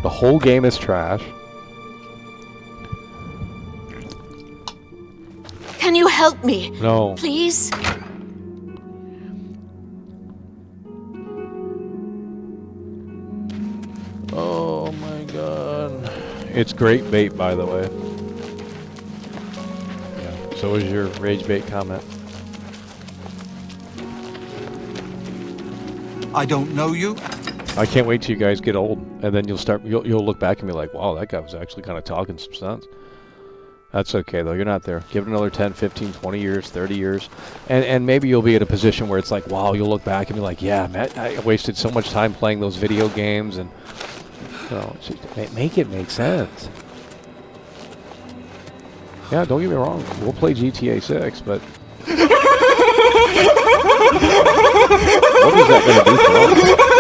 The whole game is trash. Can you help me? No. Please? Oh my God. It's great bait, by the way. Yeah, so is your rage bait comment. I don't know you. I can't wait till you guys get old, and then you'll look back and be like, wow, that guy was actually kind of talking some sense. That's okay, though. You're not there. Give it another 10, 15, 20 years, 30 years, and maybe you'll be at a position where it's like, wow, you'll look back and be like, yeah, man, I wasted so much time playing those video games, and you know, make it make sense. Yeah, don't get me wrong. We'll play GTA 6, but what is that going to do for us?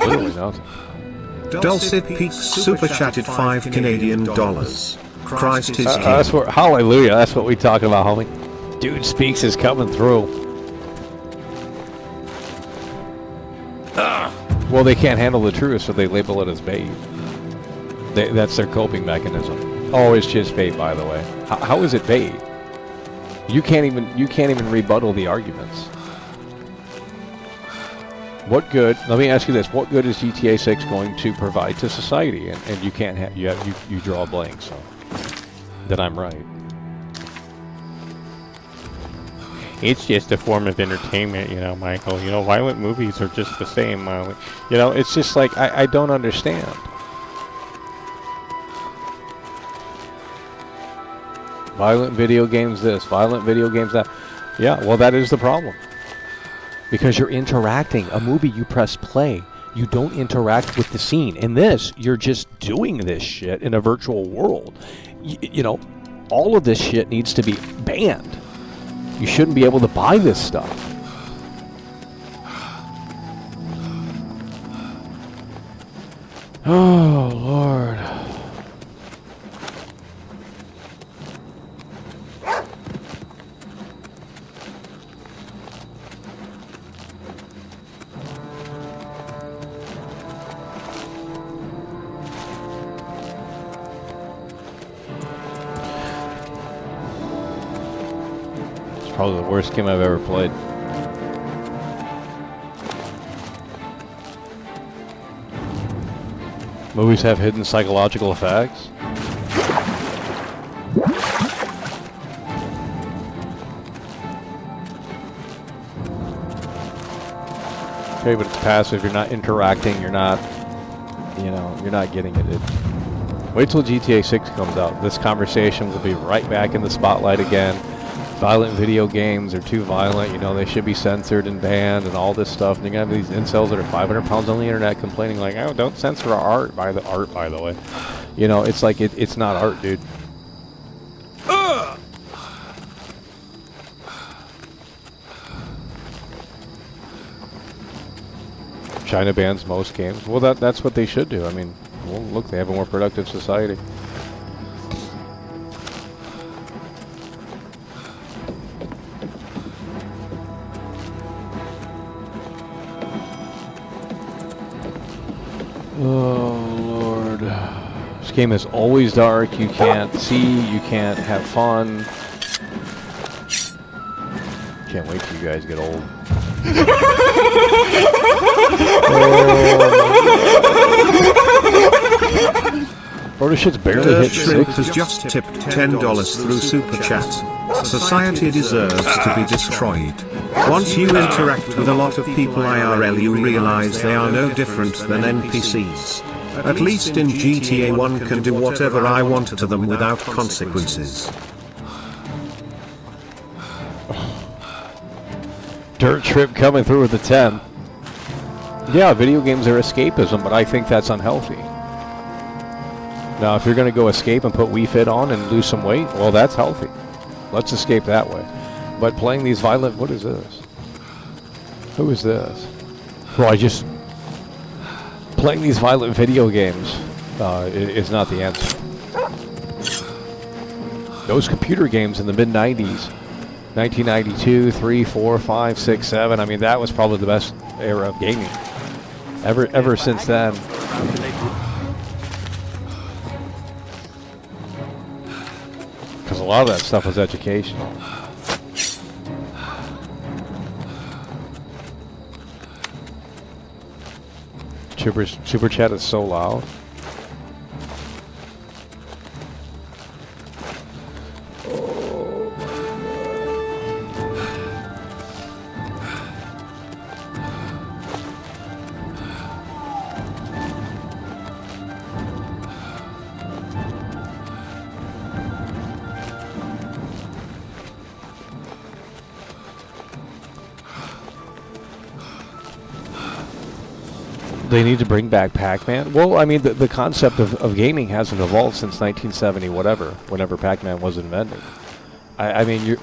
Literally nothing. Dulcet Peaks super chatted $5 Canadian. Christ is king. That's what, hallelujah, that's what we talking about, homie. Dude Speaks is coming through. Well, they can't handle the truth, so they label it as bait. That's their coping mechanism. Oh, it's just bait, by the way. How is it bait? You can't even rebuttal the arguments. What good? Let me ask you this: what good is GTA 6 going to provide to society? And you can't have you draw a blank. So then I'm right. It's just a form of entertainment, you know, Michael. You know, violent movies are just the same. You know, it's just like I don't understand. Violent video games this, violent video games that. Yeah, well, that is the problem. Because you're interacting. A movie, you press play. You don't interact with the scene. In this, you're just doing this shit in a virtual world. You know, all of this shit needs to be banned. You shouldn't be able to buy this stuff. Oh, Lord. Probably the worst game I've ever played. Movies have hidden psychological effects. Okay, but it's passive. You're not interacting. You're not, you know, you're not getting it. Wait till GTA 6 comes out. This conversation will be right back in the spotlight again. Violent video games are too violent, you know, they should be censored and banned and all this stuff. And you're going to have these incels that are 500 pounds on the internet complaining like, oh, don't censor our art, by the way. You know, it's like, it's not art, dude. China bans most games. Well, that's what they should do. I mean, well, look, they have a more productive society. Oh, Lord. This game is always dark. You can't see. You can't have fun. Can't wait till you guys get old. Bro, this shit's barely hit Shrimp 6. has just tipped $10 through Super Chat. Society deserves to be destroyed. Once you interact with a lot of people IRL, you realize they are no different than NPCs. At least in GTA 1 can do whatever I want to them without consequences. Dirt Trip coming through with a 10. Yeah, video games are escapism, but I think that's unhealthy. Now, if you're going to go escape and put Wii Fit on and lose some weight, well, that's healthy. Let's escape that way. But playing these violent... What is this? Who is this? Well, playing these violent video games is not the answer. Those computer games in the mid-90s, 1992, 3, 4, 5, 6, 7, I mean, that was probably the best era of gaming. Ever since then... Because a lot of that stuff was educational. Super Chat is so loud. They need to bring back Pac-Man? Well, I mean, the concept of gaming hasn't evolved since 1970, whatever, whenever Pac-Man was invented. I mean,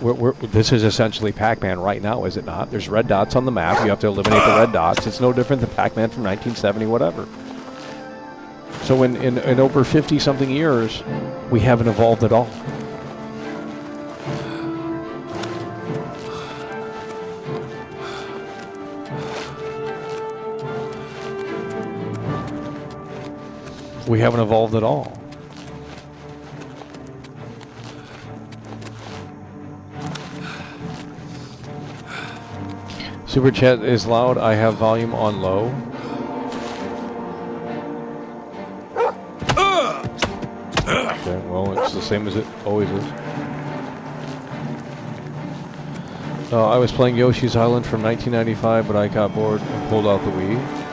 this is essentially Pac-Man right now, is it not? There's red dots on the map. You have to eliminate the red dots. It's no different than Pac-Man from 1970, whatever. So in over 50-something years, we haven't evolved at all. We haven't evolved at all. Super chat is loud. I have volume on low. Okay, well, it's the same as it always is. I was playing Yoshi's Island from 1995, but I got bored and pulled out the Wii.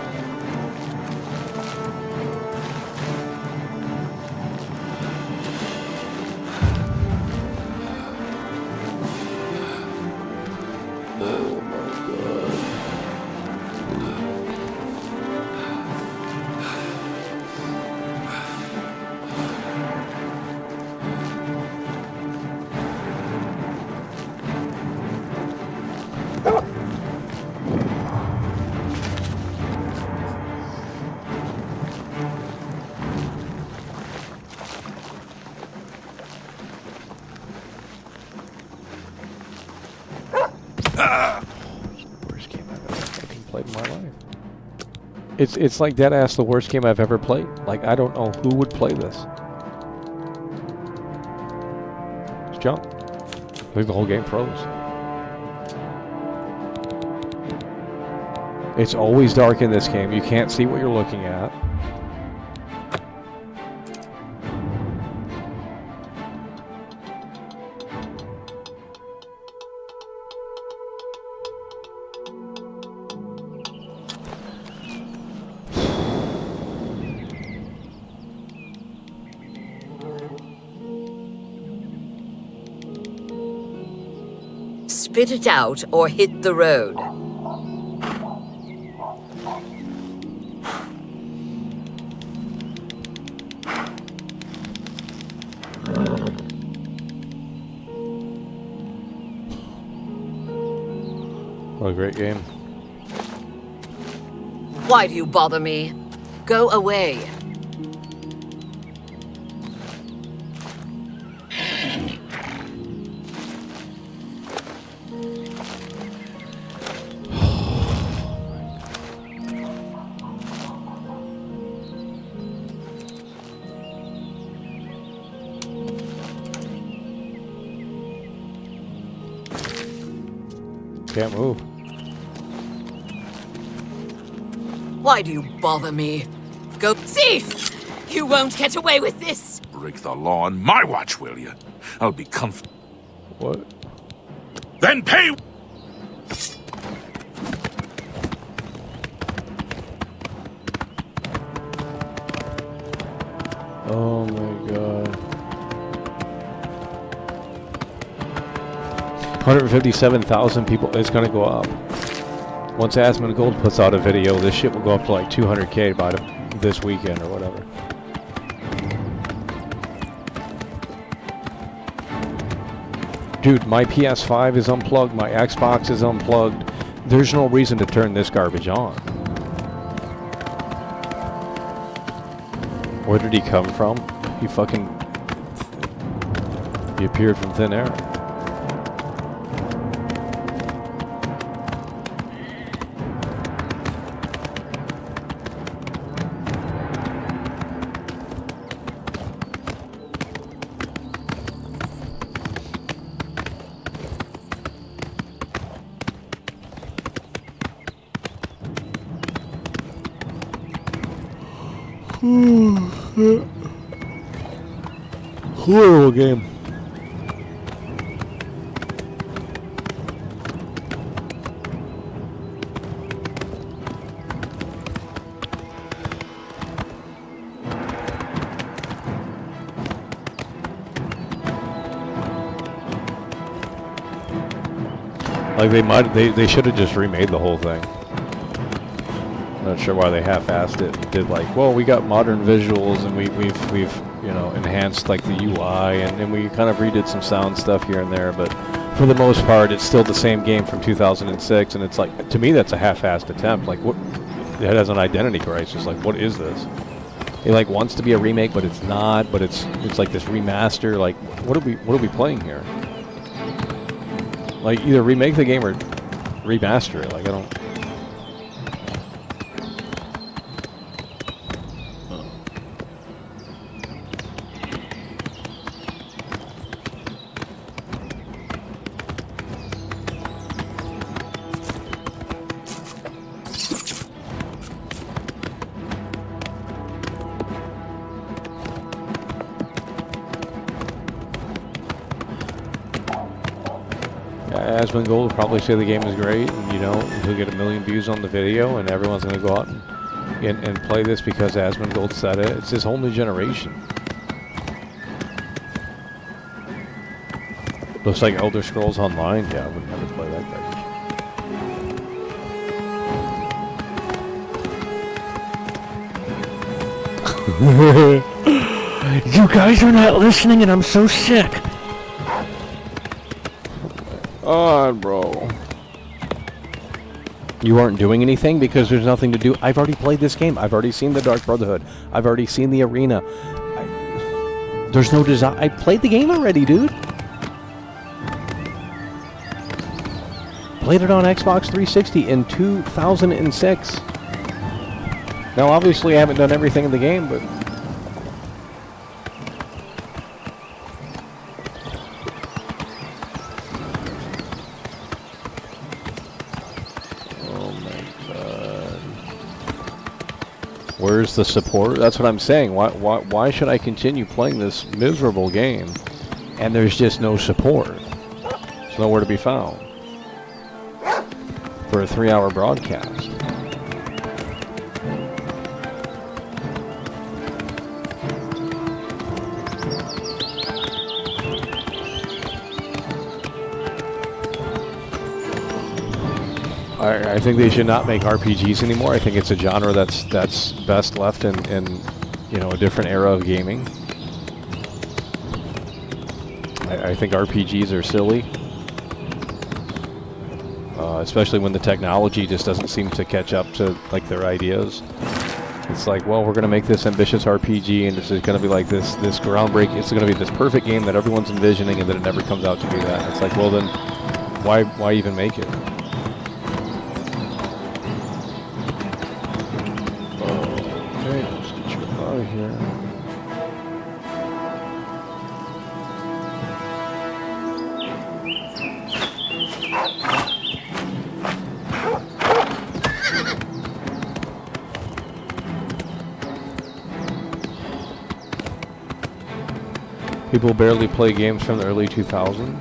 It's like dead ass the worst game I've ever played. Like, I don't know who would play this. It's junk. I think the whole game froze. It's always dark in this game. You can't see what you're looking at. Spit it out or hit the road. What a great game. Why do you bother me? Go away. Can't move. Why do you bother me? Go thief! You won't get away with this! Break the law on my watch, will you? I'll be comfortable. What? Then pay! Oh my god. 157,000 people. It's gonna go up. Once Asmon Gold puts out a video, this shit will go up to like 200k by this weekend or whatever. Dude, my PS5 is unplugged, my Xbox is unplugged. There's no reason to turn this garbage on. Where did he come from? He appeared from thin air. Horrible game. Like they should have just remade the whole thing. Not sure why they half-assed it. Did like, well, we got modern visuals and we've you know, enhanced like the UI and we kind of redid some sound stuff here and there, but for the most part it's still the same game from 2006, and it's like, to me that's a half-assed attempt. Like, what, it has an identity crisis. Like, what is this? It like wants to be a remake, but it's not, but it's like this remaster. Like, what are we playing here? Like, either remake the game or remaster it. Like, I don't. Asmongold will probably say the game is great, and you know he'll get 1 million views on the video, and everyone's going to go out and play this because Asmongold said it. It's this whole new generation. Looks like Elder Scrolls Online. Yeah, I would never play that garbage. You guys are not listening, and I'm so sick. Oh, bro. You aren't doing anything because there's nothing to do. I've already played this game. I've already seen the Dark Brotherhood. I've already seen the arena. There's no design. I played the game already, dude. Played it on Xbox 360 in 2006. Now, obviously, I haven't done everything in the game, but... Where's the support? That's what I'm saying. Why should I continue playing this miserable game and there's just no support? There's nowhere to be found for a 3-hour broadcast. I think they should not make RPGs anymore. I think it's a genre that's best left in you know, a different era of gaming. I think RPGs are silly, especially when the technology just doesn't seem to catch up to like their ideas. It's like, well, we're going to make this ambitious RPG, and this is going to be like this groundbreaking. It's going to be this perfect game that everyone's envisioning, and then it never comes out to be that. It's like, well, then why even make it? Here. People barely play games from the early 2000s.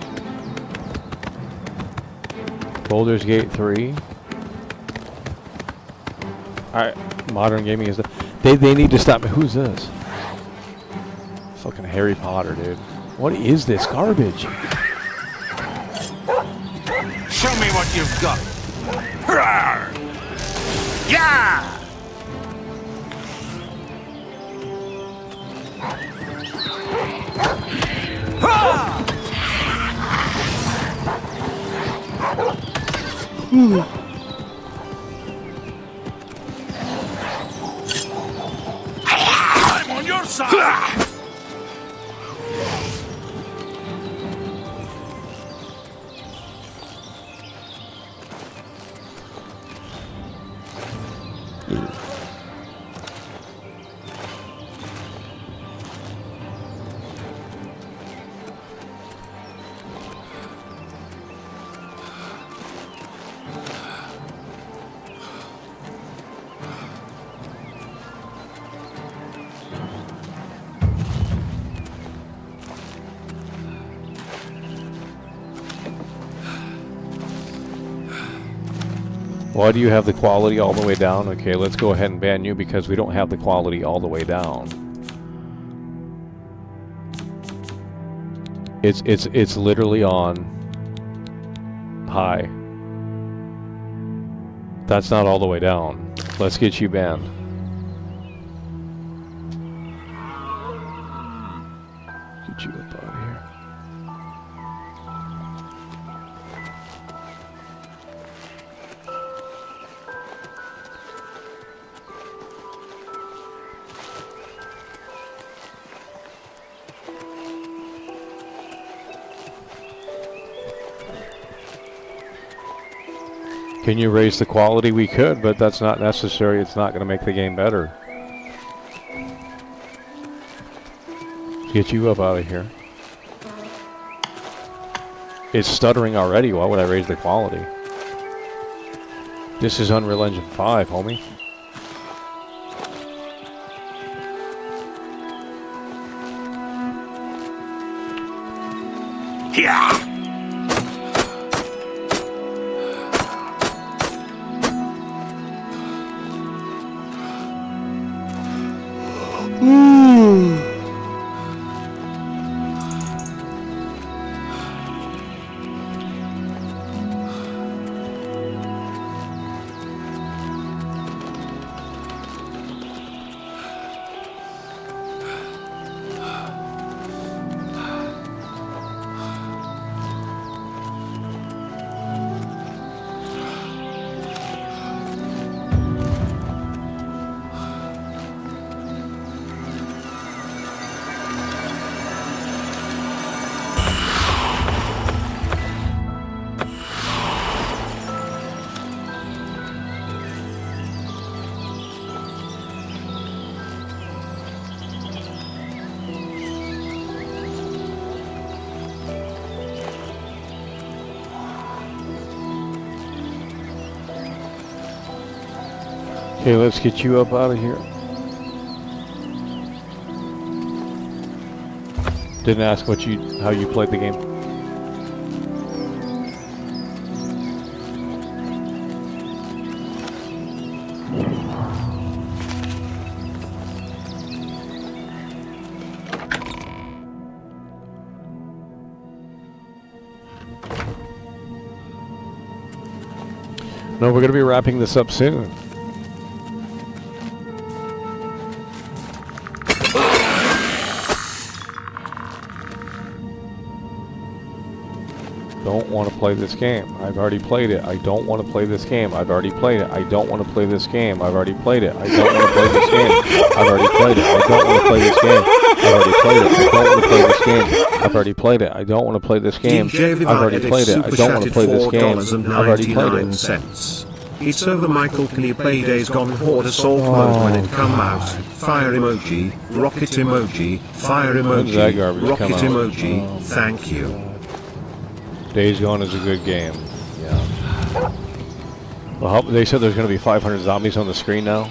Baldur's Gate 3. Modern gaming is the... They need to stop me. Who's this? Fucking Harry Potter, dude. What is this garbage? Show me what you've got. Yeah! I'm on your side. Why do you have the quality all the way down? Okay, let's go ahead and ban you because we don't have the quality all the way down. It's literally on high. That's not all the way down. Let's get you banned. Get you up out of here. Can you raise the quality? We could, but that's not necessary. It's not going to make the game better. Let's get you up out of here. It's stuttering already. Why would I raise the quality? This is Unreal Engine 5, homie. Yeah! Okay, let's get you up out of here. Didn't ask how you played the game. No, we're going to be wrapping this up soon. Don't want to play this game. I've already played it. I don't want to play this game. I've already played it. I don't want to play this game. I've already played it. I don't want to play this game. I've already played it. I don't want to play this game. I've already played it. I don't want to play this game. I've already played it. I don't want to play this game. I've already played it. I don't want to play this game. I've already played it. It's over, Michael. Can you play Days Gone Horde Assault mode when it come out? Fire emoji, rocket emoji, fire emoji, rocket emoji. Thank you. Days Gone is a good game. Yeah. Well, they said there's going to be 500 zombies on the screen now.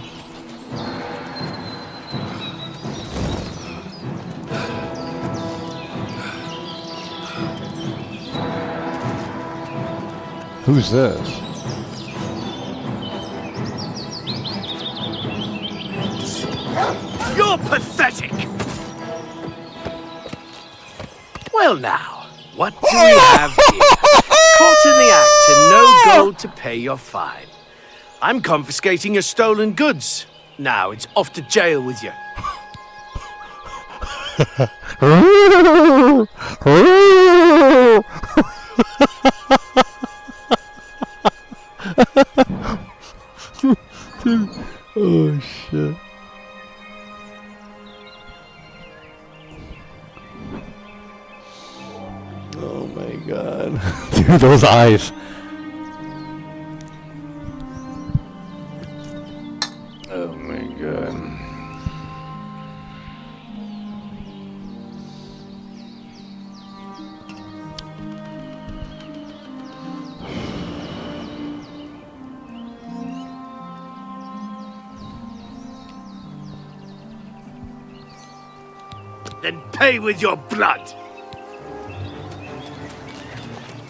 Who's this? You're pathetic! Well now, what do we have here? Caught in the act and no gold to pay your fine. I'm confiscating your stolen goods. Now it's off to jail with you. Oh shit. Oh my god. Dude, those eyes. Oh my god. Then pay with your blood.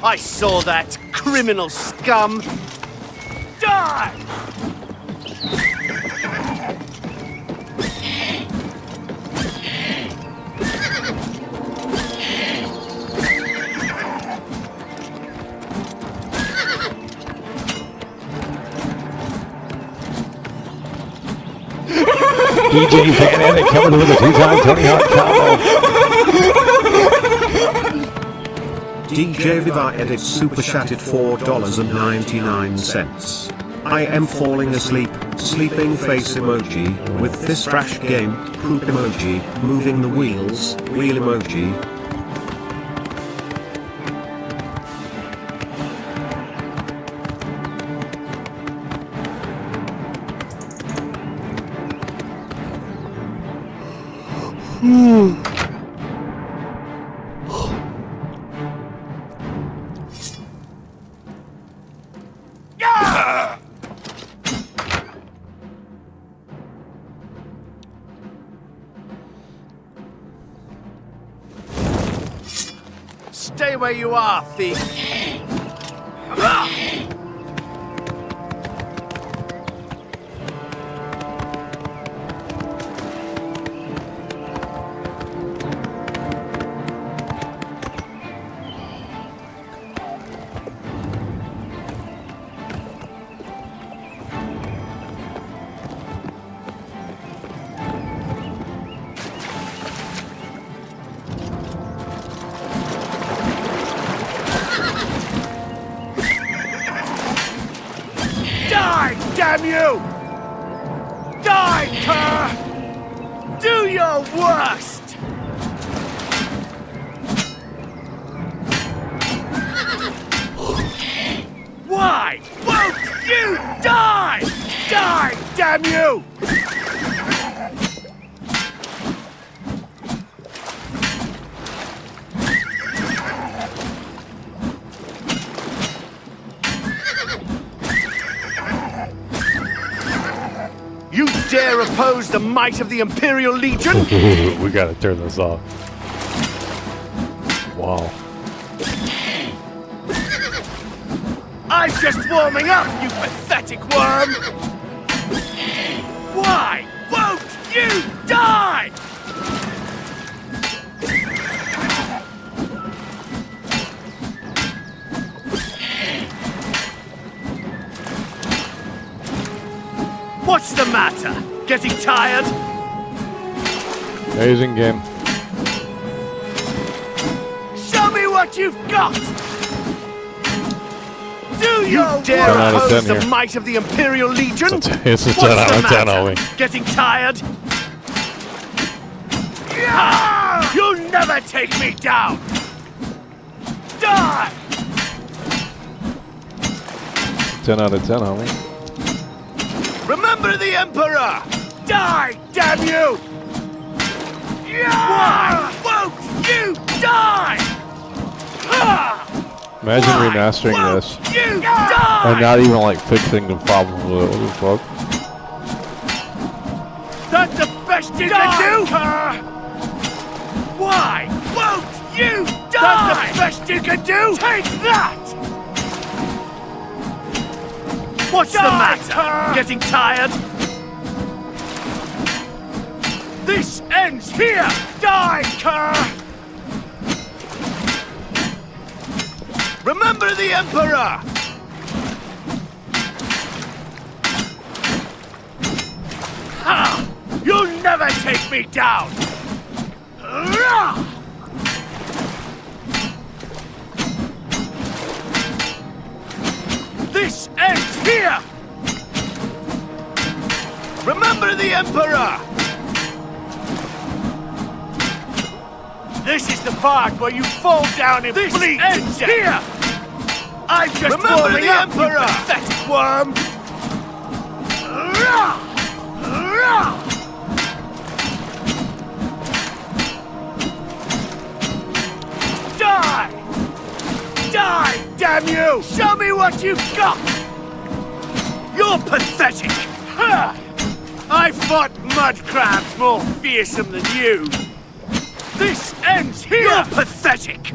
I saw that criminal scum. Die! DJ Van Edit coming with a 2-time Tony Hawk combo. DJ Viva Edit Super Chatted $4.99. I am falling asleep, sleeping face emoji, with this trash game, poop emoji, moving the wheels, wheel emoji. Stay where you are, thief. damn you! Die, Kerr! Do your worst! Why won't you die? Die, damn you! You dare oppose the might of the Imperial Legion? We gotta turn this off. Wow. I'm just warming up, you pathetic worm! Why won't you die? What's the matter? Getting tired? Amazing game. Show me what you've got! Do you out dare of oppose 10 the here. might of the Imperial Legion? It's a 10 What's out the of 10, matter? Ollie. Getting tired? Yeah! You'll never take me down! Die! 10 out of 10, Ollie. Remember the Emperor! Die, damn you! Yeah! Why won't you die? Ha! Imagine remastering this You die! and not even like fixing the problem with it. What the fuck? That's the best you can do? Why won't you die? That's the best you can do? Take that! What's the matter? Getting tired? This ends here! Die, Kerr! Remember the Emperor! Ha! You'll never take me down! This ends here! Remember the Emperor! This is the part where you fall down and bleed to death. Here! I'm just warming up, Emperor! You pathetic worm! Die! Die, damn you! Show me what you've got! You're pathetic! Ha! I fought mud crabs more fearsome than you! This ends here! You're pathetic!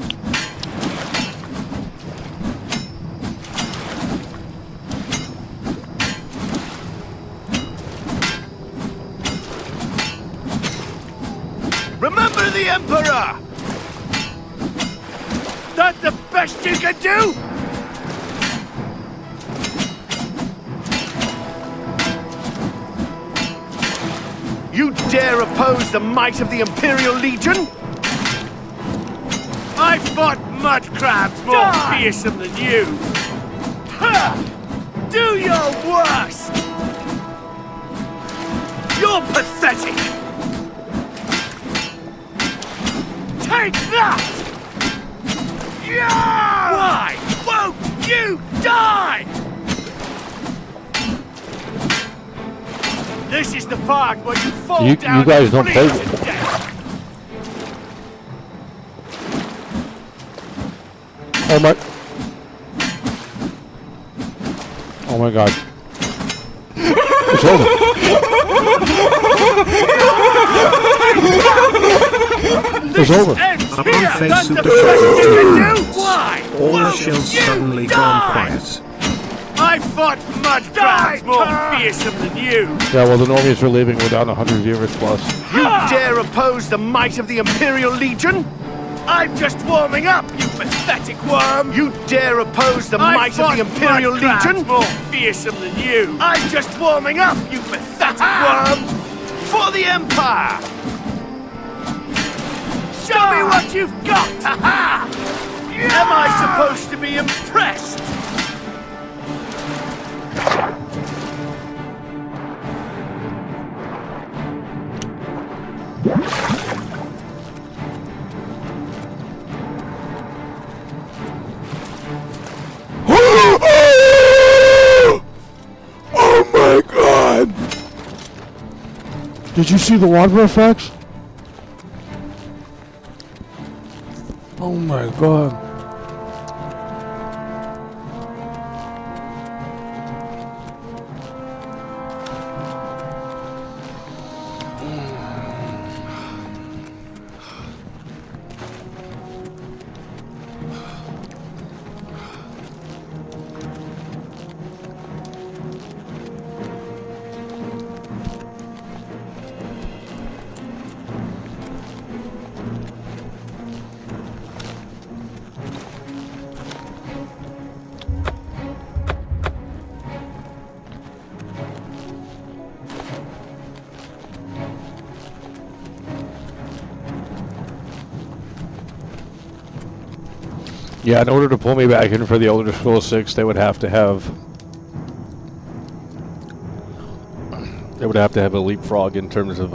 Remember the Emperor! That's the best you can do? You dare oppose the might of the Imperial Legion? I fought mud crabs more fearsome than you. Ha! Do your worst! You're pathetic! Take that! Yeah! Why won't you die? This is the part where you fall down. You guys don't play to with death. Oh my god. It's over. It's over. Up on face of the shuttle, all the shells suddenly gone quiet. I fought mud crabs more fearsome than you. Yeah, well, the normies are leaving without 100 viewers plus. You dare oppose the might of the Imperial Legion? I'm just warming up, you pathetic worm! You dare oppose the might of the Imperial Legion? More fearsome than you. I'm just warming up, you pathetic worm! For the Empire! Show me what you've got! Am I supposed to be impressed? Oh my god! Did you see the water effects? Oh my god. Yeah, in order to pull me back in for the Elder Scrolls 6, they would have to have a leapfrog in terms of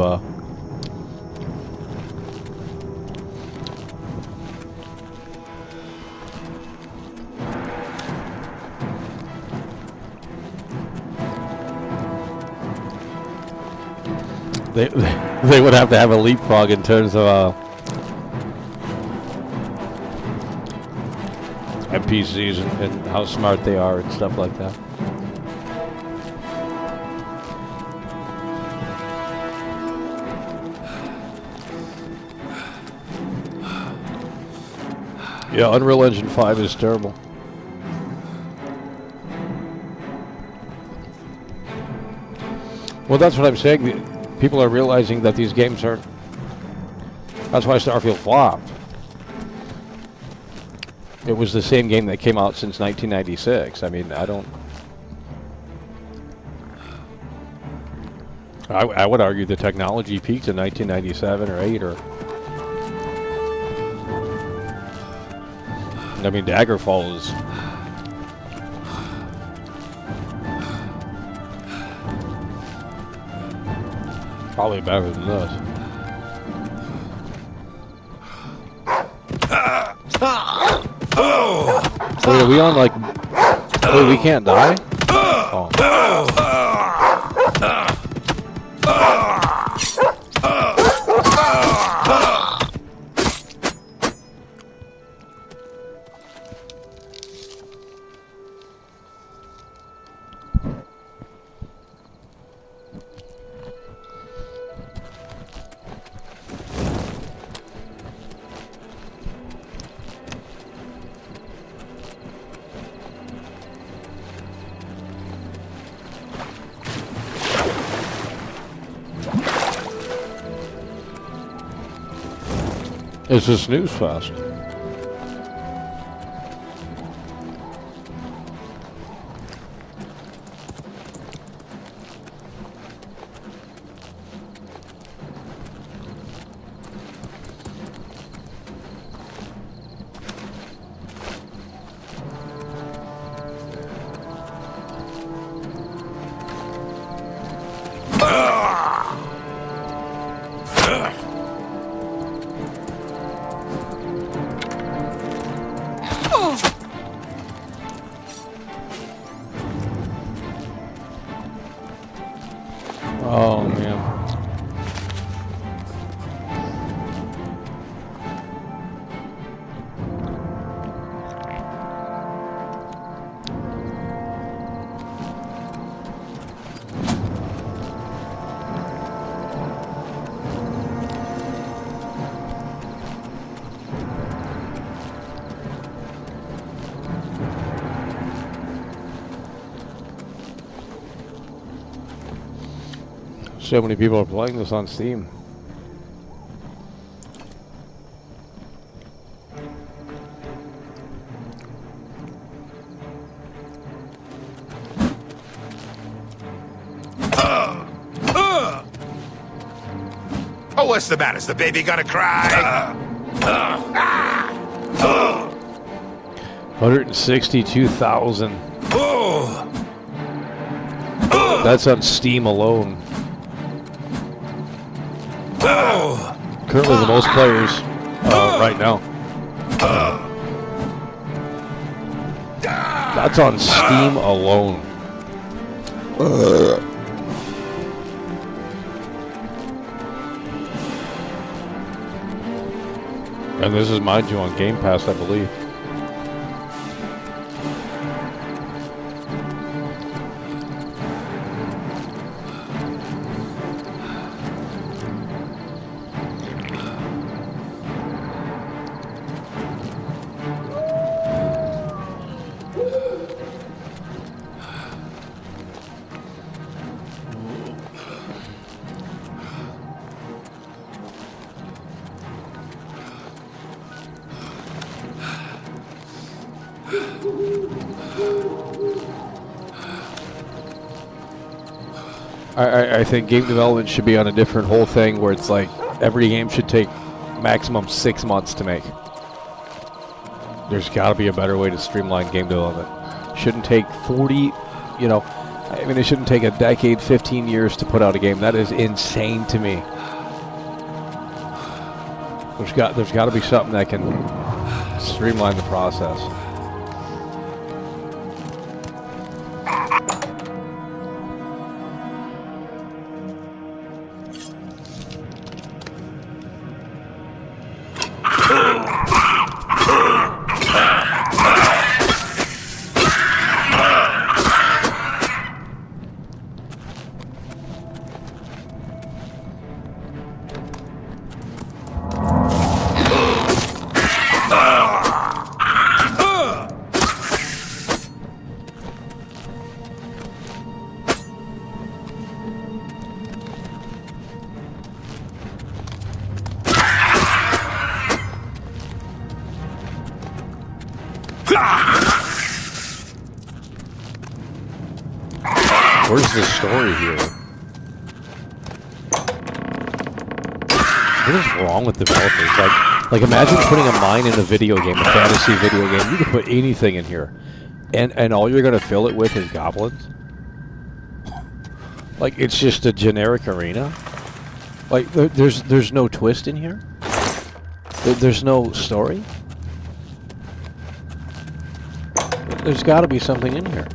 they would have to have a leapfrog in terms of NPCs and how smart they are and stuff like that. Yeah, Unreal Engine 5 is terrible. Well, that's what I'm saying. People are realizing that these games aren't... That's why Starfield flopped. It was the same game that came out since 1996. I mean, I would argue the technology peaked in 1997 or 8 or... I mean, Daggerfall is... probably better than this. Wait, are we on like... Wait, we can't die? Oh. It's a snooze fest. Oh, man. So many people are playing this on Steam. Oh, what's the matter? Is the baby gonna cry? 162,000. That's on Steam alone. Currently the most players right now. That's on Steam alone. And this is, mind you, on Game Pass, I believe. I think game development should be on a different whole thing where it's like every game should take maximum 6 months to make. There's got to be a better way to streamline game development. Shouldn't take 40, you know, I mean, it shouldn't take a decade, 15 years to put out a game. That is insane to me. There's got to be something that can streamline the process. Where's the story here? What is wrong with developers? Like imagine putting a mine in a video game, a fantasy video game. You could put anything in here, and all you're gonna fill it with is goblins. Like it's just a generic arena. Like there's no twist in here. There's no story. There's got to be something in here.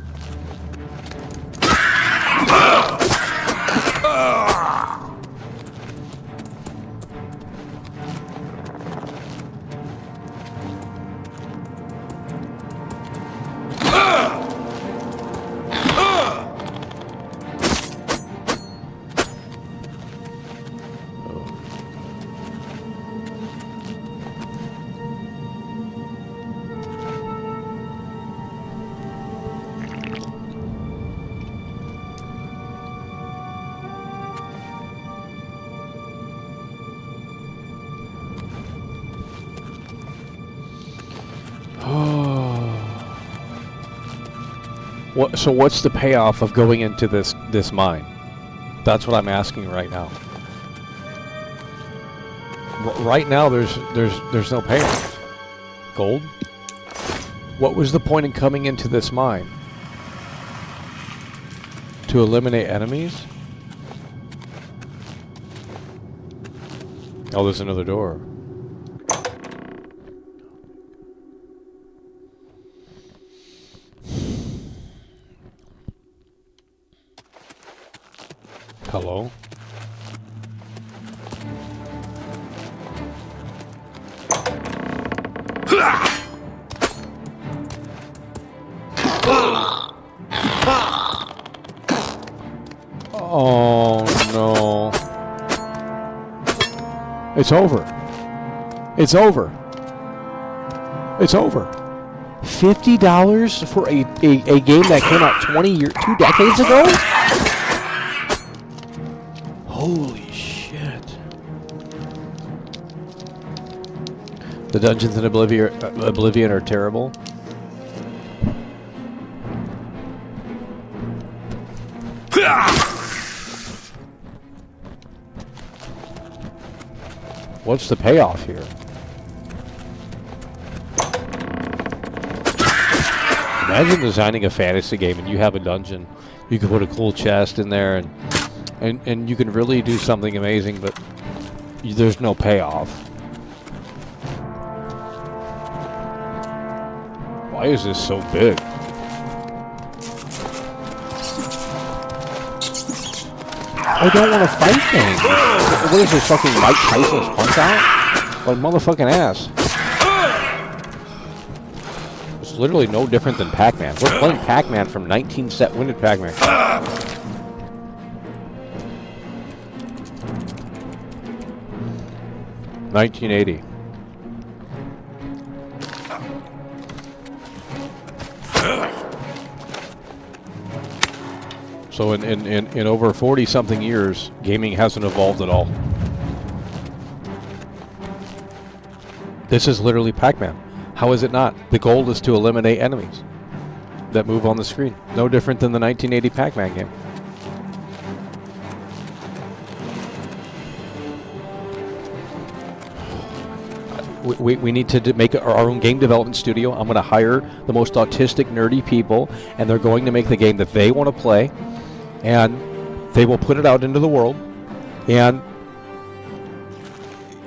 So what's the payoff of going into this mine? That's what I'm asking right now. Right now, there's no payoff. Gold? What was the point in coming into this mine? To eliminate enemies? Oh, there's another door. Hello? Oh no. It's over. It's over. It's over. $50 for a game that came out 2 decades ago? Holy shit. The dungeons in Oblivion are terrible. What's the payoff here? Imagine designing a fantasy game and you have a dungeon. You can put a cool chest in there and you can really do something amazing, but there's no payoff. Why is this so big? I don't want to fight things. What is this, fucking Mike Tyson's Punch Out? Like motherfucking ass. It's literally no different than Pac-Man. We're playing Pac-Man from 19set. When did Pac-Man come out? 1980. So in over 40-something years, gaming hasn't evolved at all. This is literally Pac-Man. How is it not? The goal is to eliminate enemies that move on the screen. No different than the 1980 Pac-Man game. We need to make our own game development studio. I'm going to hire the most autistic, nerdy people, and they're going to make the game that they want to play, and they will put it out into the world. And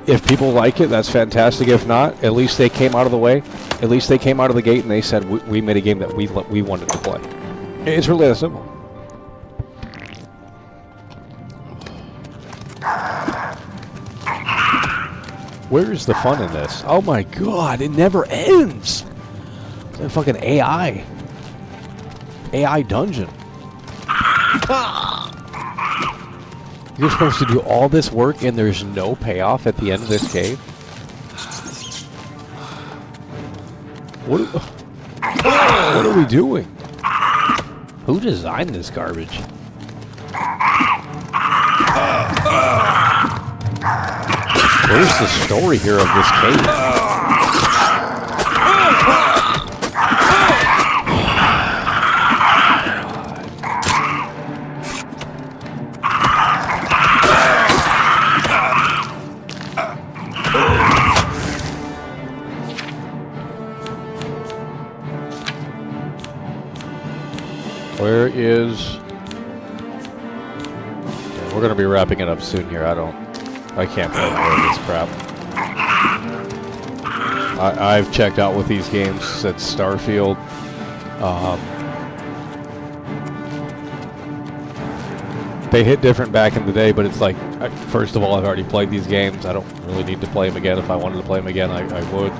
if people like it, that's fantastic. If not, at least they came out of the way. At least they came out of the gate and they said, we made a game that we wanted to play. It's really that simple. Where is the fun in this? Oh my god, it never ends! It's a fucking AI dungeon. You're supposed to do all this work and there's no payoff at the end of this cave? What are we doing? Who designed this garbage? Where's the story here of this cave? Where is... Yeah, we're going to be wrapping it up soon here. I can't play more of this crap. I've checked out with these games since Starfield. They hit different back in the day, but it's like, first of all, I've already played these games. I don't really need to play them again. If I wanted to play them again, I would.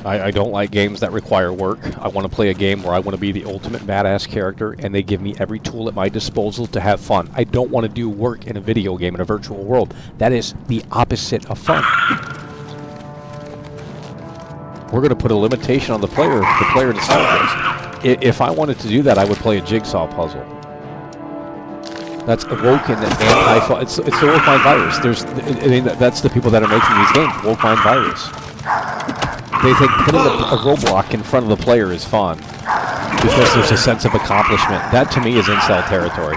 I don't like games that require work. I want to play a game where I want to be the ultimate badass character, and they give me every tool at my disposal to have fun. I don't want to do work in a video game, in a virtual world. That is the opposite of fun. We're going to put a limitation on the player decides this. If I wanted to do that, I would play a jigsaw puzzle. That's Woken and anti-fun. It's the Woken virus. That's the people that are making these games. Woken virus. They think putting a roadblock in front of the player is fun because there's a sense of accomplishment. That to me is incel territory.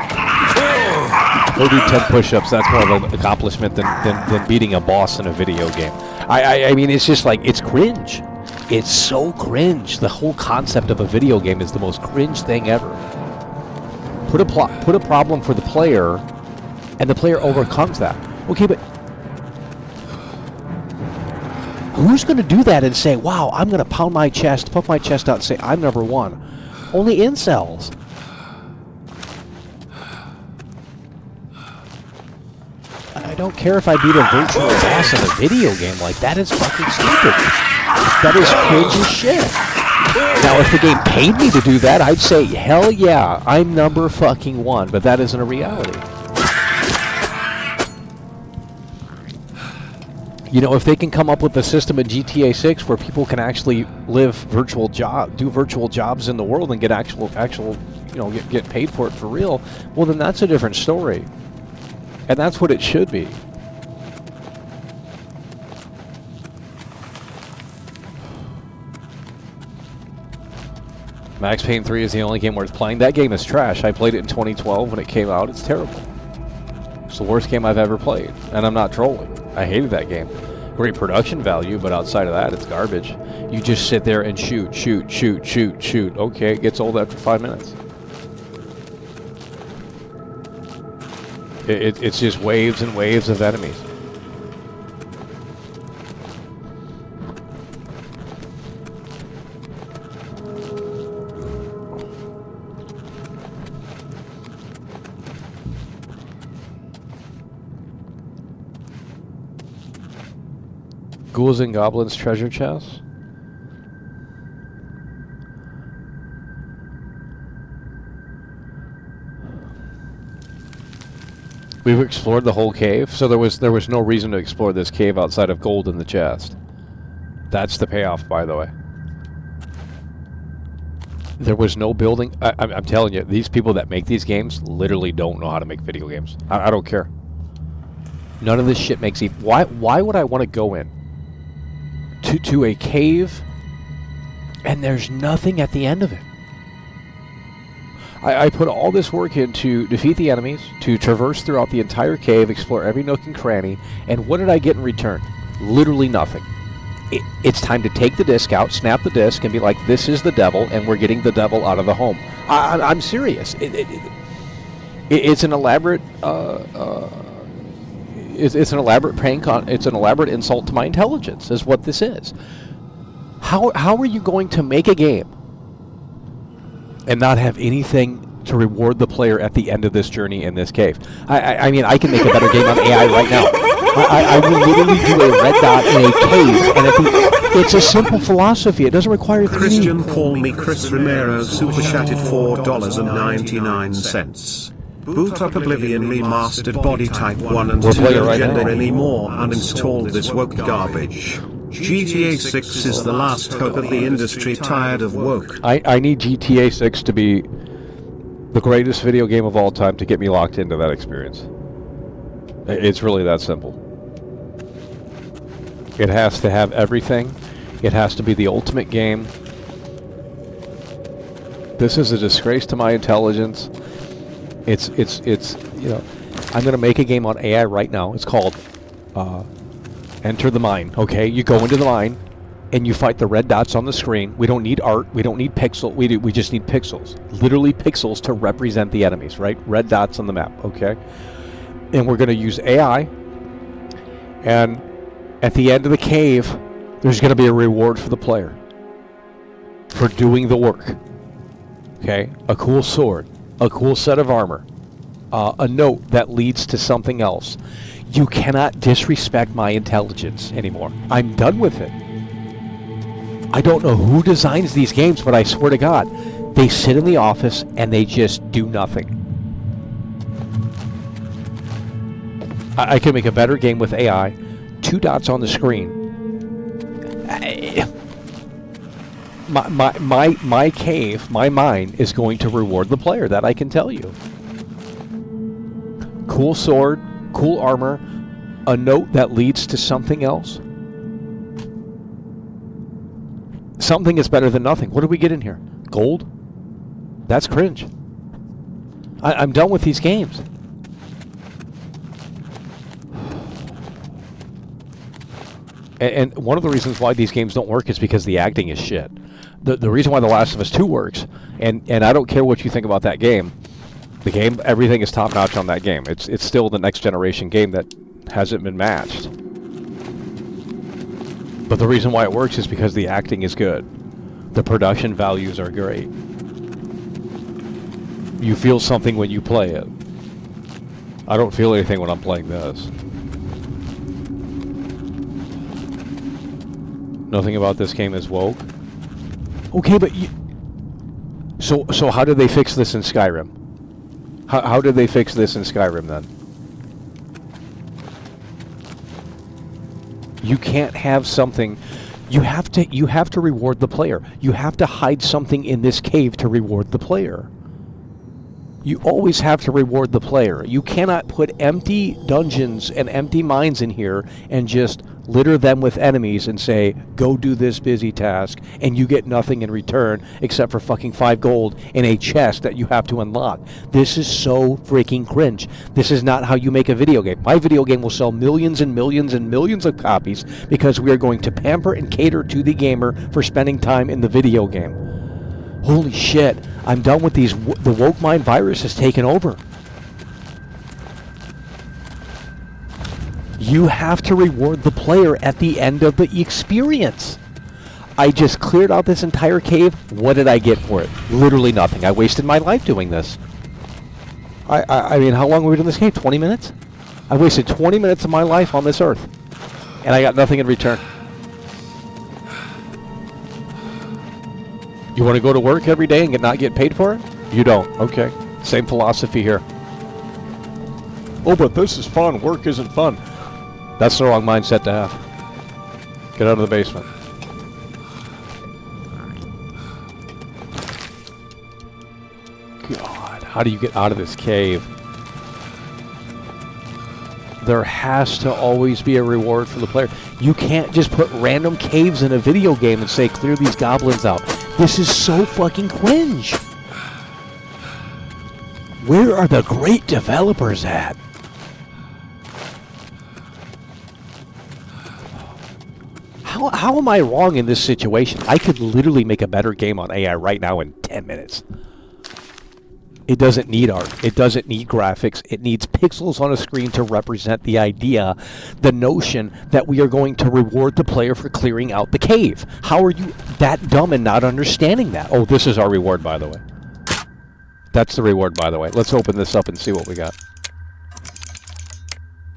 Go do 10 push-ups. That's more of an accomplishment than beating a boss in a video game. I mean, it's just like, it's cringe. It's so cringe. The whole concept of a video game is the most cringe thing ever. Put a problem for the player, and the player overcomes that. Okay, but who's going to do that and say, wow, I'm going to pound my chest, puff my chest out and say, I'm number one? Only incels. I don't care if I beat a virtual boss in a video game. Like, that is fucking stupid. That is cringe as shit. Now, if the game paid me to do that, I'd say, hell yeah, I'm number fucking one. But that isn't a reality. You know, if they can come up with a system in GTA 6 where people can actually do virtual jobs in the world and get actual, you know, get paid for it for real, well, then that's a different story. And that's what it should be. Max Payne 3 is the only game worth playing. That game is trash. I played it in 2012 when it came out. It's terrible. It's the worst game I've ever played. And I'm not trolling. I hated that game. Great production value, but outside of that, it's garbage. You just sit there and shoot. Okay, it gets old after 5 minutes. It's just waves and waves of enemies. Ghouls and Goblins treasure chest? We've explored the whole cave, so there was no reason to explore this cave outside of gold in the chest. That's the payoff, by the way. There was no building. I'm telling you, these people that make these games literally don't know how to make video games. I don't care. None of this shit makes even. Why would I want to go in to a cave and there's nothing at the end of it? I put all this work in to defeat the enemies, to traverse throughout the entire cave, explore every nook and cranny, and what did I get in return? Literally nothing. It's time to take the disc out, snap the disc, and be like, this is the devil, and we're getting the devil out of the home. I'm serious. It's an elaborate... It's an elaborate prank. It's an elaborate insult to my intelligence, is what this is. How are you going to make a game and not have anything to reward the player at the end of this journey in this cave? I mean, I can make a better game on AI right now. I will literally do a red dot in a cave, and it's a simple philosophy. It doesn't require 3D. Christian call me Chris Romero super chatted $4.99. Boot up Oblivion Remastered body type 1 and 2 don't gender anymore, uninstall this woke garbage. GTA 6 is the last hope of the industry tired of woke. I need GTA 6 to be the greatest video game of all time to get me locked into that experience. It's really that simple. It has to have everything. It has to be the ultimate game. This is a disgrace to my intelligence. It's you know, I'm going to make a game on AI right now. It's called Enter the Mine. Okay, you go into the mine and you fight the red dots on the screen. We don't need art. We don't need pixel. We just need pixels. Literally pixels to represent the enemies, right? Red dots on the map, okay? And we're going to use AI. And at the end of the cave, there's going to be a reward for the player for doing the work. Okay? A cool sword. A cool set of armor. A note that leads to something else. You cannot disrespect my intelligence anymore. I'm done with it. I don't know who designs these games, but I swear to God, they sit in the office and they just do nothing. I can make a better game with AI. 2 dots on the screen. My cave, my mine, is going to reward the player. That I can tell you. Cool sword, cool armor, a note that leads to something else. Something is better than nothing. What do we get in here? Gold? That's cringe. I'm done with these games. And one of the reasons why these games don't work is because the acting is shit. The reason why The Last of Us 2 works, and I don't care what you think about that game, the game, everything is top-notch on that game. It's still the next generation game that hasn't been matched. But the reason why it works is because the acting is good. The production values are great. You feel something when you play it. I don't feel anything when I'm playing this. Nothing about this game is woke. Okay, but so how did they fix this in Skyrim? How did they fix this in Skyrim then? You can't have something. You have to reward the player. You have to hide something in this cave to reward the player. You always have to reward the player. You cannot put empty dungeons and empty mines in here and just litter them with enemies and say, go do this busy task, and you get nothing in return except for fucking 5 gold in a chest that you have to unlock. This is so freaking cringe. This is not how you make a video game. My video game will sell millions and millions and millions of copies because we are going to pamper and cater to the gamer for spending time in the video game. Holy shit, I'm done with these. The woke mind virus has taken over. You have to reward the player at the end of the experience. I just cleared out this entire cave. What did I get for it? Literally nothing. I wasted my life doing this. I mean, how long were we doing this cave? 20 minutes? I wasted 20 minutes of my life on this earth. And I got nothing in return. You want to go to work every day and not get paid for it? You don't. Okay. Same philosophy here. Oh, but this is fun. Work isn't fun. That's the wrong mindset to have. Get out of the basement. God, how do you get out of this cave? There has to always be a reward for the player. You can't just put random caves in a video game and say, clear these goblins out. This is so fucking cringe. Where are the great developers at? How am I wrong in this situation? I could literally make a better game on AI right now in 10 minutes. It doesn't need art. It doesn't need graphics. It needs pixels on a screen to represent the idea, the notion that we are going to reward the player for clearing out the cave. How are you that dumb and not understanding that? Oh, this is our reward, by the way. That's the reward, by the way. Let's open this up and see what we got.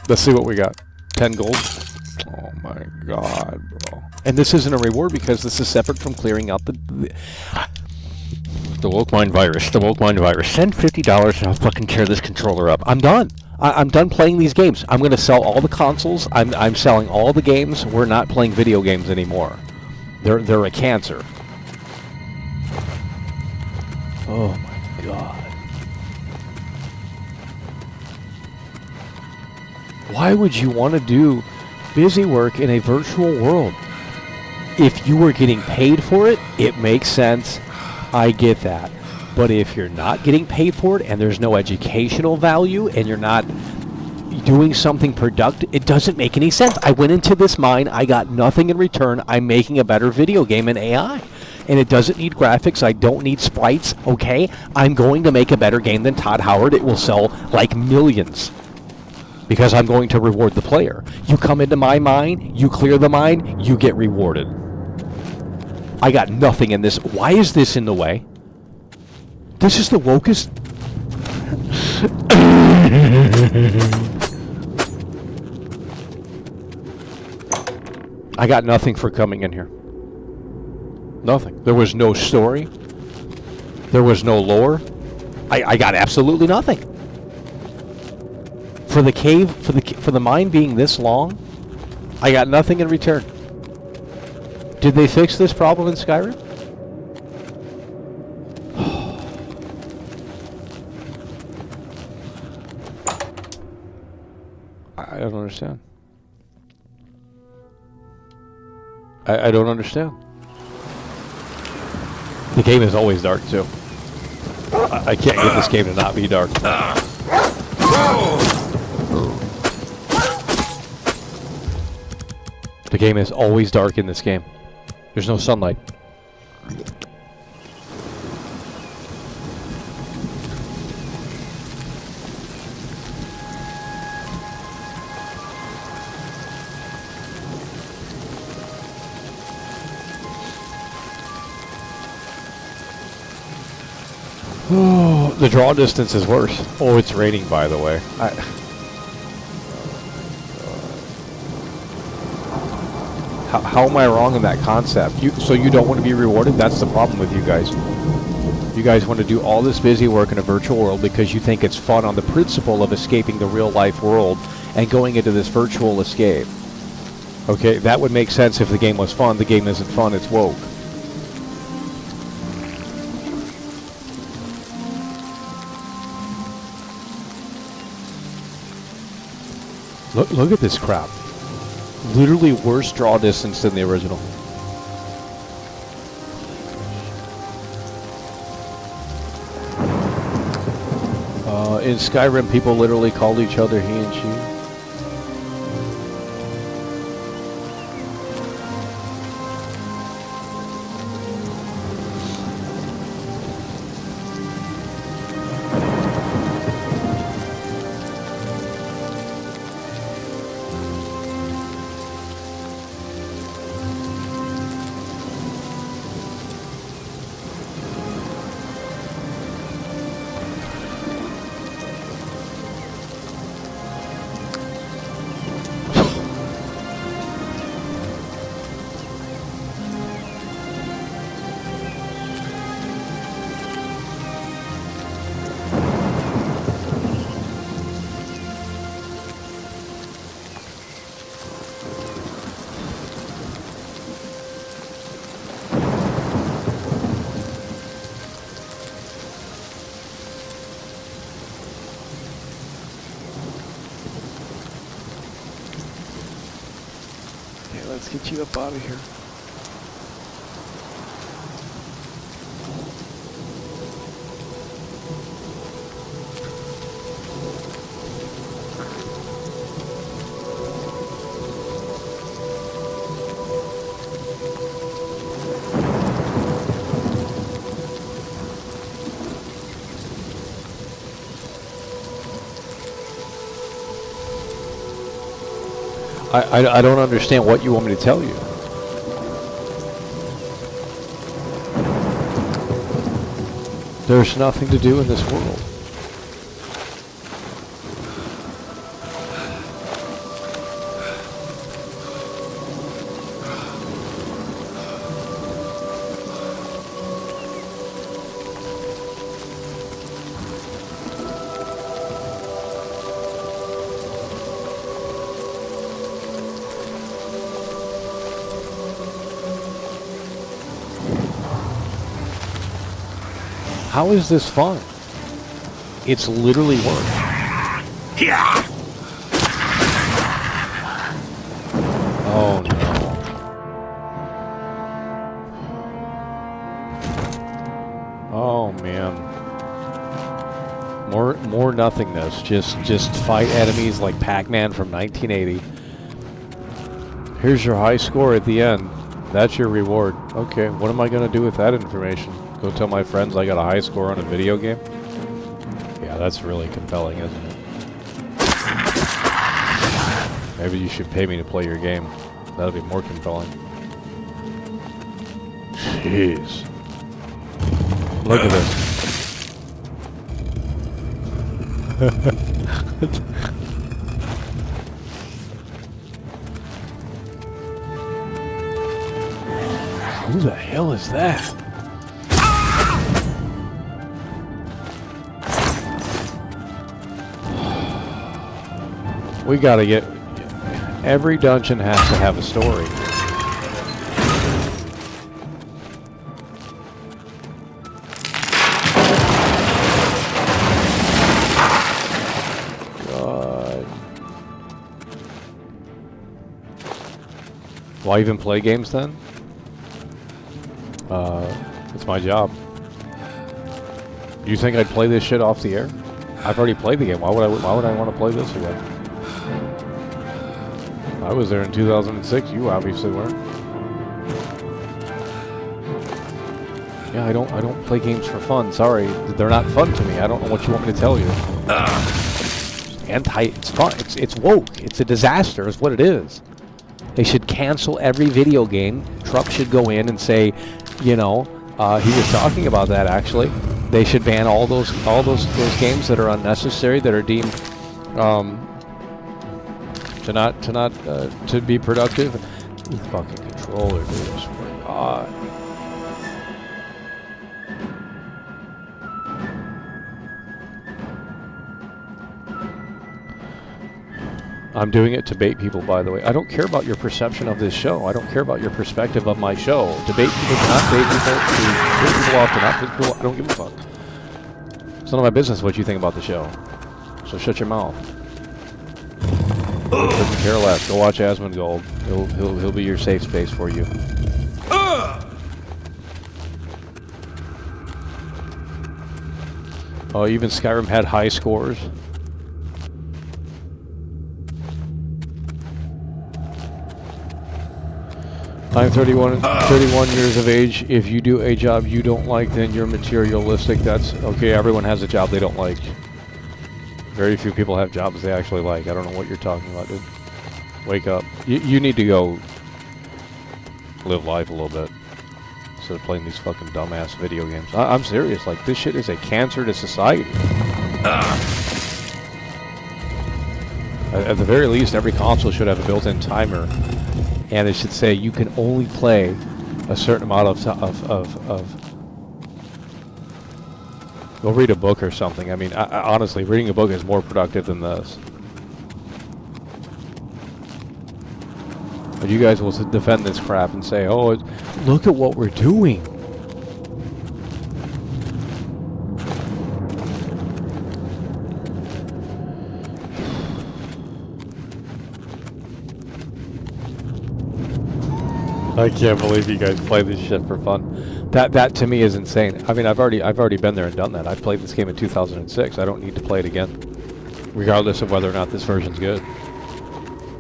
Let's see what we got. 10 gold. Oh my god, bro. And this isn't a reward because this is separate from clearing out the woke mind virus. The woke mind virus. Send $50 and I'll fucking tear this controller up. I'm done. I'm done playing these games. I'm going to sell all the consoles. I'm selling all the games. We're not playing video games anymore. They're a cancer. Oh my god. Why would you want to do busy work in a virtual world? If you were getting paid for it, it makes sense. I get that. But if you're not getting paid for it and there's no educational value and you're not doing something productive, it doesn't make any sense. I went into this mine, I got nothing in return. I'm making a better video game in AI. And it doesn't need graphics. I don't need sprites, okay? I'm going to make a better game than Todd Howard. It will sell like millions. Because I'm going to reward the player. You come into my mine, you clear the mine, you get rewarded. I got nothing in this. Why is this in the way? This is the wokest. I got nothing for coming in here. Nothing. There was no story. There was no lore. I got absolutely nothing. For the cave, for the mine being this long, I got nothing in return. Did they fix this problem in Skyrim? I don't understand. I don't understand. The game is always dark too. I can't get this game to not be dark. The game is always dark in this game. There's no sunlight. Oh, the draw distance is worse. Oh, it's raining, by the way. How am I wrong in that concept? So you don't want to be rewarded? That's the problem with you guys. You guys want to do all this busy work in a virtual world because you think it's fun on the principle of escaping the real life world and going into this virtual escape. Okay, that would make sense if the game was fun. The game isn't fun, it's woke. Look at this crap. Literally worse draw distance than the original. In Skyrim, people literally called each other he and she. let's get you up out of here. I don't understand what you want me to tell you. There's nothing to do in this world. How is this fun? It's literally work. Oh no. Oh man. More nothingness. Just fight enemies like Pac-Man from 1980. Here's your high score at the end. That's your reward. Okay, what am I gonna do with that information? Go tell my friends I got a high score on a video game? Yeah, that's really compelling, isn't it? Maybe you should pay me to play your game. That'll be more compelling. Jeez. Look at this. Who the hell is that? We gotta get... Every dungeon has to have a story. God. Why even play games then? It's my job. You think I'd play this shit off the air? I've already played the game. Why would I want to play this again? I was there in 2006. You obviously weren't. Yeah, I don't play games for fun. Sorry, they're not fun to me. I don't know what you want me to tell you. It's fun. It's woke. It's a disaster. Is what it is. They should cancel every video game. Trump should go in and say, you know, he was talking about that actually. They should ban all those games that are unnecessary, that are deemed to be productive. You fucking controller, dude. I swear to God. I'm doing it to bait people, by the way. I don't care about your perception of this show. I don't care about your perspective of my show. Debate people, to not bait people, to piss people off, to not piss people off. I don't give a fuck. It's none of my business what you think about the show. So shut your mouth. Couldn't care less. Go watch Asmongold. He'll be your safe space for you. Oh, even Skyrim had high scores. I'm 31 years of age. If you do a job you don't like, then you're materialistic. That's okay. Everyone has a job they don't like. Very few people have jobs they actually like. I don't know what you're talking about, dude. Wake up. You need to go live life a little bit instead of playing these fucking dumbass video games. I'm serious. Like, this shit is a cancer to society. At the very least, every console should have a built-in timer, and it should say you can only play a certain amount of go read a book or something. I mean, honestly, reading a book is more productive than this. But you guys will defend this crap and say, oh, look at what we're doing. I can't believe you guys play this shit for fun. That to me is insane. I mean, I've already been there and done that. I played this game in 2006. I don't need to play it again, regardless of whether or not this version's good.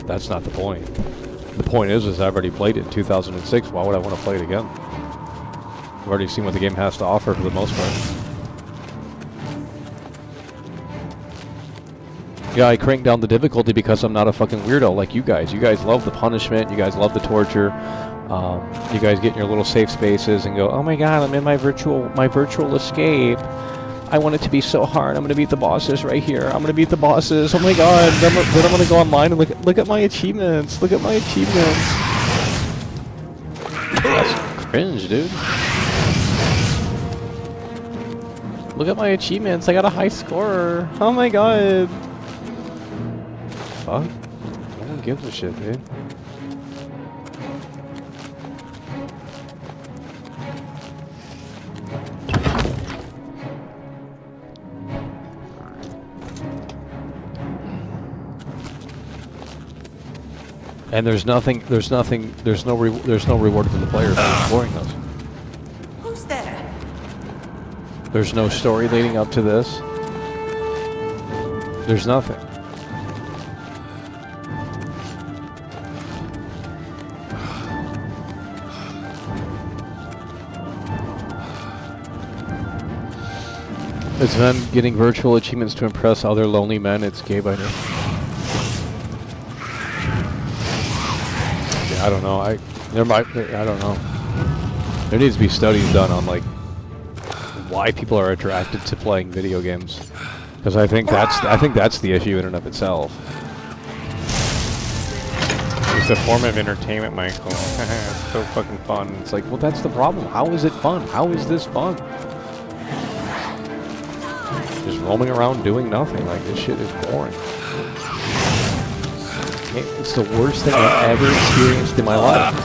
That's not the point. The point is I've already played it in 2006. Why would I want to play it again? I've already seen what the game has to offer for the most part. Yeah, I crank down the difficulty because I'm not a fucking weirdo like you guys. You guys love the punishment. You guys love the torture. You guys get in your little safe spaces and go, oh my god, I'm in my virtual escape. I want it to be so hard. I'm going to beat the bosses right here. I'm going to beat the bosses. Oh my god. Then I'm going to go online and look at my achievements. Look at my achievements. That's cringe, dude. Look at my achievements. I got a high score. Oh my god. Fuck. No one gives a shit, dude. And there's no reward for the players for exploring those. Who's there? There's no story leading up to this. There's nothing. It's men getting virtual achievements to impress other lonely men. It's gay by nature. Yeah, I don't know. I don't know. There needs to be studies done on like why people are attracted to playing video games, because I think that's the issue in and of itself. It's a form of entertainment, Michael. It's so fucking fun. It's like, well, that's the problem. How is it fun? How is this fun? Just roaming around doing nothing. Like, this shit is boring. It's the worst thing I've ever experienced in my life.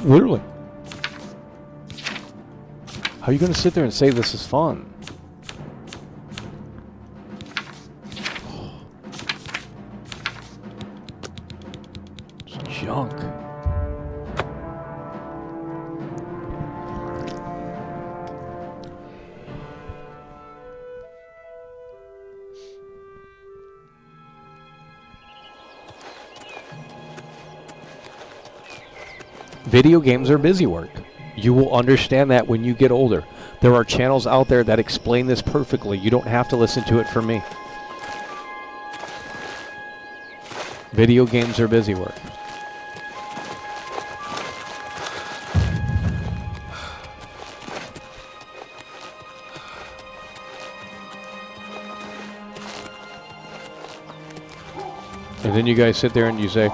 Literally. How are you going to sit there and say this is fun? It's junk. Video games are busy work. You will understand that when you get older. There are channels out there that explain this perfectly. You don't have to listen to it from me. Video games are busy work. And then you guys sit there and you say,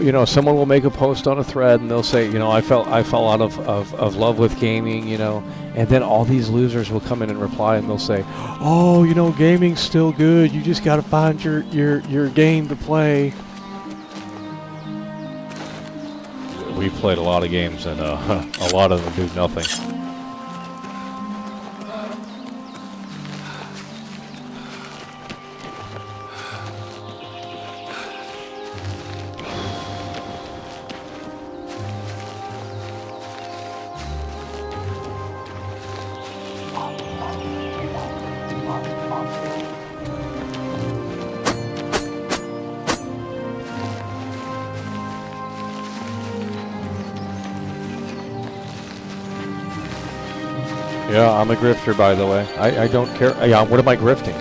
you know, someone will make a post on a thread and they'll say, you know, I fell out of love with gaming, you know, and then all these losers will come in and reply and they'll say, oh, you know, gaming's still good. You just got to find your game to play. We've played a lot of games and a lot of them do nothing. Yeah, I'm a grifter, by the way. I don't care. Yeah, what am I grifting?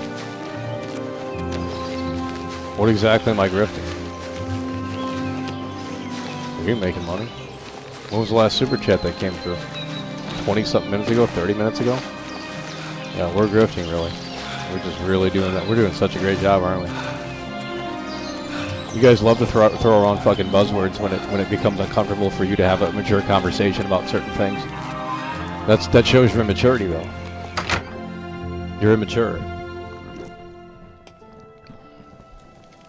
What exactly am I grifting? Are you making money? When was the last super chat that came through? 20-something minutes ago? 30 minutes ago? Yeah, we're grifting, really. We're just really doing that. We're doing such a great job, aren't we? You guys love to throw around fucking buzzwords when it becomes uncomfortable for you to have a mature conversation about certain things. That shows your immaturity, though. You're immature.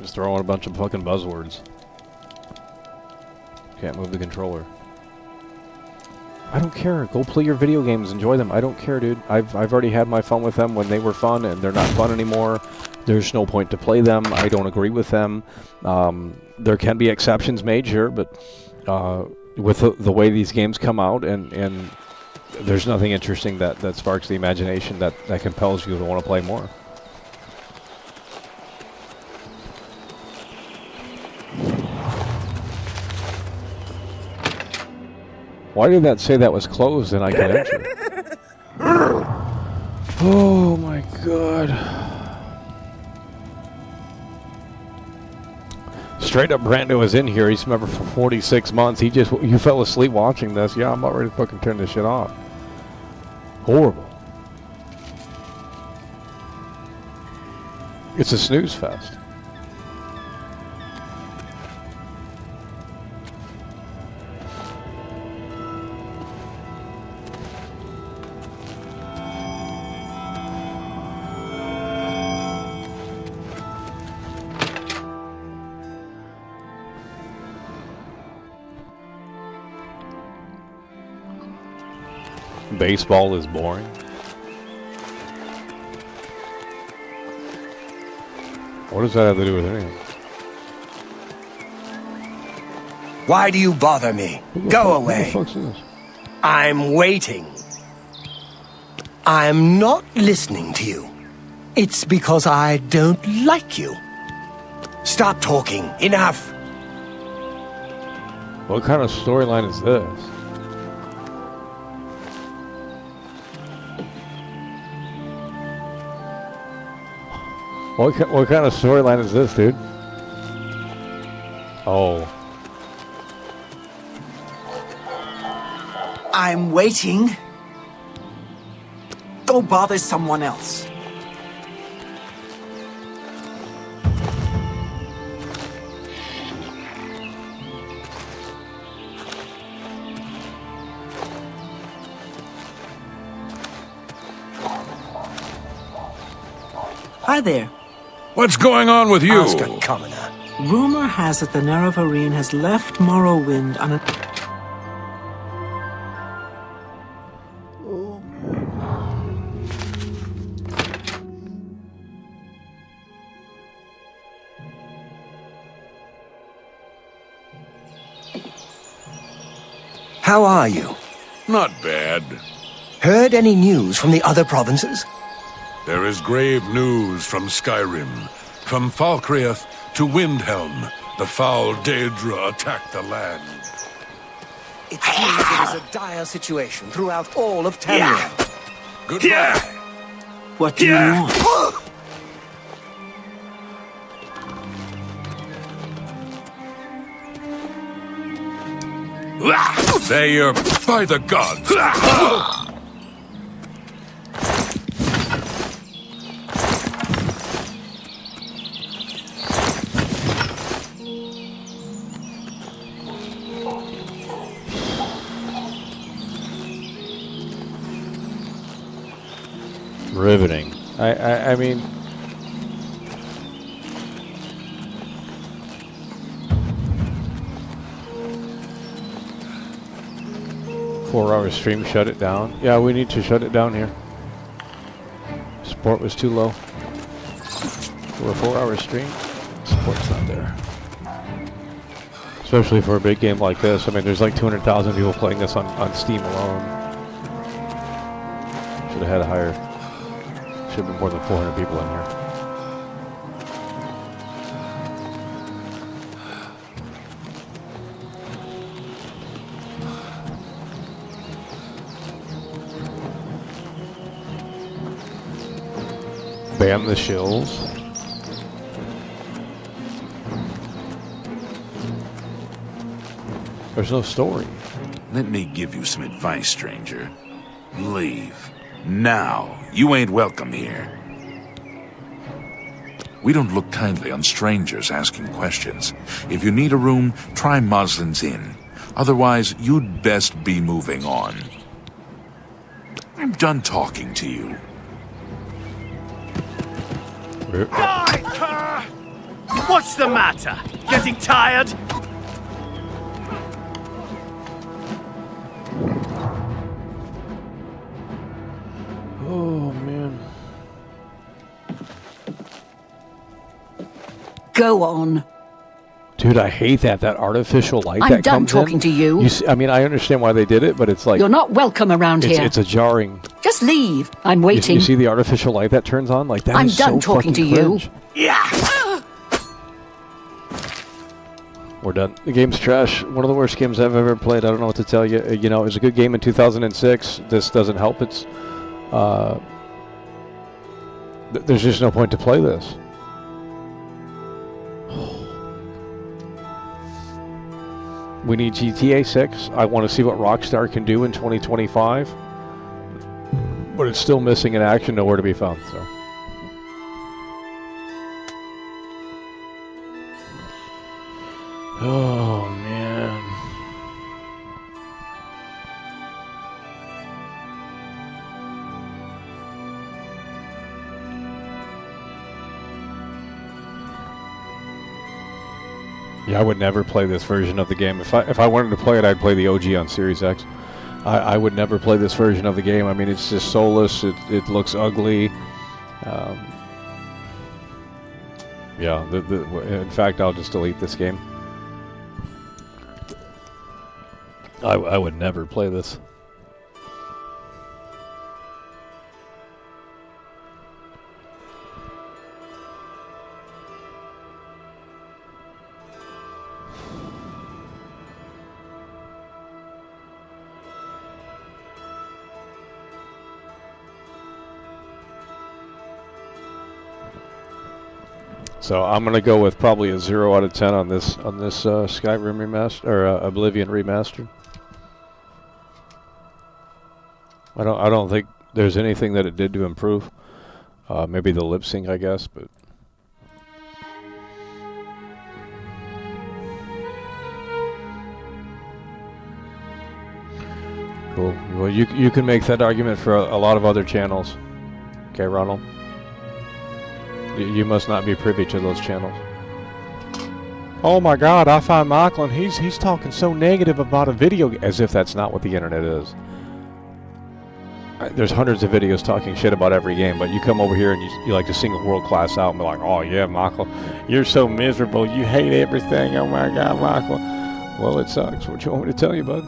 Just throw on a bunch of fucking buzzwords. Can't move the controller. I don't care. Go play your video games. Enjoy them. I don't care, dude. I've already had my fun with them when they were fun, and they're not fun anymore. There's no point to play them. I don't agree with them. There can be exceptions made, sure, but with the way these games come out, and there's nothing interesting that sparks the imagination that compels you to want to play more. Why did that say that was closed and I can enter? Oh my god. Straight up Brando was in here. He's a member for 46 months. You fell asleep watching this. Yeah, I'm about ready to fucking turn this shit off. Horrible. It's a snooze fest. Baseball is boring. What does that have to do with anything? Why do you bother me? Go away. Who the fuck's this? I'm waiting. I'm not listening to you. It's because I don't like you. Stop talking. Enough. What kind of storyline is this? What kind of storyline is this, dude? Oh. I'm waiting. Go bother someone else. Hi there. What's going on with you? Ask a commoner. Rumor has it the Nerevarine has left Morrowind on a... How are you? Not bad. Heard any news from the other provinces? There is grave news from Skyrim. From Falkreath to Windhelm, the foul Daedra attacked the land. It seems it is a dire situation throughout all of Tamriel. Goodbye. What do you want? They by the gods. Riveting. I mean, four-hour stream, shut it down. Yeah, we need to shut it down here. Support was too low. For a 4-hour stream, support's not there. Especially for a big game like this. I mean, there's like 200,000 people playing this on Steam alone. Should have had a higher... Should have been more than 400 people in here. Ban the shills. There's no story. Let me give you some advice, stranger. Leave. Now. You ain't welcome here. We don't look kindly on strangers asking questions. If you need a room, try Moslin's Inn. Otherwise, you'd best be moving on. I'm done talking to you. What's the matter? Getting tired? Oh, man. Go on. Dude, I hate that artificial light I'm that done comes talking in. to you. I mean, I understand why they did it, but it's like... You're not welcome around here. It's a jarring... Just leave. I'm waiting. You see the artificial light that turns on? Like, that I'm is done so talking to fucking you. cringe. Yeah. We're done. The game's trash. One of the worst games I've ever played. I don't know what to tell you. You know, it was a good game in 2006. This doesn't help. It's... there's just no point to play this. We need GTA 6. I want to see what Rockstar can do in 2025. But it's still missing in action, nowhere to be found, so... Oh, man. Yeah, I would never play this version of the game. If I wanted to play it, I'd play the OG on Series X. I would never play this version of the game. I mean, it's just soulless. It looks ugly. Yeah, in fact, I'll just delete this game. I would never play this. So I'm gonna go with probably a 0 out of 10 on this Skyrim remaster or Oblivion remastered. I don't think there's anything that it did to improve. Maybe the lip sync, I guess, but cool. Well, you can make that argument for a lot of other channels. Okay, Ronald. You must not be privy to those channels. Oh my God! I find Michael, and he's talking so negative about a video, as if that's not what the internet is. There's hundreds of videos talking shit about every game, but you come over here and you like to sing a world class out and be like, "Oh yeah, Michael, you're so miserable. You hate everything. Oh my God, Michael." Well, it sucks. What you want me to tell you, bud?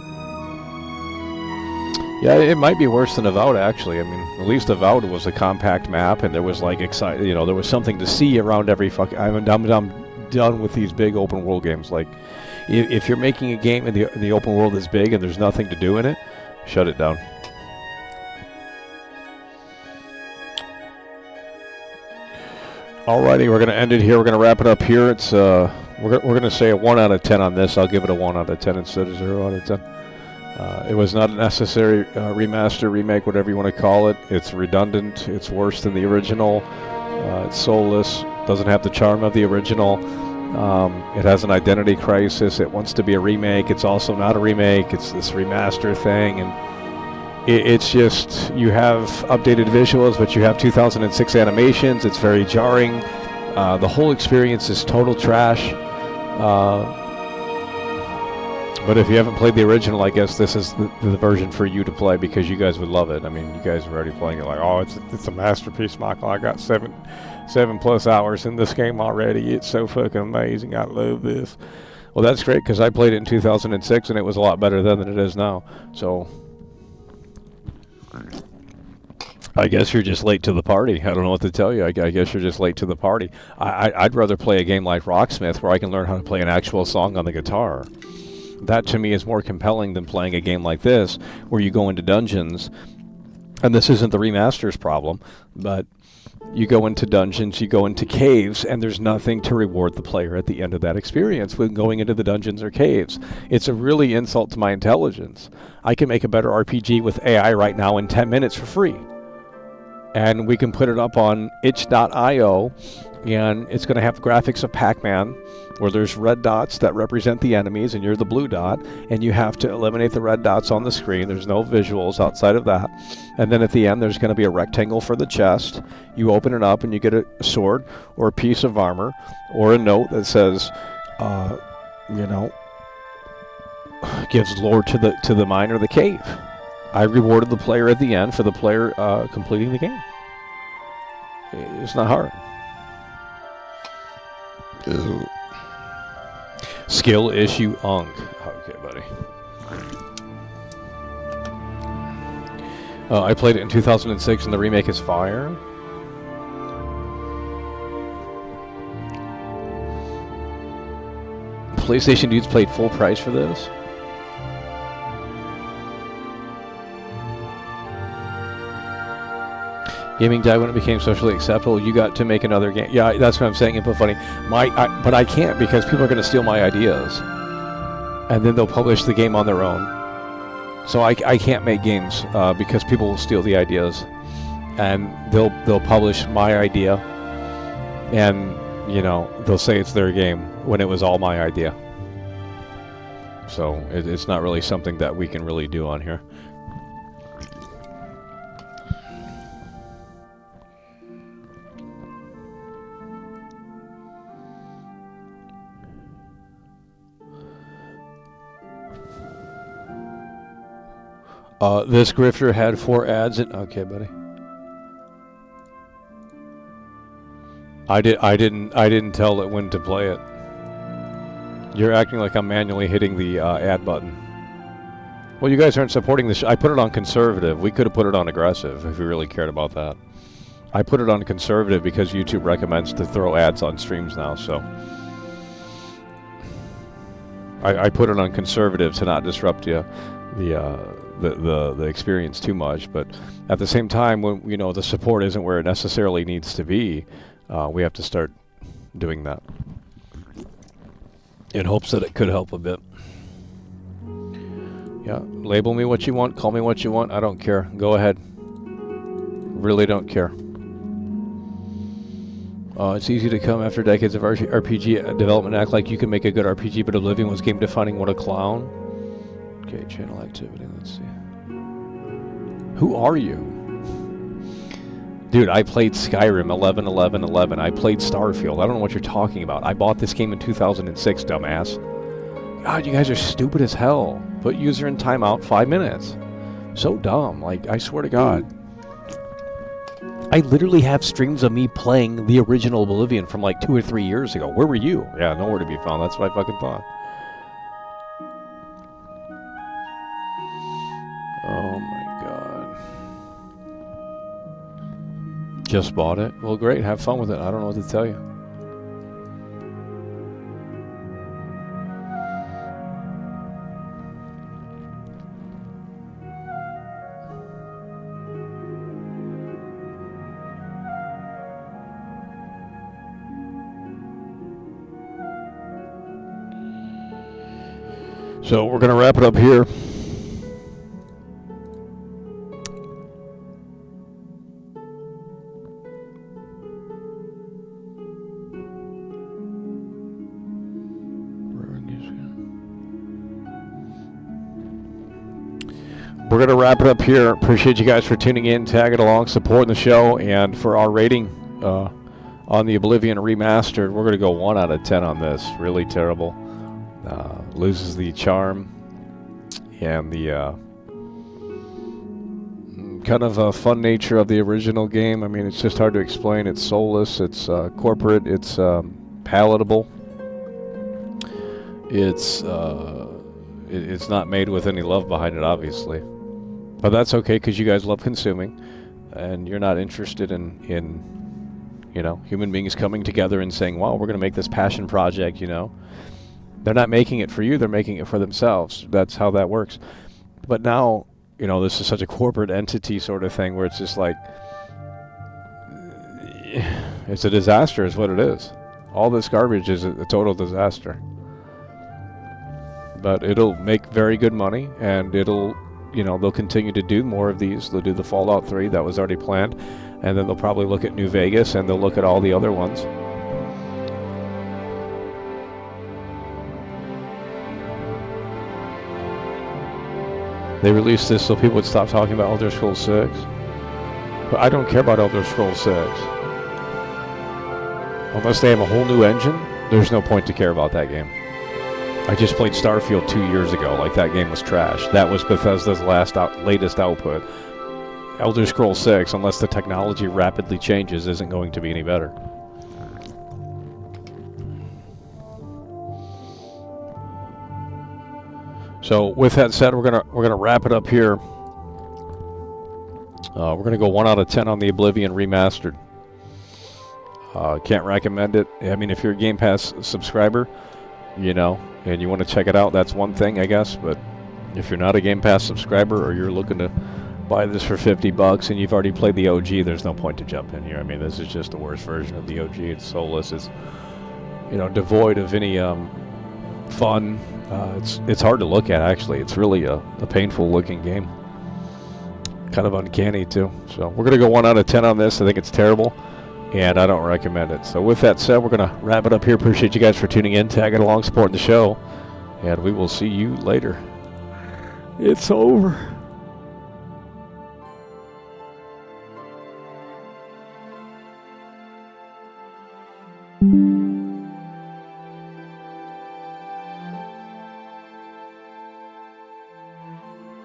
Yeah, it might be worse than Avowed, actually. I mean, at least Avowed was a compact map, and there was like there was something to see around every fucking. I'm done with these big open world games. Like, if you're making a game in the open world that's big and there's nothing to do in it, shut it down. Alrighty, we're gonna end it here. We're gonna wrap it up here. It's we're gonna say a 1 out of 10 on this. I'll give it a 1 out of 10 instead of 0 out of 10. It was not a necessary remaster, remake, whatever you want to call it. It's redundant. It's worse than the original. It's soulless. Doesn't have the charm of the original. It has an identity crisis. It wants to be a remake. It's also not a remake. It's this remaster thing, and it's just, you have updated visuals, but you have 2006 animations. It's very jarring. The whole experience is total trash. But if you haven't played the original, I guess this is the version for you to play, because you guys would love it. I mean, you guys are already playing it like, oh, it's a masterpiece, Michael. I got 7+ hours in this game already. It's so fucking amazing. I love this. Well, that's great, because I played it in 2006, and it was a lot better then than it is now. So I guess you're just late to the party. I don't know what to tell you. I guess you're just late to the party. I'd rather play a game like Rocksmith, where I can learn how to play an actual song on the guitar. That, to me, is more compelling than playing a game like this, where you go into dungeons, and this isn't the remaster's problem, but you go into dungeons, you go into caves, and there's nothing to reward the player at the end of that experience with going into the dungeons or caves. It's a really insult to my intelligence. I can make a better RPG with AI right now in 10 minutes for free. And we can put it up on itch.io, and it's going to have the graphics of Pac-Man, where there's red dots that represent the enemies, and you're the blue dot, and you have to eliminate the red dots on the screen. There's no visuals outside of that. And then at the end, there's going to be a rectangle for the chest. You open it up, and you get a sword or a piece of armor or a note that says, gives lore to the mine or the cave. I rewarded the player at the end for the player completing the game. It's not hard. Skill issue unk. Okay, buddy. I played it in 2006 and the remake is fire. PlayStation dudes paid full price for this. Gaming died when it became socially acceptable. You got to make another game. Yeah, that's what I'm saying. Input funny. But I can't because people are going to steal my ideas, and then they'll publish the game on their own. So I can't make games because people will steal the ideas, and they'll publish my idea, and you know they'll say it's their game when it was all my idea. So it's not really something that we can really do on here. This grifter had 4 ads in. Okay, buddy. I didn't tell it when to play it. You're acting like I'm manually hitting the ad button. Well, you guys aren't supporting this. I put it on conservative. We could have put it on aggressive if we really cared about that. I put it on conservative because YouTube recommends to throw ads on streams now. So I put it on conservative to not disrupt the experience too much, but at the same time, when you know the support isn't where it necessarily needs to be, we have to start doing that in hopes that it could help a bit. Yeah, label me what you want, call me what you want. I don't care. Go ahead. Really don't care. It's easy to come after decades of RPG development, act like you can make a good RPG, but Oblivion was game defining. What a clown. Okay, channel activity, let's see. Who are you? Dude, I played Skyrim 11. I played Starfield. I don't know what you're talking about. I bought this game in 2006, dumbass. God, you guys are stupid as hell. Put user in timeout 5 minutes. So dumb, like, I swear to God. I literally have streams of me playing the original Oblivion from like 2 or 3 years ago. Where were you? Yeah, nowhere to be found. That's what I fucking thought. Oh my God. Just bought it? Well, great. Have fun with it. I don't know what to tell you. So we're going to wrap it up here. We're going to wrap it up here. Appreciate you guys for tuning in, tagging along, supporting the show, and for our rating on the Oblivion Remastered, we're going to go 1 out of 10 on this. Really terrible. Loses the charm and the kind of fun nature of the original game. I mean, it's just hard to explain. It's soulless, it's corporate, it's palatable. It's not made with any love behind it, obviously. But that's okay, because you guys love consuming, and you're not interested in you know, human beings coming together and saying, wow, we're going to make this passion project, you know. They're not making it for you, they're making it for themselves. That's how that works. But now, you know, this is such a corporate entity sort of thing where it's just like, it's a disaster is what it is. All this garbage is a total disaster. But it'll make very good money, and it'll, you know, they'll continue to do more of these. They'll do the Fallout 3, that was already planned, and then they'll probably look at New Vegas, and they'll look at all the other ones. They released this so people would stop talking about Elder Scrolls 6. But I don't care about Elder Scrolls 6. Unless they have a whole new engine, there's no point to care about that game. I just played Starfield 2 years ago, like that game was trash. That was Bethesda's latest output. Elder Scrolls 6, unless the technology rapidly changes, isn't going to be any better. So with that said, we're gonna wrap it up here. We're gonna go 1 out of 10 on the Oblivion Remastered. Can't recommend it. I mean, if you're a Game Pass subscriber, you know, and you want to check it out, that's one thing, I guess. But if you're not a Game Pass subscriber, or you're looking to buy this for $50 and you've already played the OG, there's no point to jump in here. I mean, this is just the worst version of the OG. It's soulless. It's, you know, devoid of any fun. It's hard to look at, actually. It's really a painful looking game. Kind of uncanny too. So we're gonna go 1 out of 10 on this. I think it's terrible, and I don't recommend it. So with that said, we're gonna wrap it up here. Appreciate you guys for tuning in, tagging along, supporting the show, and we will see you later. It's over.